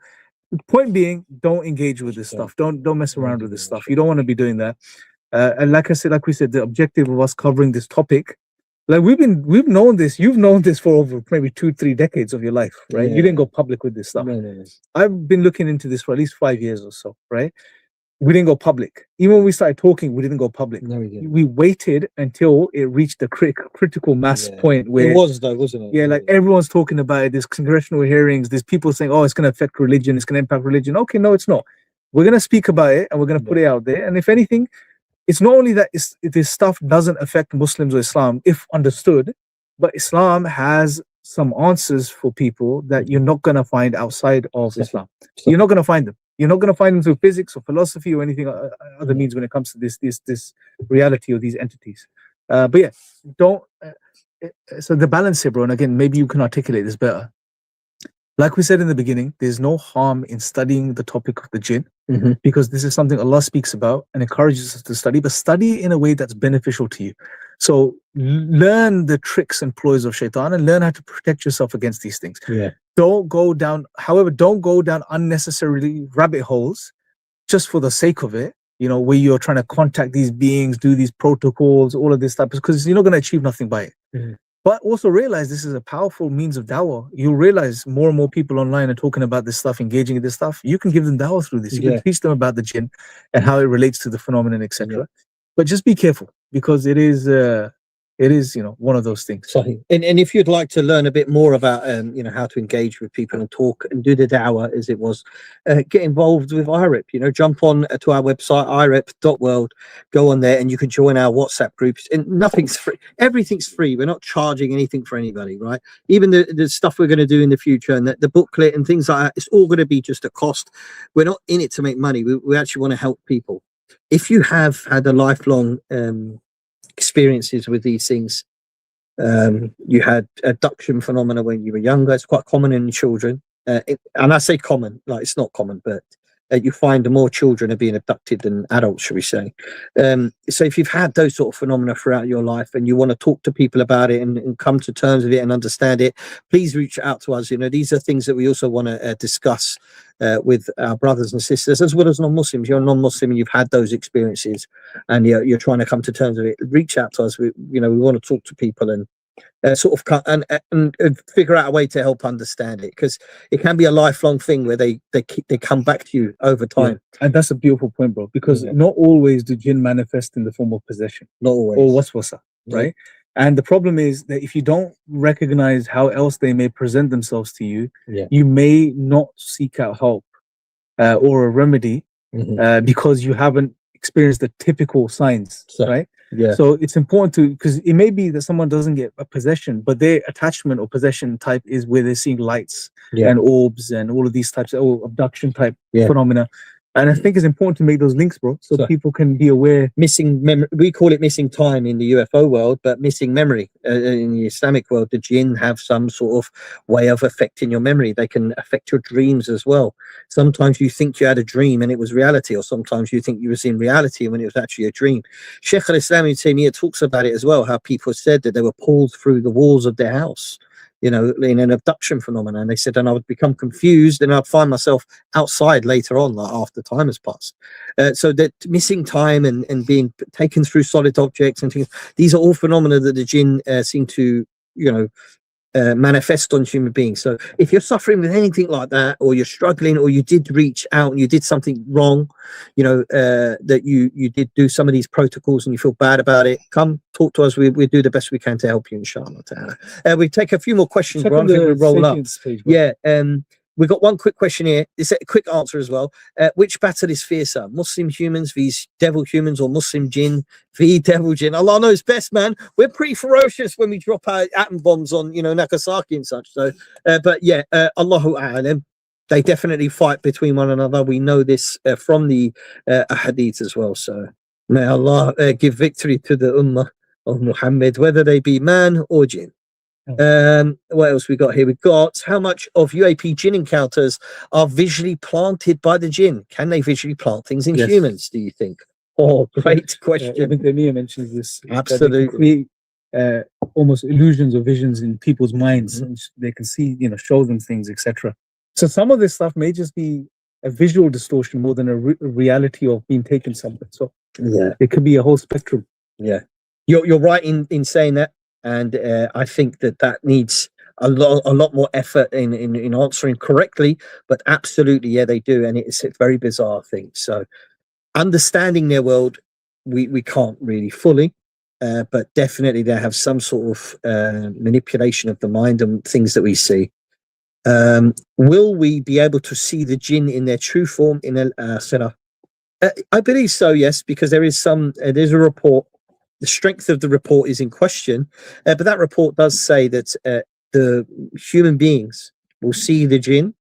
[SPEAKER 1] point being, don't engage with this stuff. Don't mess around with this stuff. You don't want to be doing that. And like we said, the objective of us covering this topic, like we've known this. You've known this for over maybe 2-3 decades of your life, right? You didn't go public with this stuff.
[SPEAKER 2] No.
[SPEAKER 1] I've been looking into this for at least 5 years or so, right? We didn't go public. Even when we started talking, we didn't go public.
[SPEAKER 2] No, we didn't.
[SPEAKER 1] We waited until it reached the critical mass point where
[SPEAKER 2] it was, though, wasn't it?
[SPEAKER 1] Like everyone's talking about it. There's congressional hearings. There's people saying, "Oh, it's going to affect religion. It's going to impact religion." Okay, no, it's not. We're going to speak about it and we're going to put it out there. And if anything, it's not only that this stuff doesn't affect Muslims or Islam if understood, but Islam has some answers for people that you're not going to find outside of Islam. You're not going to find them. You're not going to find them through physics or philosophy or anything other means when it comes to this reality of these entities. But yeah, don't. So the balance here, bro, and again, maybe you can articulate this better. Like we said in the beginning, there's no harm in studying the topic of the jinn, because this is something Allah speaks about and encourages us to study, but study in a way that's beneficial to you. So learn the tricks and ploys of shaitan and learn how to protect yourself against these things. Don't go down unnecessarily rabbit holes just for the sake of it, where you're trying to contact these beings, do these protocols, all of this stuff, because you're not going to achieve nothing by it. But also realize this is a powerful means of dawah. You'll realize more and more people online are talking about this stuff, engaging in this stuff. You can give them dawah through this. You can teach them about the jinn and how it relates to the phenomenon, etc. But just be careful, because it is one of those things.
[SPEAKER 2] Sorry. And if you'd like to learn a bit more about how to engage with people and talk and do the da'wah as it was, get involved with IREP. Jump on to our website, irep.world, go on there and you can join our WhatsApp groups. And nothing's free, everything's free. We're not charging anything for anybody, right? Even the stuff we're going to do in the future and the booklet and things like that, it's all going to be just a cost. We're not in it to make money. We actually want to help people. If you have had a lifelong experiences with these things, you had abduction phenomena when you were younger, it's quite common in children, and I say common, like it's not common, but you find more children are being abducted than adults, shall we say. So if you've had those sort of phenomena throughout your life and you want to talk to people about it and come to terms with it and understand it, please reach out to us. You know, these are things that we also want to discuss with our brothers and sisters, as well as non-Muslims. You're a non-Muslim and you've had those experiences and you're trying to come to terms with it. Reach out to us. We want to talk to people and and figure out a way to help understand it, because it can be a lifelong thing where they come back to you over time.
[SPEAKER 1] Yeah. And that's a beautiful point, bro, because not always do jinn manifest in the form of possession,
[SPEAKER 2] Not always,
[SPEAKER 1] or waswasa, right? And the problem is that if you don't recognize how else they may present themselves to you, you may not seek out help or a remedy because you haven't experienced the typical signs, right? So it's important to, because it may be that someone doesn't get a possession, but their attachment or possession type is where they're seeing lights and orbs and all of these types of abduction type phenomena. And I think it's important to make those links, bro, so people can be aware.
[SPEAKER 2] Missing memory, we call it missing time in the UFO world, but missing memory in the Islamic world. The jinn have some sort of way of affecting your memory. They can affect your dreams as well. Sometimes you think you had a dream and it was reality, or sometimes you think you was in reality when it was actually a dream. Shaykh al-Islam Ibn Taymiyyah talks about it as well, how people said that they were pulled through the walls of their house, you know, in an abduction phenomenon. And they said, and I would become confused and I'd find myself outside later on, like after time has passed. So that missing time and being taken through solid objects and things, these are all phenomena that the jinn seem to, you know, manifest on human beings. So if you're suffering with anything like that, or you're struggling, or you did reach out and you did something wrong, you know, that you did do some of these protocols and you feel bad about it, come talk to us. We do the best we can to help you, inshallah ta'ala. We take a few more questions, bro. We roll up. We've got one quick question here. It's a quick answer as well. Which battle is fiercer? Muslim humans vs devil humans, or Muslim jinn v devil jinn? Allah knows best, man. We're pretty ferocious when we drop our atom bombs on, you know, Nagasaki and such. So, but yeah, Allahu a'lam. They definitely fight between one another. We know this from the hadith as well. So may Allah give victory to the ummah of Muhammad, whether they be man or jinn. What else we got here? We've got, how much of UAP jinn encounters are visually planted by the jinn? Can they visually plant things in humans, do you think? Oh, great question.
[SPEAKER 1] Ibn Taymiyyah mentions this.
[SPEAKER 2] Absolutely.
[SPEAKER 1] Create almost illusions or visions in people's minds. And they can see, you know, show them things, etc. So some of this stuff may just be a visual distortion more than a reality of being taken somewhere. So it could be a whole spectrum.
[SPEAKER 2] You're right in saying that. And I think that needs a lot more effort in answering correctly, but absolutely, they do. And it's a very bizarre thing. So understanding their world, we can't really fully, but definitely they have some sort of manipulation of the mind and things that we see. Will we be able to see the jinn in their true form in al-akhirah? I believe so, yes, because there's a report. The strength of the report is in question, but that report does say that the human beings will see the jinn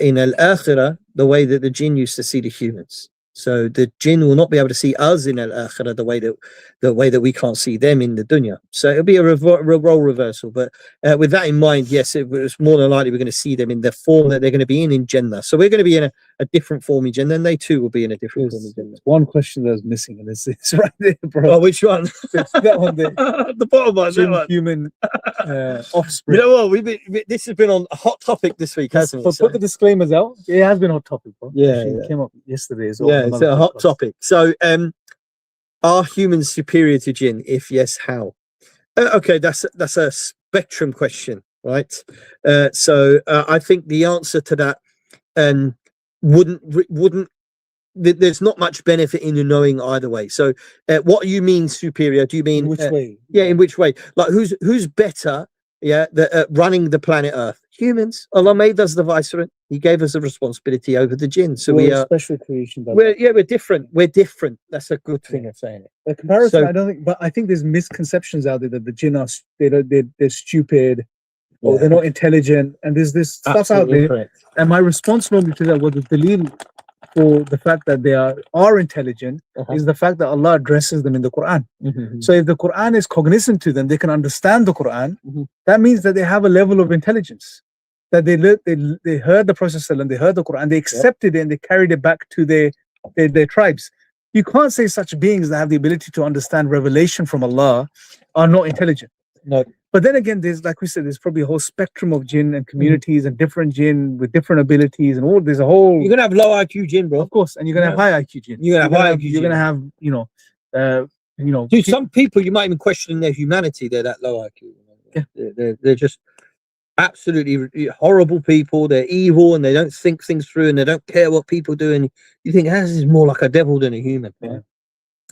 [SPEAKER 2] in al-akhirah the way that the jinn used to see the humans. So the jinn will not be able to see us in al-akhirah the way that we can't see them in the dunya. So it'll be a role reversal. But with that in mind, yes, it's more than likely we're going to see them in the form that they're going to be in Jannah. So we're going to be in a different form in Jannah, and they too will be in a different form in Jannah.
[SPEAKER 1] One question that's missing, and it's right there, bro.
[SPEAKER 2] Oh, which one?
[SPEAKER 1] It's that one there.
[SPEAKER 2] The bottom one.
[SPEAKER 1] Jinn, human offspring.
[SPEAKER 2] You know what? This has been on a hot topic this week, hasn't it?
[SPEAKER 1] Put the disclaimers out. It has been a hot topic, bro. It came up yesterday as well.
[SPEAKER 2] Yeah, it's a hot topic. So, are humans superior to jinn? If yes, how? Okay, that's a spectrum question, right? So I think the answer to that wouldn't. There's not much benefit in knowing either way. So, what do you mean superior? Do you mean
[SPEAKER 1] in which way?
[SPEAKER 2] Yeah, in which way? Like who's better? Yeah, running the planet Earth. Humans. Allah made us the viceroy. He gave us a responsibility over the jinn. So we are
[SPEAKER 1] special creation.
[SPEAKER 2] We're different. We're different. That's a good thing of saying it.
[SPEAKER 1] The comparison, I don't think, but I think there's misconceptions out there that the jinn are they're stupid, or they're not intelligent, and there's this stuff out there.
[SPEAKER 2] Correct.
[SPEAKER 1] And my response normally to that was the dalil for the fact that they are intelligent is the fact that Allah addresses them in the Quran. So if the Quran is cognizant to them, they can understand the Quran. That means that they have a level of intelligence. that they heard the Prophet ﷺ, they heard the Quran, they accepted it, and they carried it back to their tribes. You can't say such beings that have the ability to understand revelation from Allah are not intelligent.
[SPEAKER 2] No.
[SPEAKER 1] But then again, there's, like we said, there's probably a whole spectrum of jinn and communities and different jinn with different abilities and all. There's a whole.
[SPEAKER 2] You're gonna have low IQ jinn, bro.
[SPEAKER 1] Of course, and you're gonna have high IQ jinn.
[SPEAKER 2] You're gonna have high IQ
[SPEAKER 1] You're gonna have,
[SPEAKER 2] Dude, some people you might even question their humanity. They're that low IQ. They're just absolutely horrible people. They're evil and they don't think things through and they don't care what people do. And you think, this is more like a devil than a human.
[SPEAKER 1] Yeah.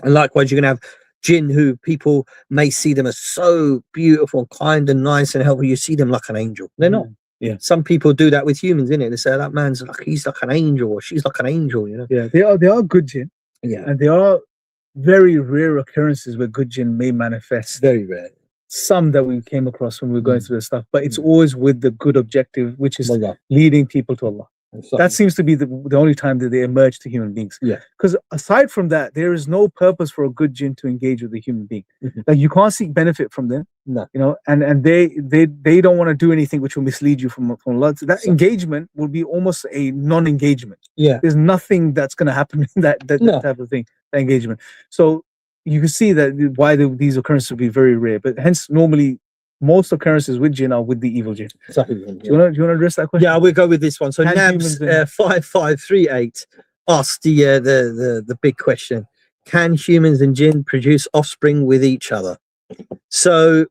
[SPEAKER 2] And likewise, you're gonna have jinn who people may see them as so beautiful and kind and nice and helpful. You see them like an angel. They're not.
[SPEAKER 1] Yeah.
[SPEAKER 2] Some people do that with humans, innit? They say that man's like, he's like an angel or she's like an angel, you know?
[SPEAKER 1] Yeah, they are good jinn.
[SPEAKER 2] Yeah.
[SPEAKER 1] And there are very rare occurrences where good jinn may manifest.
[SPEAKER 2] Very rare.
[SPEAKER 1] Some that we came across when we were going through this stuff, but it's always with the good objective, which is leading people to Allah. That seems to be the only time that they emerge to human beings.
[SPEAKER 2] Yeah.
[SPEAKER 1] Because aside from that, there is no purpose for a good jinn to engage with a human being. Like, you can't seek benefit from them.
[SPEAKER 2] No.
[SPEAKER 1] You know, and they don't want to do anything which will mislead you from Allah. So that engagement will be almost a non-engagement.
[SPEAKER 2] Yeah.
[SPEAKER 1] There's nothing that's going to happen in that type of thing, that engagement. So you can see that why these occurrences would be very rare. But hence, normally, most occurrences with jinn are with the evil jinn.
[SPEAKER 2] Exactly.
[SPEAKER 1] Do you want to address that question?
[SPEAKER 2] Yeah, we'll go with this one. So
[SPEAKER 1] Can
[SPEAKER 2] Nabs 5538 asked the big question: can humans and jinn produce offspring with each other? So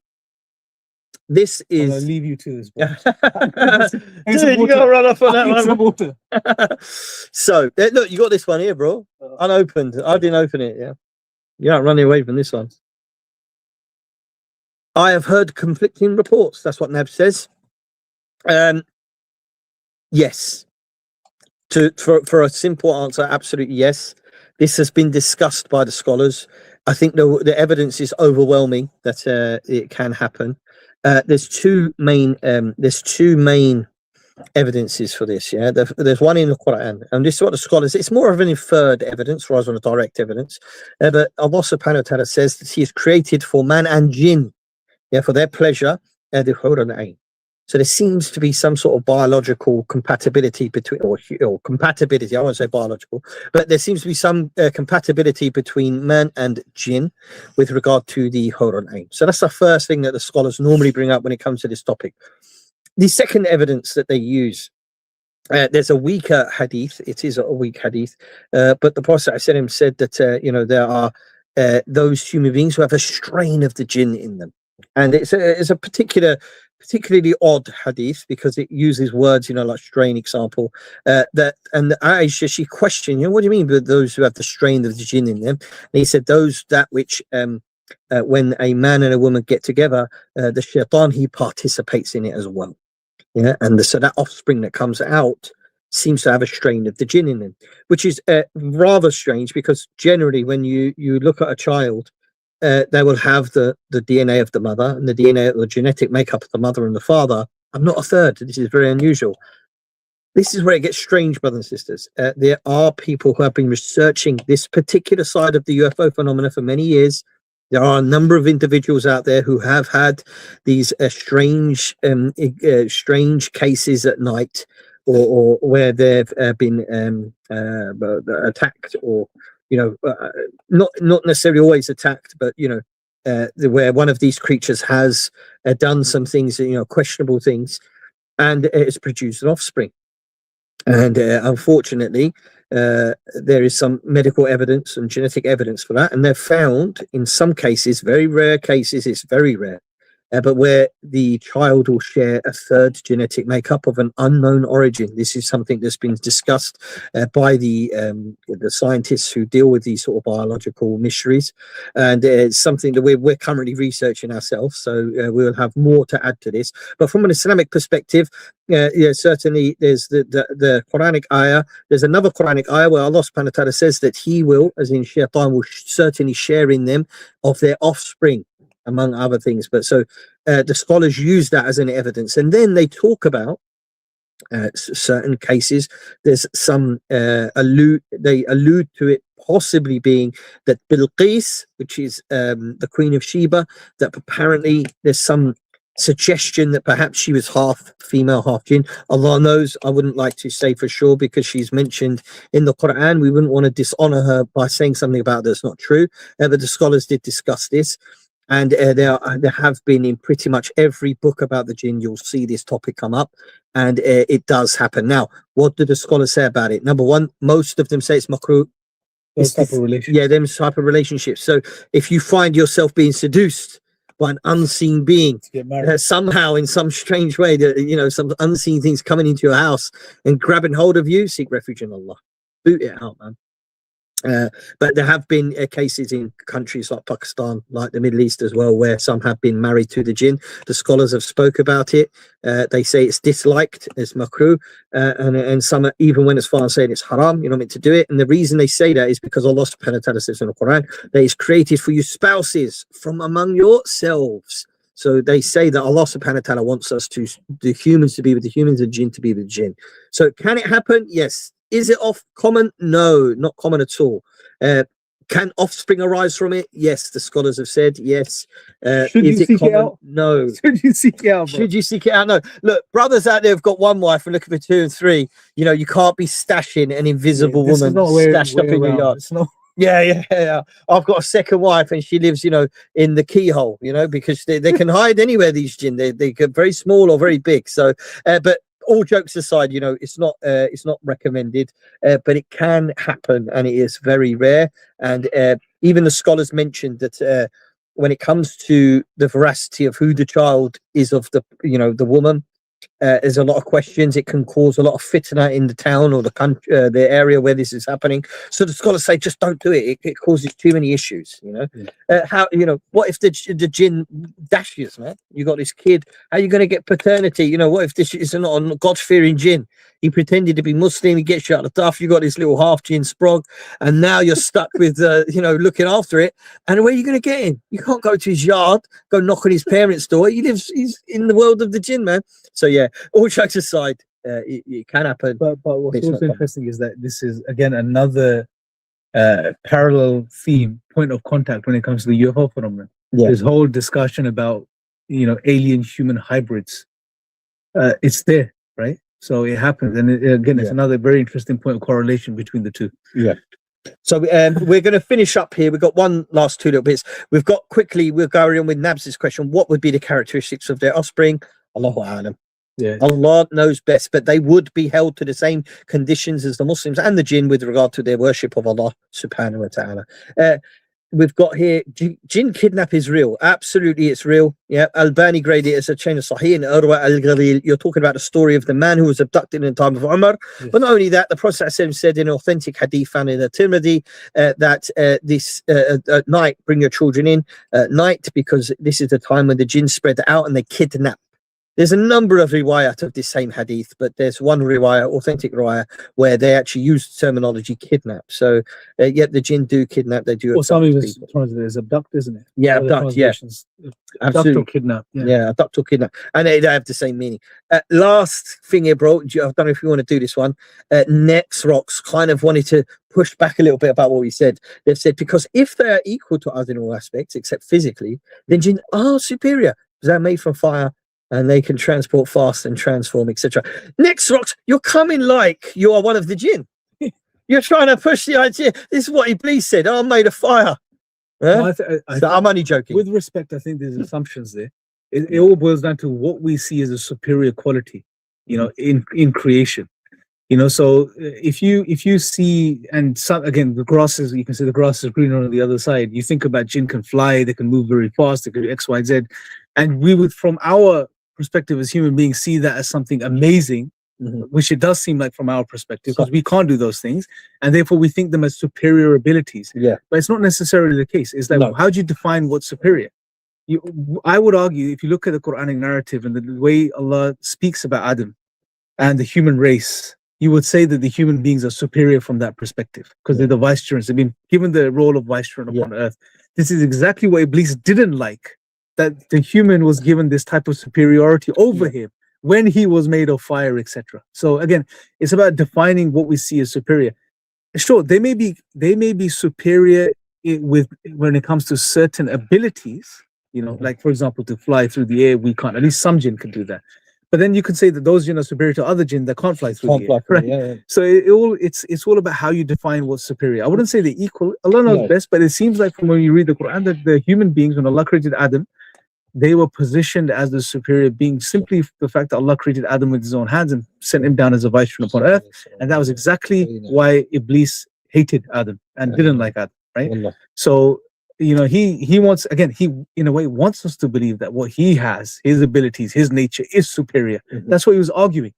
[SPEAKER 2] this is.
[SPEAKER 1] I'll leave you to this.
[SPEAKER 2] Dude, you gotta run off on that one. So look, you got this one here, bro. Unopened. I didn't open it. Yeah, you're not running away from this one. I have heard conflicting reports. That's what Nab says. Yes. For a simple answer, absolutely yes. This has been discussed by the scholars. I think the evidence is overwhelming that it can happen. There's two main evidences for this. Yeah, there's one in the Quran, and this is what the scholars. It's more of an inferred evidence rather than a direct evidence. But Allah Subhanahu wa Taala says that He is created for man and jinn. Yeah, for their pleasure, the hurun ain. So there seems to be some sort of biological compatibility between, or compatibility. I won't say biological, but there seems to be some compatibility between man and jinn with regard to the hurun ain. So that's the first thing that the scholars normally bring up when it comes to this topic. The second evidence that they use, there's a weaker hadith. It is a weak hadith, but the Prophet ﷺ said that there are those human beings who have a strain of the jinn in them. And it's a particularly odd hadith because it uses words, like strain example. And Aisha, she questioned, what do you mean by those who have the strain of the jinn in them? And he said, those that which, when a man and a woman get together, the shaitan, he participates in it as well. Yeah, and so that offspring that comes out seems to have a strain of the jinn in them, which is rather strange because generally when you look at a child, they will have the DNA of the mother and the DNA of the genetic makeup of the mother and the father. I'm not a third. This is very unusual. This is where it gets strange, brothers and sisters. There are people who have been researching this particular side of the UFO phenomena for many years. There are a number of individuals out there who have had these strange cases at night, or where they've been attacked, or not necessarily always attacked, but where one of these creatures has done some things, questionable things, and it's produced an offspring. And unfortunately, there is some medical evidence and genetic evidence for that, and they've found in some cases, very rare cases, it's very rare, but where the child will share a third genetic makeup of an unknown origin. This is something that's been discussed by the scientists who deal with these sort of biological mysteries, and it's something that we're currently researching ourselves. So we'll have more to add to this. But from an Islamic perspective, certainly there's the Quranic ayah. There's another Quranic ayah where Allah Subhanahu wa Taala says that He will, as in Shaitan, will certainly share in them of their offspring, among other things. But so the scholars use that as an evidence, and then they talk about certain cases. There's some allude to it possibly being that Bilqis, which is the Queen of Sheba, that apparently there's some suggestion that perhaps she was half female, half jinn. Allah knows. I wouldn't like to say for sure because she's mentioned in the Quran. We wouldn't want to dishonor her by saying something about that's not true. But the scholars did discuss this. And there have been in pretty much every book about the jinn, you'll see this topic come up, and it does happen. Now, what do the scholars say about it? Number one, most of them say it's makruh.
[SPEAKER 1] Those type of relationships.
[SPEAKER 2] Yeah, them type of relationships. So if you find yourself being seduced by an unseen being, somehow in some strange way, that you know, some unseen things coming into your house and grabbing hold of you, seek refuge in Allah. Boot it out, man. But there have been cases in countries like Pakistan, like the Middle East as well, where some have been married to the jinn. The scholars have spoke about it. They say it's disliked, it's makruh, and some even went as far as saying it's haram, you're not meant to do it. And the reason they say that is because Allah subhanahu wa ta'ala says in the Quran that it's created for you spouses from among yourselves. So they say that Allah subhanahu wa ta'ala wants us to, the humans to be with the humans, the jinn to be with the jinn. So can it happen? Yes. Is it off common? No, not common at all. Can offspring arise from it? Yes, the scholars have said yes.
[SPEAKER 1] Should
[SPEAKER 2] is
[SPEAKER 1] you
[SPEAKER 2] it
[SPEAKER 1] seek
[SPEAKER 2] common?
[SPEAKER 1] it out?
[SPEAKER 2] No.
[SPEAKER 1] Should you seek it out? Bro?
[SPEAKER 2] Should you seek it out? No. Look, brothers out there have got one wife and looking for 2 and 3. You know, you can't be stashing an invisible woman stashed up in your yard. Yeah. I've got a second wife and she lives, you know, in the keyhole, you know, because they can hide anywhere, these jinn. They get very small or very big. So, but all jokes aside, you know, it's not recommended, but it can happen and it is very rare. And even the scholars mentioned that when it comes to the veracity of who the child is of the, you know, the woman, there's a lot of questions. It can cause a lot of fitna in the town or the country, the area where this is happening. So the scholars say, just don't do it. It causes too many issues. You know, how, you know, what if the jinn dashes, man? You got this kid. How are you going to get paternity? You know, what if this is not a God-fearing jinn? He pretended to be Muslim. He gets you out of the duff. You got this little half jinn sprog, and now you're stuck with, you know, looking after it. And where are you going to get him? You can't go to his yard, go knock on his parents' door. He's in the world of the jinn, man. So yeah, all jokes aside, it can happen.
[SPEAKER 1] But what's also interesting is that this is again another parallel theme, point of contact when it comes to the UFO phenomenon.
[SPEAKER 2] Yeah.
[SPEAKER 1] This whole discussion about, you know, alien human hybrids, it's there, right? So it happens, and again, it's another very interesting point of correlation between the two. Yeah.
[SPEAKER 2] So we're going to finish up here. We've got one last 2 little bits. We've got quickly. We'll go on with Nabs's question. What would be the characteristics of their offspring? Allahu a'lam.
[SPEAKER 1] Yeah.
[SPEAKER 2] Allah knows best, but they would be held to the same conditions as the Muslims and the jinn with regard to their worship of Allah subhanahu wa ta'ala. We've got here, jinn kidnap is real. Absolutely, it's real. Yeah, Albani graded it as a chain of Sahih and Urwa al-Ghalil. You're talking about the story of the man who was abducted in the time of Umar. Yes. But not only that, the Prophet said in an authentic hadith found in the Tirmidhi that this at night, bring your children in at night, because this is the time when the jinn spread out and they kidnap. There's a number of riwayat of this same hadith, but there's one riwayat, authentic riwayat, where they actually use the terminology kidnap. So, yet the jinn do kidnap, they do.
[SPEAKER 1] Well, some of it's abduct, isn't it?
[SPEAKER 2] Yeah, abduct, yeah.
[SPEAKER 1] Abduct or kidnap.
[SPEAKER 2] Yeah, abduct or kidnap. And they have the same meaning. Last thing here, bro, I don't know if you want to do this one. Next Rocks kind of wanted to push back a little bit about what we said. They've said, because if they are equal to us in all aspects, except physically, then jinn are superior, because they're made from fire, and they can transport fast and transform, etc. Next Rocks, you're coming like you are one of the jinn. You're trying to push the idea. This is what Iblis said. I'm made of fire. Huh? No, I'm only joking.
[SPEAKER 1] With respect, I think there's assumptions there. It all boils down to what we see as a superior quality, you know, in creation. You know, so if you see, and some, again, the grass is, you can say the grass is greener on the other side. You think about jinn can fly, they can move very fast, they can do X, Y, Z, and we would, from our perspective as human beings, see that as something amazing, which it does seem like from our perspective, because we can't do those things, and therefore we think them as superior abilities.
[SPEAKER 2] Yeah,
[SPEAKER 1] but it's not necessarily the case. It's like, how do you define what's superior? I would argue, if you look at the Quranic narrative and the way Allah speaks about Adam and the human race, you would say that the human beings are superior from that perspective, because they're the vicegerents. They've been given the role of vicegerent upon earth. This is exactly what Iblis didn't like, that the human was given this type of superiority over him when he was made of fire, etc. So again, it's about defining what we see as superior. Sure, they may be superior when it comes to certain abilities, You know, like for example, to fly through the air, we can't. At least some jinn can do that. But then you could say that those jinn are superior to other jinn that can't fly through the air. Right?
[SPEAKER 2] Yeah.
[SPEAKER 1] So it's all about how you define what's superior. I wouldn't say they're equal. Allah knows
[SPEAKER 2] No.
[SPEAKER 1] best, but it seems like from when you read the Quran that the human beings, when Allah created Adam, they were positioned as the superior being simply the fact that Allah created Adam with his own hands and sent him down as a viceroy upon earth. And that was exactly why Iblis hated Adam and didn't like Adam, right? So, you know, he wants, again, he in a way wants us to believe that what he has, his abilities, his nature is superior. That's what he was arguing,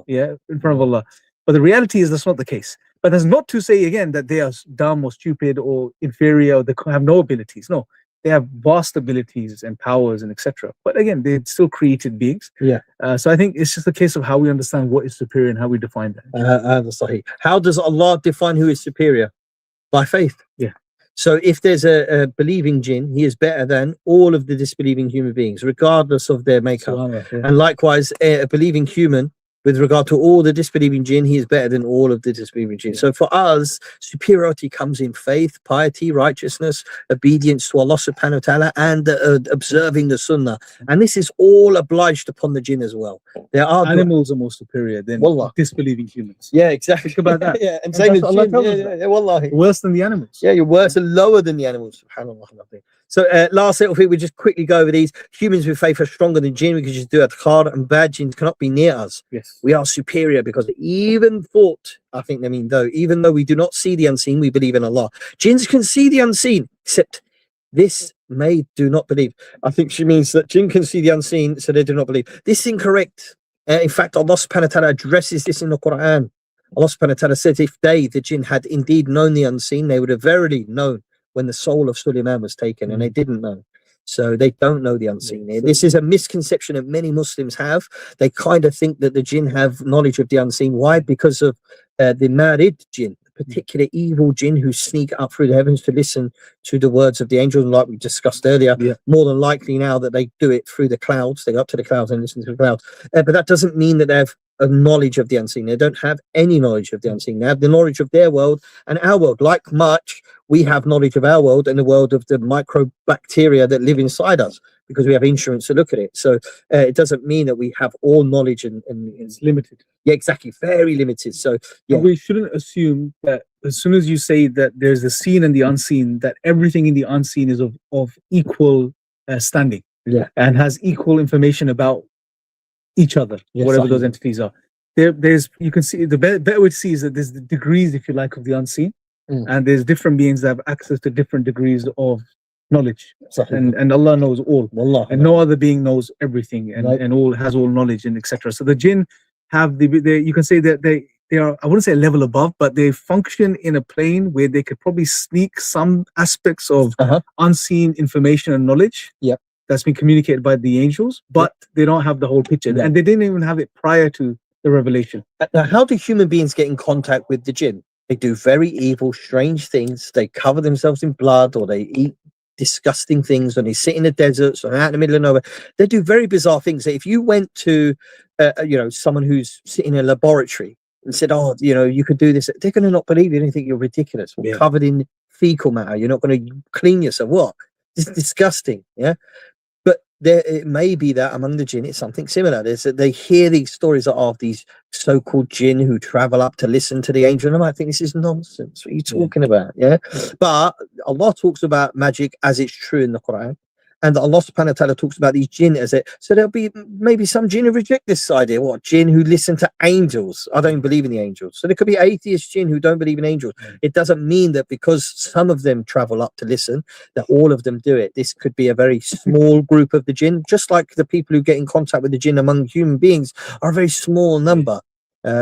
[SPEAKER 1] yeah, in front of Allah. But the reality is that's not the case. But that's not to say, again, that they are dumb or stupid or inferior or they have no abilities. No. They have vast abilities and powers and etc. But again, they're still created beings.
[SPEAKER 2] Yeah.
[SPEAKER 1] So I think it's just a case of how we understand what is superior and how we define that.
[SPEAKER 2] How does Allah define who is superior? By faith.
[SPEAKER 1] Yeah.
[SPEAKER 2] So if there's a believing jinn, he is better than all of the disbelieving human beings, regardless of their makeup. And likewise, a believing human, with regard to all the disbelieving jinn, he is better than all of the disbelieving jinn. So for us, superiority comes in faith, piety, righteousness, obedience to Allah subhanahu wa ta'ala, and observing the sunnah. And this is all obliged upon the jinn as well. There are
[SPEAKER 1] animals are more superior than disbelieving humans.
[SPEAKER 2] Yeah, exactly.
[SPEAKER 1] Think about that.
[SPEAKER 2] Yeah, and same as jinn. Wallahi.
[SPEAKER 1] Worse than the animals.
[SPEAKER 2] Yeah, you're worse and lower than the animals. SubhanAllah. So last little thing, we just quickly go over these. Humans with faith are stronger than jinn. We can just do adhkar, and bad jinns cannot be near us.
[SPEAKER 1] Yes.
[SPEAKER 2] We are superior because even though we do not see the unseen, we believe in Allah. Jinns can see the unseen, except this do not believe. I think she means that jinn can see the unseen, so they do not believe. This is incorrect. In fact, Allah subhanahu wa ta'ala addresses this in the Quran. Allah subhanahu wa ta'ala says, if they, the jinn, had indeed known the unseen, they would have verily known when the soul of Sulaiman was taken, and they didn't know. So they don't know the unseen. This is a misconception that many Muslims have. They kind of think that the jinn have knowledge of the unseen. Why? Because of the marid jinn, the particular evil jinn who sneak up through the heavens to listen to the words of the angels, like we discussed earlier. More than likely now that they do it through the clouds. They go up to the clouds and listen to the clouds. But that doesn't mean that they have a knowledge of the unseen. They don't have any knowledge of the unseen. They have the knowledge of their world and our world. Like much, we have knowledge of our world and the world of the microbacteria that live inside us, because we have instruments to look at it. So it doesn't mean that we have all knowledge, and
[SPEAKER 1] it's limited.
[SPEAKER 2] Yeah, exactly. Very limited. So yeah,
[SPEAKER 1] we shouldn't assume that as soon as you say that there's the seen and the unseen, that everything in the unseen is of equal standing.
[SPEAKER 2] Yeah.
[SPEAKER 1] And has equal information about each other, whatever those entities are. There's, you can see, the better way to see is that there's the degrees, if you like, of the unseen. And there's different beings that have access to different degrees of knowledge, and Allah knows all. And no other being knows everything, and all has all knowledge, and etc. So the jinn have you can say that they are, I wouldn't say a level above, but they function in a plane where they could probably sneak some aspects of unseen information and knowledge that's been communicated by the angels, but they don't have the whole picture, and they didn't even have it prior to the revelation.
[SPEAKER 2] Now, how do human beings get in contact with the jinn? They do very evil, strange things. They cover themselves in blood, or they eat disgusting things, or they sit in the deserts or out in the middle of nowhere. They do very bizarre things. If you went to, someone who's sitting in a laboratory and said, "Oh, you could do this," they're going to not believe you. They think you're ridiculous. We're covered in fecal matter. You're not going to clean yourself. What? It's disgusting. Yeah. It may be that among the jinn it's something similar. There's that they hear these stories of these so-called jinn who travel up to listen to the angel, and I think this is nonsense. What are you talking about? Yeah, but Allah talks about magic as it's true in the Quran, and Allah subhanahu wa ta'ala talks about these jinn as it. So there'll be maybe some jinn who reject this idea. What, jinn who listen to angels? I don't believe in the angels. So there could be atheist jinn who don't believe in angels. It doesn't mean that because some of them travel up to listen, that all of them do it. This could be a very small group of the jinn, just like the people who get in contact with the jinn among human beings are a very small number.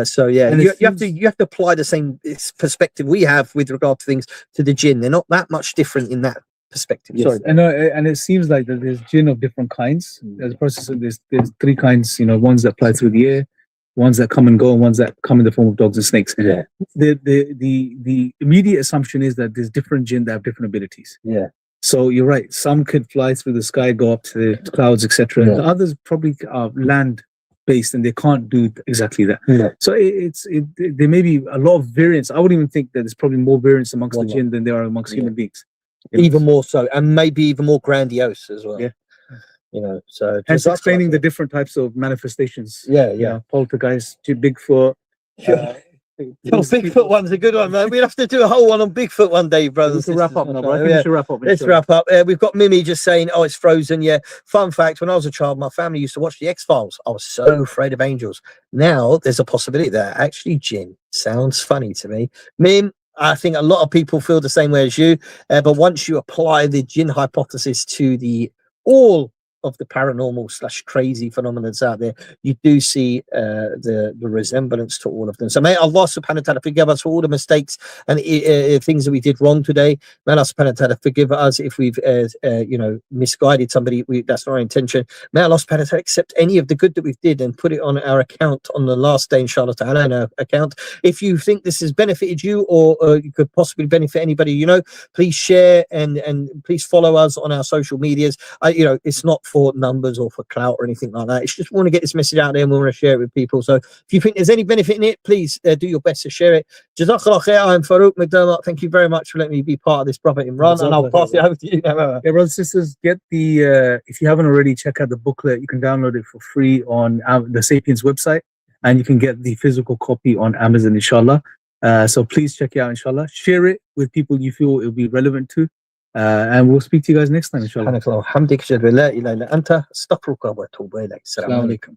[SPEAKER 2] So yeah, and you have to apply the same perspective we have with regard to things to the jinn. They're not that much different in that perspective.
[SPEAKER 1] Yes. And it seems like that there's jinn of different kinds. There's a process of there's three kinds, ones that fly through the air, ones that come and go, and ones that come in the form of dogs and snakes.
[SPEAKER 2] Yeah.
[SPEAKER 1] The immediate assumption is that there's different jinn that have different abilities.
[SPEAKER 2] Yeah.
[SPEAKER 1] So you're right. Some could fly through the sky, go up to the clouds, etc.
[SPEAKER 2] Yeah.
[SPEAKER 1] The others probably are land based, and they can't do exactly that.
[SPEAKER 2] Yeah.
[SPEAKER 1] So there may be a lot of variance. I would even think that there's probably more variance amongst the jinn than there are amongst human beings.
[SPEAKER 2] even more so, and maybe even more grandiose as well.
[SPEAKER 1] Yeah.
[SPEAKER 2] So
[SPEAKER 1] Hence
[SPEAKER 2] Jazakallah
[SPEAKER 1] explaining the
[SPEAKER 2] khair.
[SPEAKER 1] different types of manifestations.
[SPEAKER 2] Yeah.
[SPEAKER 1] Poltergeist, Bigfoot.
[SPEAKER 2] Bigfoot one's a good one, man. We'll have to do a whole one on Bigfoot one day, brothers.
[SPEAKER 1] We can wrap up now, bro. I think we should wrap up.
[SPEAKER 2] Let's wrap up. We've got Mimi just saying, "Oh, it's frozen." Yeah. Fun fact: when I was a child, my family used to watch the X-Files. I was so afraid of angels. Now there's a possibility that actually Jinn sounds funny to me. Mim, I think a lot of people feel the same way as you. But once you apply the Jinn hypothesis to all of the paranormal / crazy phenomena that's out there, you do see the resemblance to all of them. So may Allah subhanahu wa ta'ala forgive us for all the mistakes and things that we did wrong today. May Allah subhanahu wa ta'ala forgive us if we've misguided somebody. That's not our intention. May Allah subhanahu wa ta'ala accept any of the good that we've did and put it on our account on the last day, inshallah ta'ala, in our account. If you think this has benefited you or you could possibly benefit anybody you know, please share and please follow us on our social medias. It's not for numbers or for clout or anything like that. It's just want to get this message out there and we want to share it with people. So if you think there's any benefit in it, please do your best to share it. Jazakallah khair. I'm Faruq McDermott. Thank you very much for letting me be part of this, Brother Imran, and I'll pass it over to you now.
[SPEAKER 1] Yeah, brothers and sisters, get if you haven't already, check out the booklet. You can download it for free on the Sapiens website, and you can get the physical copy on Amazon, inshallah. So please check it out, inshallah. Share it with people you feel it will be relevant to. And we'll speak to you guys next time, inshallah.
[SPEAKER 2] Subhanakallah, hamdik, ashhadu an la ilaha illa anta, astaghfiruka wa atubu ilayk. Assalamu alaikum.